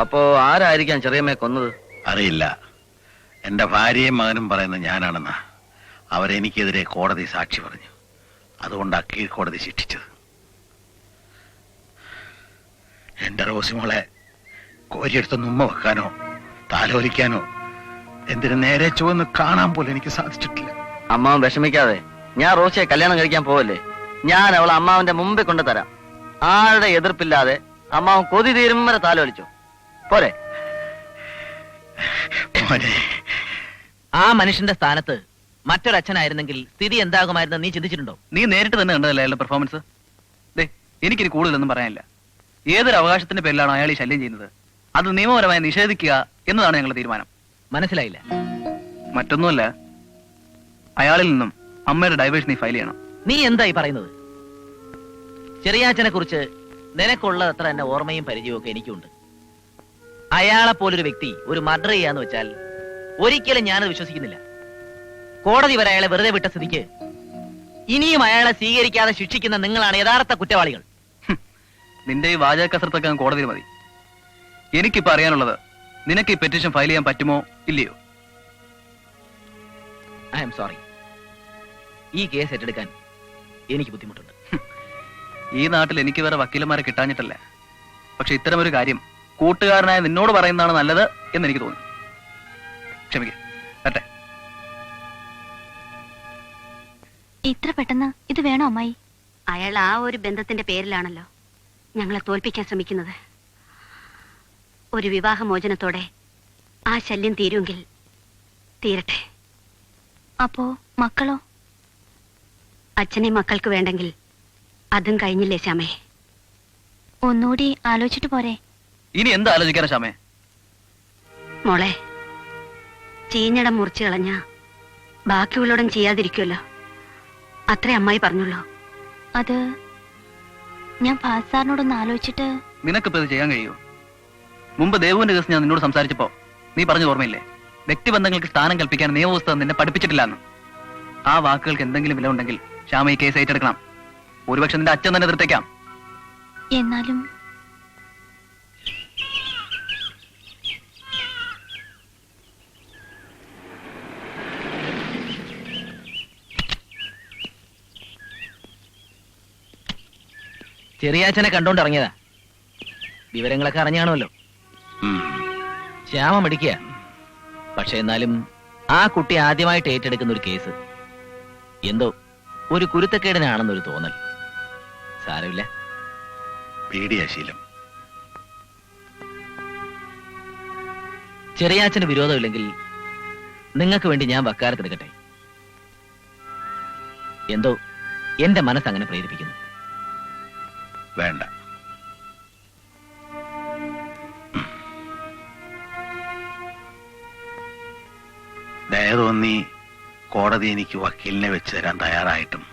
അപ്പോ ആരായിരിക്കാം ചെറിയമ്മയെ കൊന്നത്? അറിയില്ല. എന്റെ ഭാര്യയും മകനും പറയുന്നത് ഞാനാണെന്ന്. അവരെനിക്കെതിരെ കോടതി സാക്ഷി പറഞ്ഞു. അതുകൊണ്ടാ കീഴ്ക്കോടതി ശിക്ഷിച്ചത്. എന്റെ റോസിമോളെ കോരിയെടുത്തൊന്ന് ഉമ്മ വെക്കാനോ താലോലിക്കാനോ എന്തിനു നേരെ ചുവന്ന് കാണാൻ പോലും എനിക്ക് സാധിച്ചിട്ടില്ല. അമ്മാവൻ വിഷമിക്കാതെ. ഞാൻ റോസിയെ കല്യാണം കഴിക്കാൻ പോവല്ലേ? ഞാൻ അവളെ അമ്മാവന്റെ മുമ്പിൽ കൊണ്ടു തരാം. ആരുടെ എതിർപ്പില്ലാതെ അമ്മാവൻ കൊതി തീരും വരെ താലോലിച്ചു പോരെ? ആ മനുഷ്യന്റെ സ്ഥാനത്ത് മറ്റൊരച്ഛനായിരുന്നെങ്കിൽ സ്ഥിതി എന്താകുമായിരുന്നു നീ ചിന്തിച്ചിട്ടുണ്ടോ? നീ നേരിട്ട് തന്നെ കണ്ടതല്ലേ അയാളുടെ പെർഫോമൻസ്? എനിക്കിനി കൂടുതലൊന്നും പറയാനില്ല. ഏതൊരു അവകാശത്തിന്റെ പേരിലാണോ അയാൾ ഈ ശല്യം ചെയ്യുന്നത്, അത് നിയമപരമായി നിഷേധിക്കുക എന്നതാണ് ഞങ്ങളുടെ തീരുമാനം. മനസ്സിലായില്ല? മറ്റൊന്നുമല്ല, അയാളിൽ നിന്നും അമ്മയുടെ ഡൈവേഴ്സ് നീ ഫയൽ ചെയ്യണം. നീ എന്തായി പറയുന്നത്? ചെറിയാച്ചനെ കുറിച്ച് നിനക്കുള്ളത്ര തന്നെ ഓർമ്മയും പരിചയവും ഒക്കെ എനിക്കുണ്ട്. അയാളെ പോലൊരു വ്യക്തി ഒരു മർഡർ ചെയ്യാന്ന് വെച്ചാൽ ഒരിക്കലും ഞാനത് വിശ്വസിക്കുന്നില്ല. കോടതി വരെ അയാളെ വെറുതെ വിട്ട സ്ഥിതിക്ക് ഇനിയും അയാളെ സ്വീകരിക്കാതെ ശിക്ഷിക്കുന്ന നിങ്ങളാണ് യഥാർത്ഥ കുറ്റവാളികൾ. നിന്റെ ഈ വാചക കസരത്തൊക്കെ കോടതിയിൽ മതി. എനിക്കിപ്പോ അറിയാനുള്ളത്, നിനക്ക് ഈ പെറ്റീഷൻ ഫയൽ ചെയ്യാൻ പറ്റുമോ ഇല്ലയോ? ഐ എം സോറി, ഈ കേസ് ഏറ്റെടുക്കാൻ എനിക്ക് ബുദ്ധിമുട്ടുണ്ട്. ഈ നാട്ടിൽ എനിക്ക് വേറെ വക്കീലന്മാരെ കിട്ടാഞ്ഞിട്ടല്ല, പക്ഷെ ഇത്തരമൊരു കാര്യം കൂട്ടുകാരനായ നിന്നോട് പറയുന്നതാണ് നല്ലത് എന്ന് എനിക്ക് തോന്നി. ക്ഷമിക്കേ പറ്റേ. ഇത്ര പെട്ടെന്ന് ഇത് വേണോ അമ്മായി? അയാൾ ആ ഒരു ബന്ധത്തിന്റെ പേരിലാണല്ലോ ഞങ്ങളെ തോൽപ്പിക്കാൻ ശ്രമിക്കുന്നത്. ഒരു വിവാഹമോചനത്തോടെ ആ ശല്യം തീരുമെങ്കിൽ തീരട്ടെ. അപ്പോ മക്കളോ? അച്ഛനെ മക്കൾക്ക് വേണ്ടെങ്കിൽ അതും കഴിഞ്ഞില്ലേ ശ്യാമേ? ഒന്നുകൂടി ആലോചിച്ചിട്ട് പോരെ? ഇനി എന്താ ആലോചിക്കാനാ ശ്യാമേ? മോളെ, ചീഞ്ഞടം മുറിച്ചു കളഞ്ഞ ബാക്കിയുള്ളോടും ചെയ്യാതിരിക്കുമല്ലോ, അത്രേ അമ്മായി പറഞ്ഞുള്ളൂ. അത് ഞാൻ ഭാസ് സാറിനോടൊന്ന് ആലോചിച്ചിട്ട്. നിനക്കിപ്പോ ഇത് ചെയ്യാൻ കഴിയുമോ? മുമ്പ് ദേവുവിന്റെ കേസ് ഞാൻ നിന്നോട് സംസാരിച്ചപ്പോ നീ പറഞ്ഞത് ഓർമ്മയില്ലേ? വ്യക്തിബന്ധങ്ങൾക്ക് സ്ഥാനം കൽപ്പിക്കാൻ നിയമവ്യവസ്ഥ നിന്നെ പഠിപ്പിച്ചിട്ടില്ലെന്ന്. ആ വാക്കുകൾക്ക് എന്തെങ്കിലും വില ഉണ്ടെങ്കിൽ ശ്യാമ ഈ കേസ് ഏറ്റെടുക്കണം. ഒരുപക്ഷെ നിന്റെ അച്ഛൻ തന്നെ എതിർത്തേക്കാം. എന്നാലും ചെറിയാച്ചനെ കണ്ടോണ്ട് ഇറങ്ങിയതാ. വിവരങ്ങളൊക്കെ അറിഞ്ഞാണല്ലോ. ശ്യാമ മിടിക്കുക. പക്ഷെ എന്നാലും ആ കുട്ടി ആദ്യമായിട്ട് ഏറ്റെടുക്കുന്ന ഒരു കേസ് എന്തോ ഒരു കുരുത്തക്കേടിനാണെന്നൊരു തോന്നൽ. സാരമില്ല, പേടിയാ ശീലം. ചെറിയാച്ചന് വിരോധമില്ലെങ്കിൽ നിങ്ങൾക്ക് വേണ്ടി ഞാൻ വക്കാലത്തെടുക്കട്ടെ. എന്തോ എന്റെ മനസ്സ് അങ്ങനെ പ്രേരിപ്പിക്കുന്നു. വേണ്ട. ദയതോന്നി കോടതി എനിക്ക് വക്കീലിനെ വെച്ച് തരാൻ തയ്യാറായിട്ടും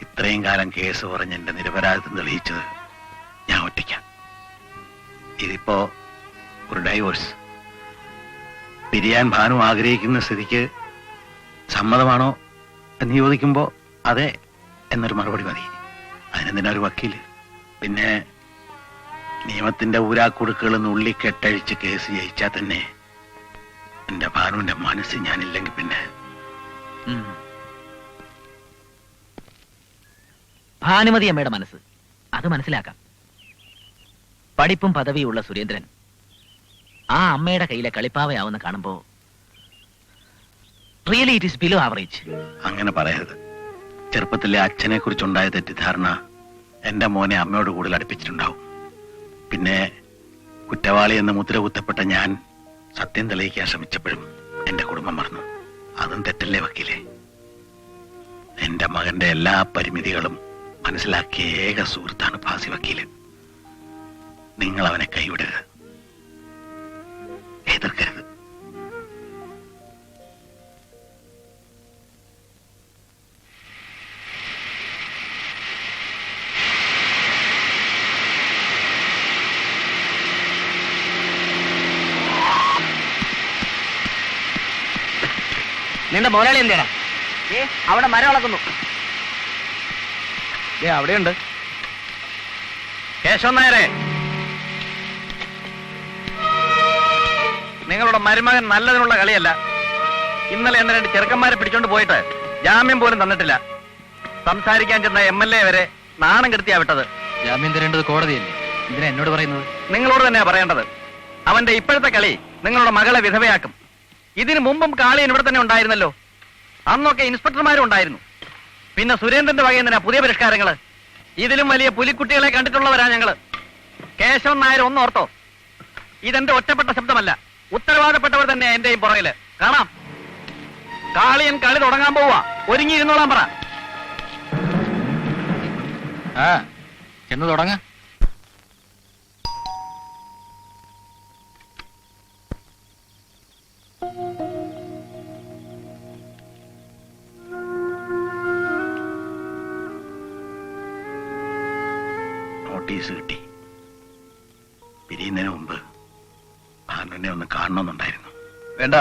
ഇത്രയും കാലം കേസ് പറഞ്ഞ് എന്റെ നിരപരാധിത്വം തെളിയിച്ചത് ഞാൻ ഒറ്റയ്ക്കാം. ഇതിപ്പോ ഒരു ഡൈവോഴ്സ് പിരിയാൻ ഭാനു ആഗ്രഹിക്കുന്ന സ്ഥിതിക്ക് സമ്മതമാണോ എന്ന് ചോദിക്കുമ്പോ അതെ എന്നൊരു മറുപടി മതി. അതിനെന്തിനാ ഒരു വക്കീല്? പിന്നെ നിയമത്തിന്റെ ഊരാക്കുടുക്കുകൾ നുള്ളി കെട്ടഴിച്ച് കേസ് ജയിച്ചാൽ തന്നെ എന്റെ ഭാനുവിന്റെ മനസ്സ് ഞാനില്ലെങ്കിൽ പിന്നെ ഭാനുമതി അമ്മയുടെ മനസ്സ് അത് മനസ്സിലാക്കാം. പഠിപ്പും പദവിയുള്ള സുരേന്ദ്രൻ ആ അമ്മയുടെ കയ്യിലെ കളിപ്പാവയാവുന്ന കാണുമ്പോ really it is below average. അങ്ങനെ പറയരുത്. ചെറുപ്പത്തിലെ അച്ഛനെ കുറിച്ചുണ്ടായ തെറ്റിദ്ധാരണ എന്റെ മോനെ അമ്മയോട് കൂടുതൽ അടുപ്പിച്ചിട്ടുണ്ടാവും. പിന്നെ കുറ്റവാളി എന്ന് മുദ്ര കുത്തപ്പെട്ട ഞാൻ സത്യം തെളിയിക്കാൻ ശ്രമിച്ചപ്പോഴും എന്റെ കുടുംബം മറന്നു. അതും തെറ്റല്ലേ വക്കീലെ? എന്റെ മകന്റെ എല്ലാ പരിമിതികളും മനസ്സിലാക്കിയ ഏക സുഹൃത്താണ് ഭാസി വക്കീല്. നിങ്ങൾ അവനെ കൈവിടരുത്, എതിർക്കരുത്. നിന്റെ മോനാളി എന്തിനാ അവിടെ മരം വളക്കുന്നു? അവിടെയുണ്ട്. കേശവൻ നായരെ, നിങ്ങളുടെ മരുമകൻ നല്ലതിനുള്ള കളിയല്ല. ഇന്നലെ എന്നെ 2 ചെറുക്കന്മാരെ പിടിച്ചോണ്ട് പോയിട്ട് ജാമ്യം പോലും തന്നിട്ടില്ല. സംസാരിക്കാൻ ചെന്ന MLA വരെ നാണം കെടുത്തിയാ വിട്ടത്. ജാമ്യം തരേണ്ടത് കോടതിയല്ലേ? എന്തിനാ എന്നോട് പറയുന്നത്? നിങ്ങളോട് തന്നെയാ പറയേണ്ടത്. അവന്റെ ഇപ്പോഴത്തെ കളി നിങ്ങളുടെ മകളെ വിധവയാക്കും. ഇതിനു മുമ്പും കാളിയൻ ഇവിടെ തന്നെ ഉണ്ടായിരുന്നല്ലോ. അന്നൊക്കെ ഇൻസ്പെക്ടർമാരും ഉണ്ടായിരുന്നു. പിന്നെ സുരേന്ദ്രന്റെ വക എന്തിനാ പുതിയ പരിഷ്കാരങ്ങള്? ഇതിലും വലിയ പുലിക്കുട്ടികളെ കണ്ടിട്ടുള്ളവരാ ഞങ്ങള്. കേശവൻ നായർ ഒന്നോർത്തോ, ഇതെന്റെ ഒറ്റപ്പെട്ട ശബ്ദമല്ല. ഉത്തരവാദപ്പെട്ടവർ തന്നെ എന്റെയും പുറകില്. കാണാം, കാളിയൻ കളി തുടങ്ങാൻ പോവാ. ഒരുങ്ങിയിരുന്നോളാൻ പറ. ചെന്ന് തുടങ്ങ. നോട്ടീസ് കിട്ടി. പിരിയുന്നതിന് മുമ്പ് ഭാനുവിനെ ഒന്ന് കാണണമെന്നുണ്ടായിരുന്നു. വേണ്ട.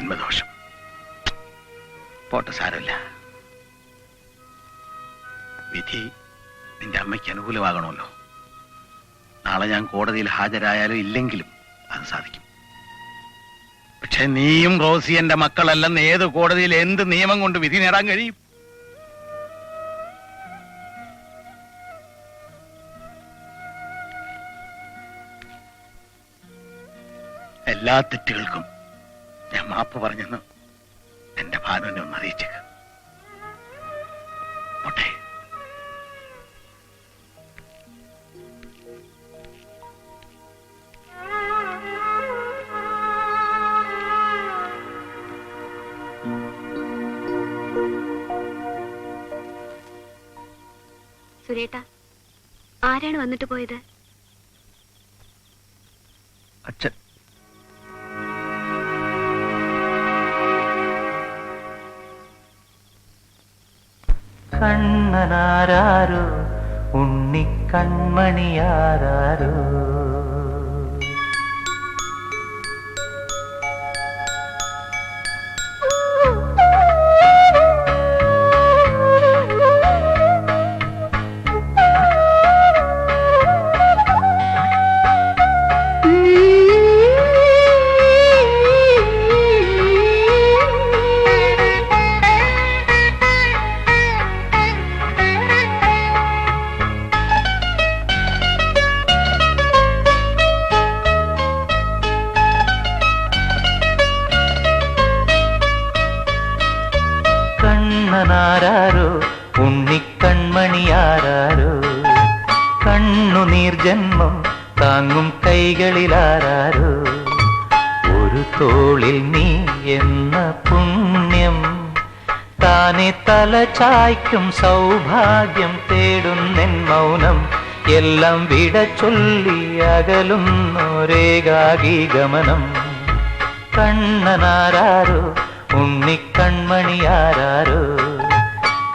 ജന്മദോഷം. പോട്ടെ, സാരമില്ല. വിധി നിന്റെ അമ്മയ്ക്ക് അനുകൂലമാകണമല്ലോ. നാളെ ഞാൻ കോടതിയിൽ ഹാജരായാലും ഇല്ലെങ്കിലും അത് സാധിക്കും. പക്ഷെ നീയും റോസി എന്റെ മക്കളല്ലെന്ന് ഏത് കോടതിയിൽ എന്ത് നിയമം കൊണ്ട് വിധി നേടാൻ കഴിയും? എല്ലാ തെറ്റുകൾക്കും ഞാൻ മാപ്പ് പറഞ്ഞെന്ന് എന്റെ ഭാനുവിനെ ഒന്ന് അറിയിച്ചേക്ക്. പോട്ടെ. സുരേട്ട, ആരാണ് വന്നിട്ട് പോയത്? അച്ഛൻ. കണ്ണനാരാരോ ഉണ്ണിക്കൺമണിയാരാരോ കണ്ണനാരാരോ ഉണ്ണിക്കൺമണിയാരാരോ കണ്ണുനീർ ജന്മം താങ്ങും കൈകളിലാരാരോ ഒരു തോളിൽ നീ എന്ന പുണ്യം താനെ തല ചായ്ക്കും സൗഭാഗ്യം തേടുന്നെൻ മൗനം എല്ലാം വിട ചൊല്ലി അകലുന്നൊരേകാകി ഗമനം കണ്ണനാരാരോ ഉണ്ണിക്കൺമണിയാരാരോ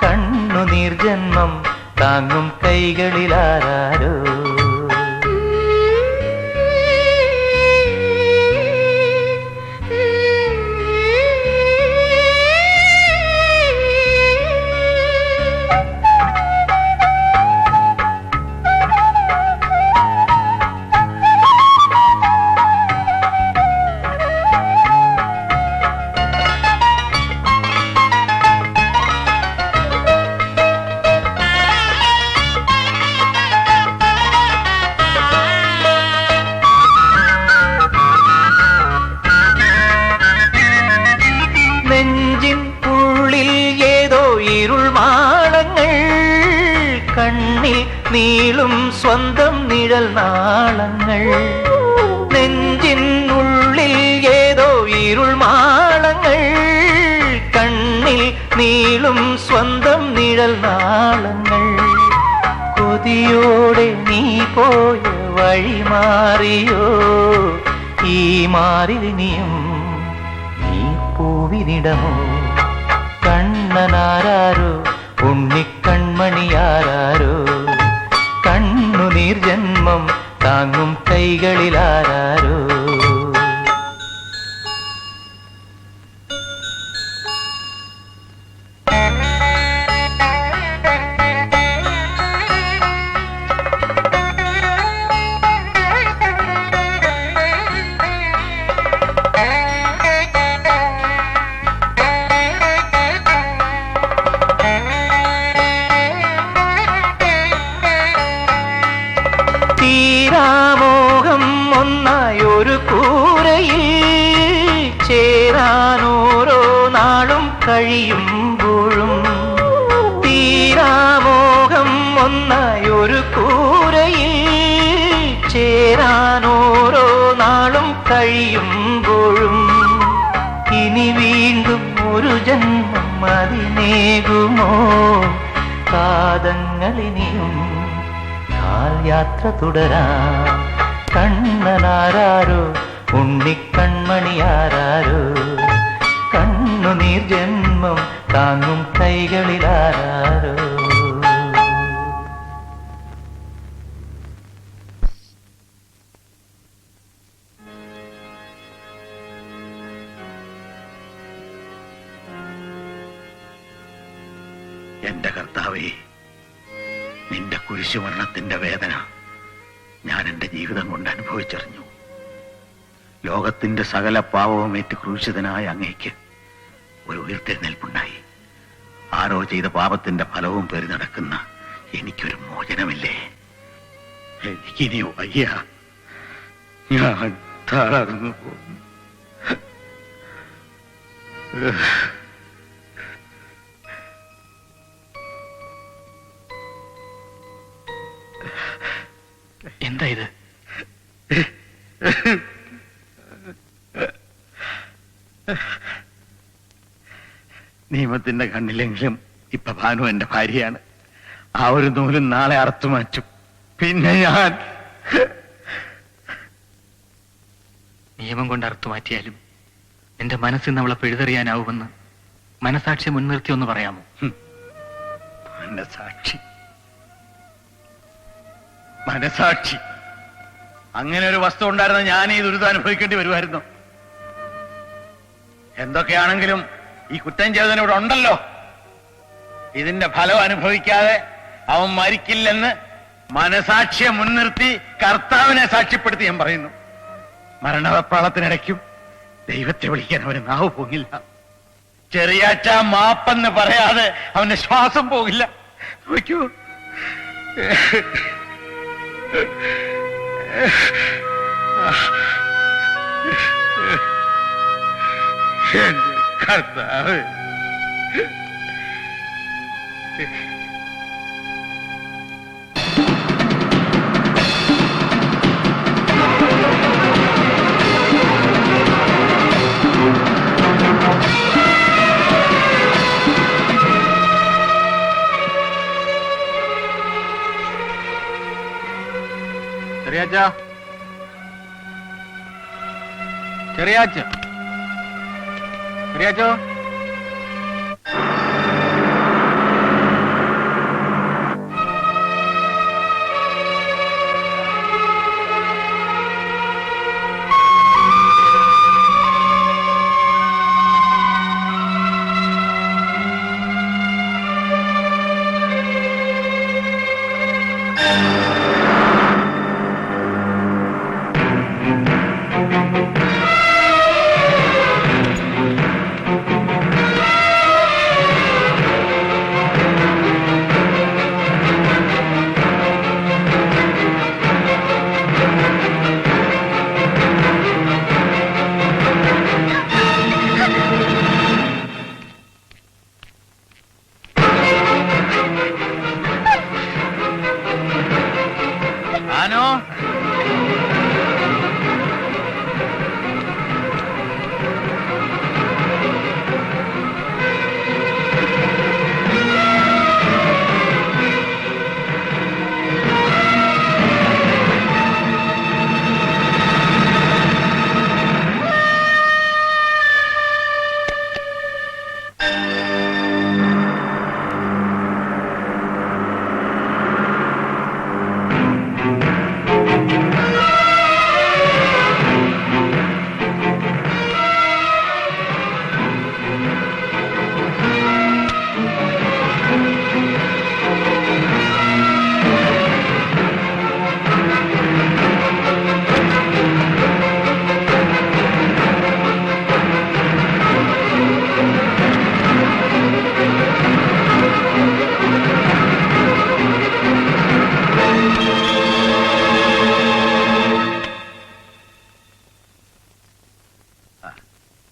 കണ്ണുനീർ ജന്മം താങ്ങും കൈകളിലാരാരോ കണ്ണിൽ നീളും സ്വന്തം നിഴൽ നാളങ്ങൾ നെഞ്ചിനുള്ളിൽ ഏതോ ഇരുൾ മാളങ്ങൾ കണ്ണിൽ നീളും സ്വന്തം നിഴൽ നാളങ്ങൾ കൊതിയോടെ നീ പോയ വഴി മാറിയോ ഈ മാറിനിയും നീ പൂവിനിടമോ കണ്ണനാരാരോ ഉണ്ണിക്കൺമണിയാരാരോ കണ്ണുനീർ ജന്മം താങ്ങും കൈകളിലാരാരോ തീരാമോഹം ഒന്നായൊരു കൂരയിൽ ചേരാനോരോ നാളും കഴിയുമ്പോഴും തീരാമോഹം ഒന്നായൊരു കൂരയിൽ ചേരാനോരോ നാളും കഴിയുമ്പോഴും ഇനി വീണ്ടും ഒരു ജന്മം അതിനേകുമോ പാദങ്ങളിനിയും യാത്ര തുടരാം കണ്ണനാരാരോ ഉണ്ണിക്കൺമണിയാരാരോ കണ്ണുനീർ ജന്മം താങ്ങും കൈകളിലാരാരോ എന്റെ കർത്താവേ, നിന്റെ കുരിശുമരണത്തിന്റെ വേദന ഞാൻ എന്റെ ജീവിതം കൊണ്ട് അനുഭവിച്ചറിഞ്ഞു. ലോകത്തിന്റെ സകല പാവവും ഏറ്റ് ക്രൂശിതനായ അങ്ങേക്ക് ഒരു ഉയർത്തെഴുന്നേൽപ്പുണ്ടായി. ആരോ ചെയ്ത പാപത്തിന്റെ ഫലവും പേറി നടക്കുന്ന എനിക്കൊരു മോചനമില്ലേ? എനിക്കിനി വയ്യ, ഞാൻ തളർന്നു പോകുന്നു. എന്താ ഇത്? നിയമത്തിന്റെ കണ്ണിലെങ്കിലും ഇപ്പൊ ഭാനു എന്റെ ഭാര്യയാണ്. ആ ഒരു നൂലും നാളെ അറുത്തു മാറ്റും. പിന്നെ ഞാൻ നിയമം കൊണ്ട് അറുത്തു മാറ്റിയാലും എന്റെ മനസ്സിൽ നമ്മളെ പിഴുതെറിയാനാവുമെന്ന് മനസാക്ഷി മുൻനിർത്തി ഒന്ന് പറയാമോ? മനസാക്ഷി, മനസാക്ഷി, അങ്ങനെ ഒരു വസ്തു ഉണ്ടായിരുന്ന ഞാൻ ഈ ദുരിതം അനുഭവിക്കേണ്ടി വരുമായിരുന്നു. എന്തൊക്കെയാണെങ്കിലും ഈ കുറ്റം ചെയ്തവൻ ഇവിടെ ഉണ്ടല്ലോ. ഇതിന്റെ ഫലം അനുഭവിക്കാതെ അവൻ മരിക്കില്ലെന്ന് മനസാക്ഷിയെ മുൻനിർത്തി കർത്താവിനെ സാക്ഷ്യപ്പെടുത്തി ഞാൻ പറയുന്നു. മരണവെപ്രാളത്തിനിടയ്ക്കും ദൈവത്തെ വിളിക്കാൻ അവന് നാവ് പോകില്ല. ചെറിയാച്ച മാപ്പെന്ന് പറയാതെ അവന്റെ ശ്വാസം പോകില്ല. നോക്കൂ, എന്റെ കർത്താവ്, ചെറിയാച്ച, ചെറിയാച്ച, ചെറിയാച്ചോ, ആനോ,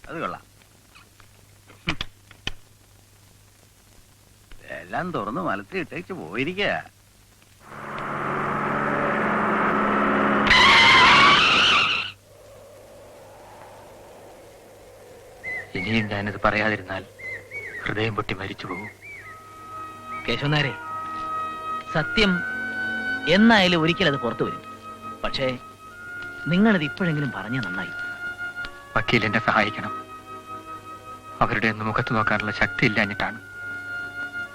അത് കൊള്ളാം. എല്ലാം തുറന്ന് മലത്തിൽ ഇട്ടേച്ച് പോയിരിക്കുക. ഇനിയും ഞാനിത് പറയാതിരുന്നാൽ ഹൃദയം പൊട്ടി മരിച്ചു പോകും. കേശവനാരെ, സത്യം എന്നായാലും ഒരിക്കൽ അത് പുറത്തു വരും. പക്ഷേ നിങ്ങളിത് ഇപ്പോഴെങ്കിലും പറഞ്ഞ നന്നായി. വക്കീൽ എന്നെ സഹായിക്കണം. അവരുടെ ഒന്നും മുഖത്ത് നോക്കാനുള്ള ശക്തി ഇല്ലാഞ്ഞിട്ടാണ്.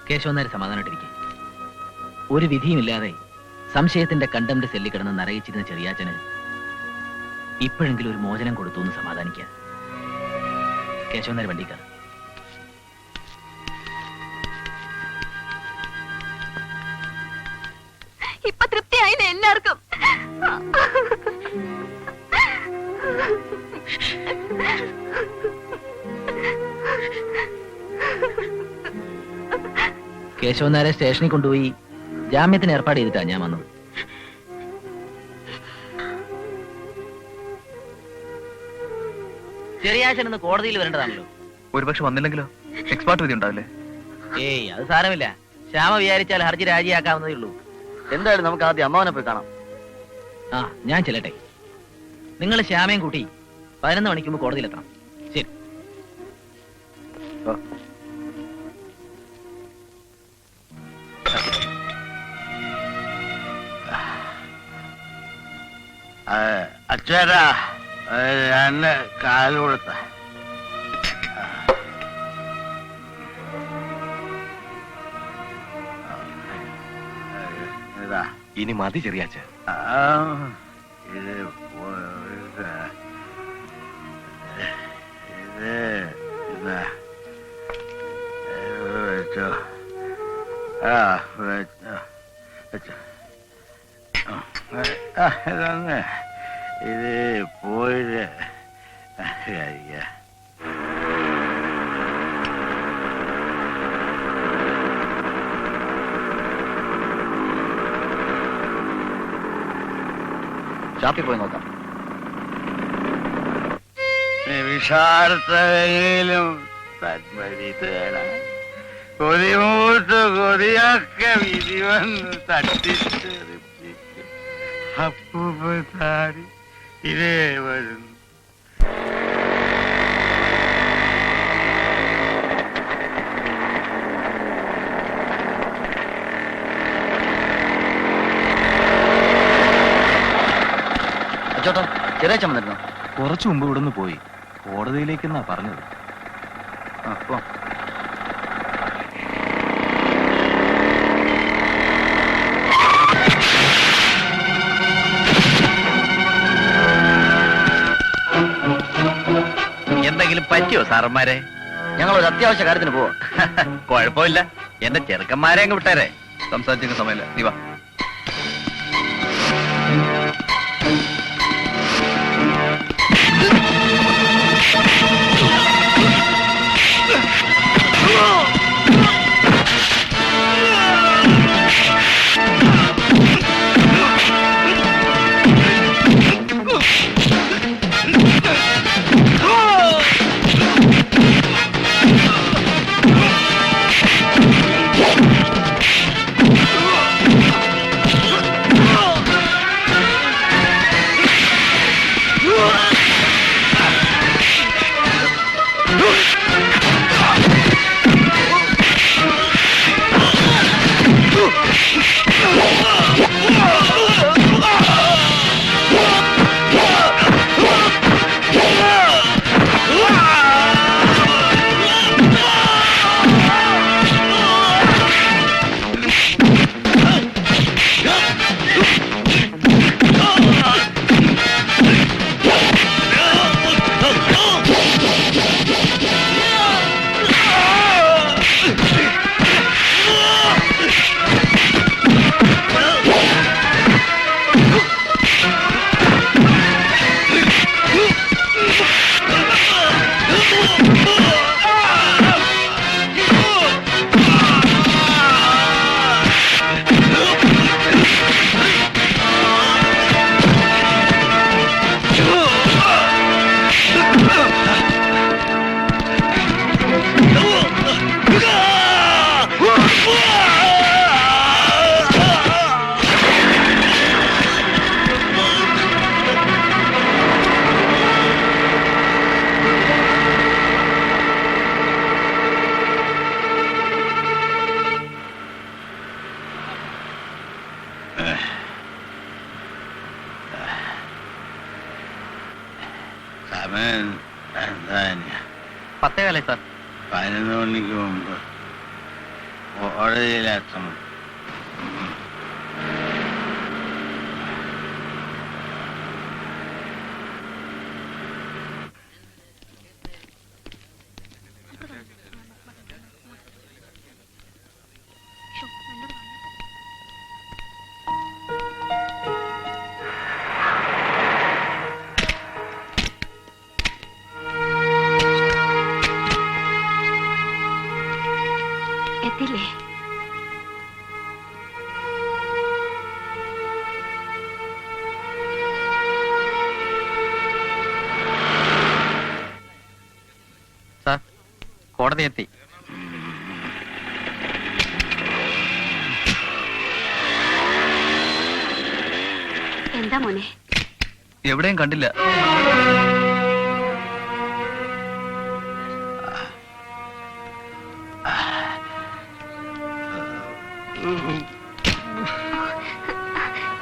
കേശവനാരെ സമാധാനമായിട്ടിരിക്കും. ഒരു വിധിയുമില്ലാതെ സംശയത്തിന്റെ കണ്ടംപ്റ്റ് സെല്ലിൽ കിടന്ന് നരയിച്ചിരുന്ന ചെറിയാച്ചന് ഇപ്പോഴെങ്കിലും ഒരു മോചനം കൊടുത്തു എന്ന് സമാധാനിക്കുക. കേശവനാര് വണ്ടിക്കാർ. ഇങ്ങനെയായില്ല എല്ലാവർക്കും. കേശവൻ നേരെ സ്റ്റേഷനിൽ കൊണ്ടുപോയി ജാമ്യത്തിന് ഏർപ്പാട് ചെയ്തിട്ടാ ഞാൻ വന്നത്. ചെറിയാച്ചൻ ഇന്ന് കോടതിയിൽ വരേണ്ടതാണല്ലോ. ഒരുപക്ഷെ വന്നില്ലെങ്കിലോ? എക്സ്പേർട്ട് വിധി ഉണ്ടാവില്ലേ? ഏയ് അത് സാരമില്ല. ശ്യാമ വിചാരിച്ചാൽ ഹർജി രാജിയാക്കാവുന്നതേ ഉള്ളൂ. എന്തായാലും നമുക്ക് ആദ്യം അമ്മാവനെ പോയി കാണാം. ആ ഞാൻ ചെല്ലട്ടെ. നിങ്ങൾ ശ്യാമയും കൂട്ടി 11 മണിക്ക് മുമ്പ് കോടതിയിലെത്തണം. ശരി. അച്ഛാ എന്നെ കാല് കൊടുത്ത ഇനി മതി ചെറിയാച്ച. ഇത് വെച്ചോ. ഇതൊന്ന് ഇത് പോയിട്ട് കഴിക്കാം. ഷാപ്പിൽ പോയി നോക്കാം. വിഷാർത്തയിലും തന്മതി തേടാൻ കൊതിമൂത്ത് കൊതിയൊക്കെ വിധി വന്ന് തട്ടിത്തെറിപ്പിക്കും. അപ്പൂപ്പത്താരി ഇതേ വരുന്നു. അച്ചോട്ടാ, ചെറിയാച്ചൻ വന്നിരുന്നോ? കുറച്ചു മുമ്പ് ഇവിടുന്ന് പോയി. കോടതിയിലേക്കെന്നാ പറഞ്ഞത്. അപ്പൊ എന്തെങ്കിലും പറ്റിയോ സാറന്മാരെ? ഞങ്ങൾ ഒരു അത്യാവശ്യ കാര്യത്തിന് പോവാ. കുഴപ്പമില്ല, എന്റെ ചെറുക്കന്മാരെ അങ്ങ് വിട്ടേരെ. സംസാരിച്ചിരിക്കുന്ന സമയമില്ല, നീ വാ. സമയം എന്താ? 10:15 സാർ. 11 മണിക്ക് മുമ്പ് കോടതിയിലെത്തണം. കണ്ടില്ലേ? സാർ, കോടതി എത്തി. എന്താ മോനെ? എവിടെയും കണ്ടില്ല.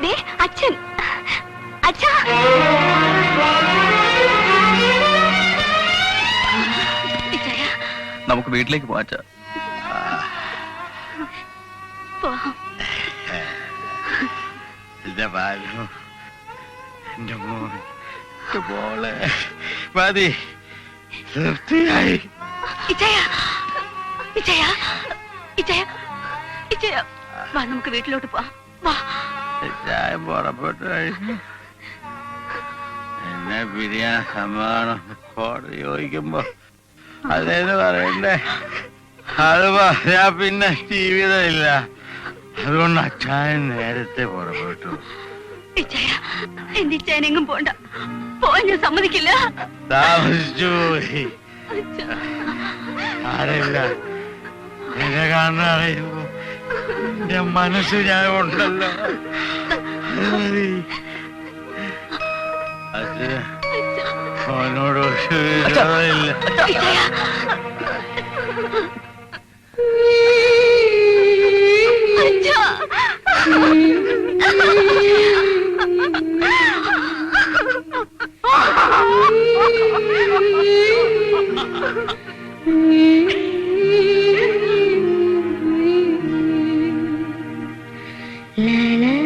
ദേ, അച്ഛൻ. അച്ഛാ. ഇച്ചായ, നമുക്ക് വീട്ടിലേക്ക് പോവാച്ച. പോവാം. എന്റെ ബാലു, എന്റെ മോൻ, എന്റെ മോളെ, മതി, തൃപ്തിയായി. ഇച്ചായ, ഇച്ചായ, ഇച്ചായ, ഇച്ചായ, വാ നമുക്ക് വീട്ടിലോട്ട് പോവാം. വാ. ചായ പുറപ്പെട്ടു കഴിഞ്ഞു. എന്നെ പിരിയാൻ സമ്മതം കോടതി ചോദിക്കുമ്പോ അതേന്ന് പറയണ്ടേ? അത് പറയാ പിന്നെ ജീവിതമില്ല. അതുകൊണ്ട് അച്ചായൻ നേരത്തെ പുറപ്പെട്ടു. ഇച്ചായ, എന്റെ ഇച്ചായനെങ്ങും പോണ്ട. പോവാൻ ഞാൻ സമ്മതിക്കില്ല. താമസിച്ചു പോയി. ആരില്ല, എന്നെ കാണാൻ അറിയുമ്പോ എന്റെ മനസ്സ് ഞാൻ ഉണ്ടല്ലോ. അത് അവനോട് ഒരു വിരോധമില്ല. La la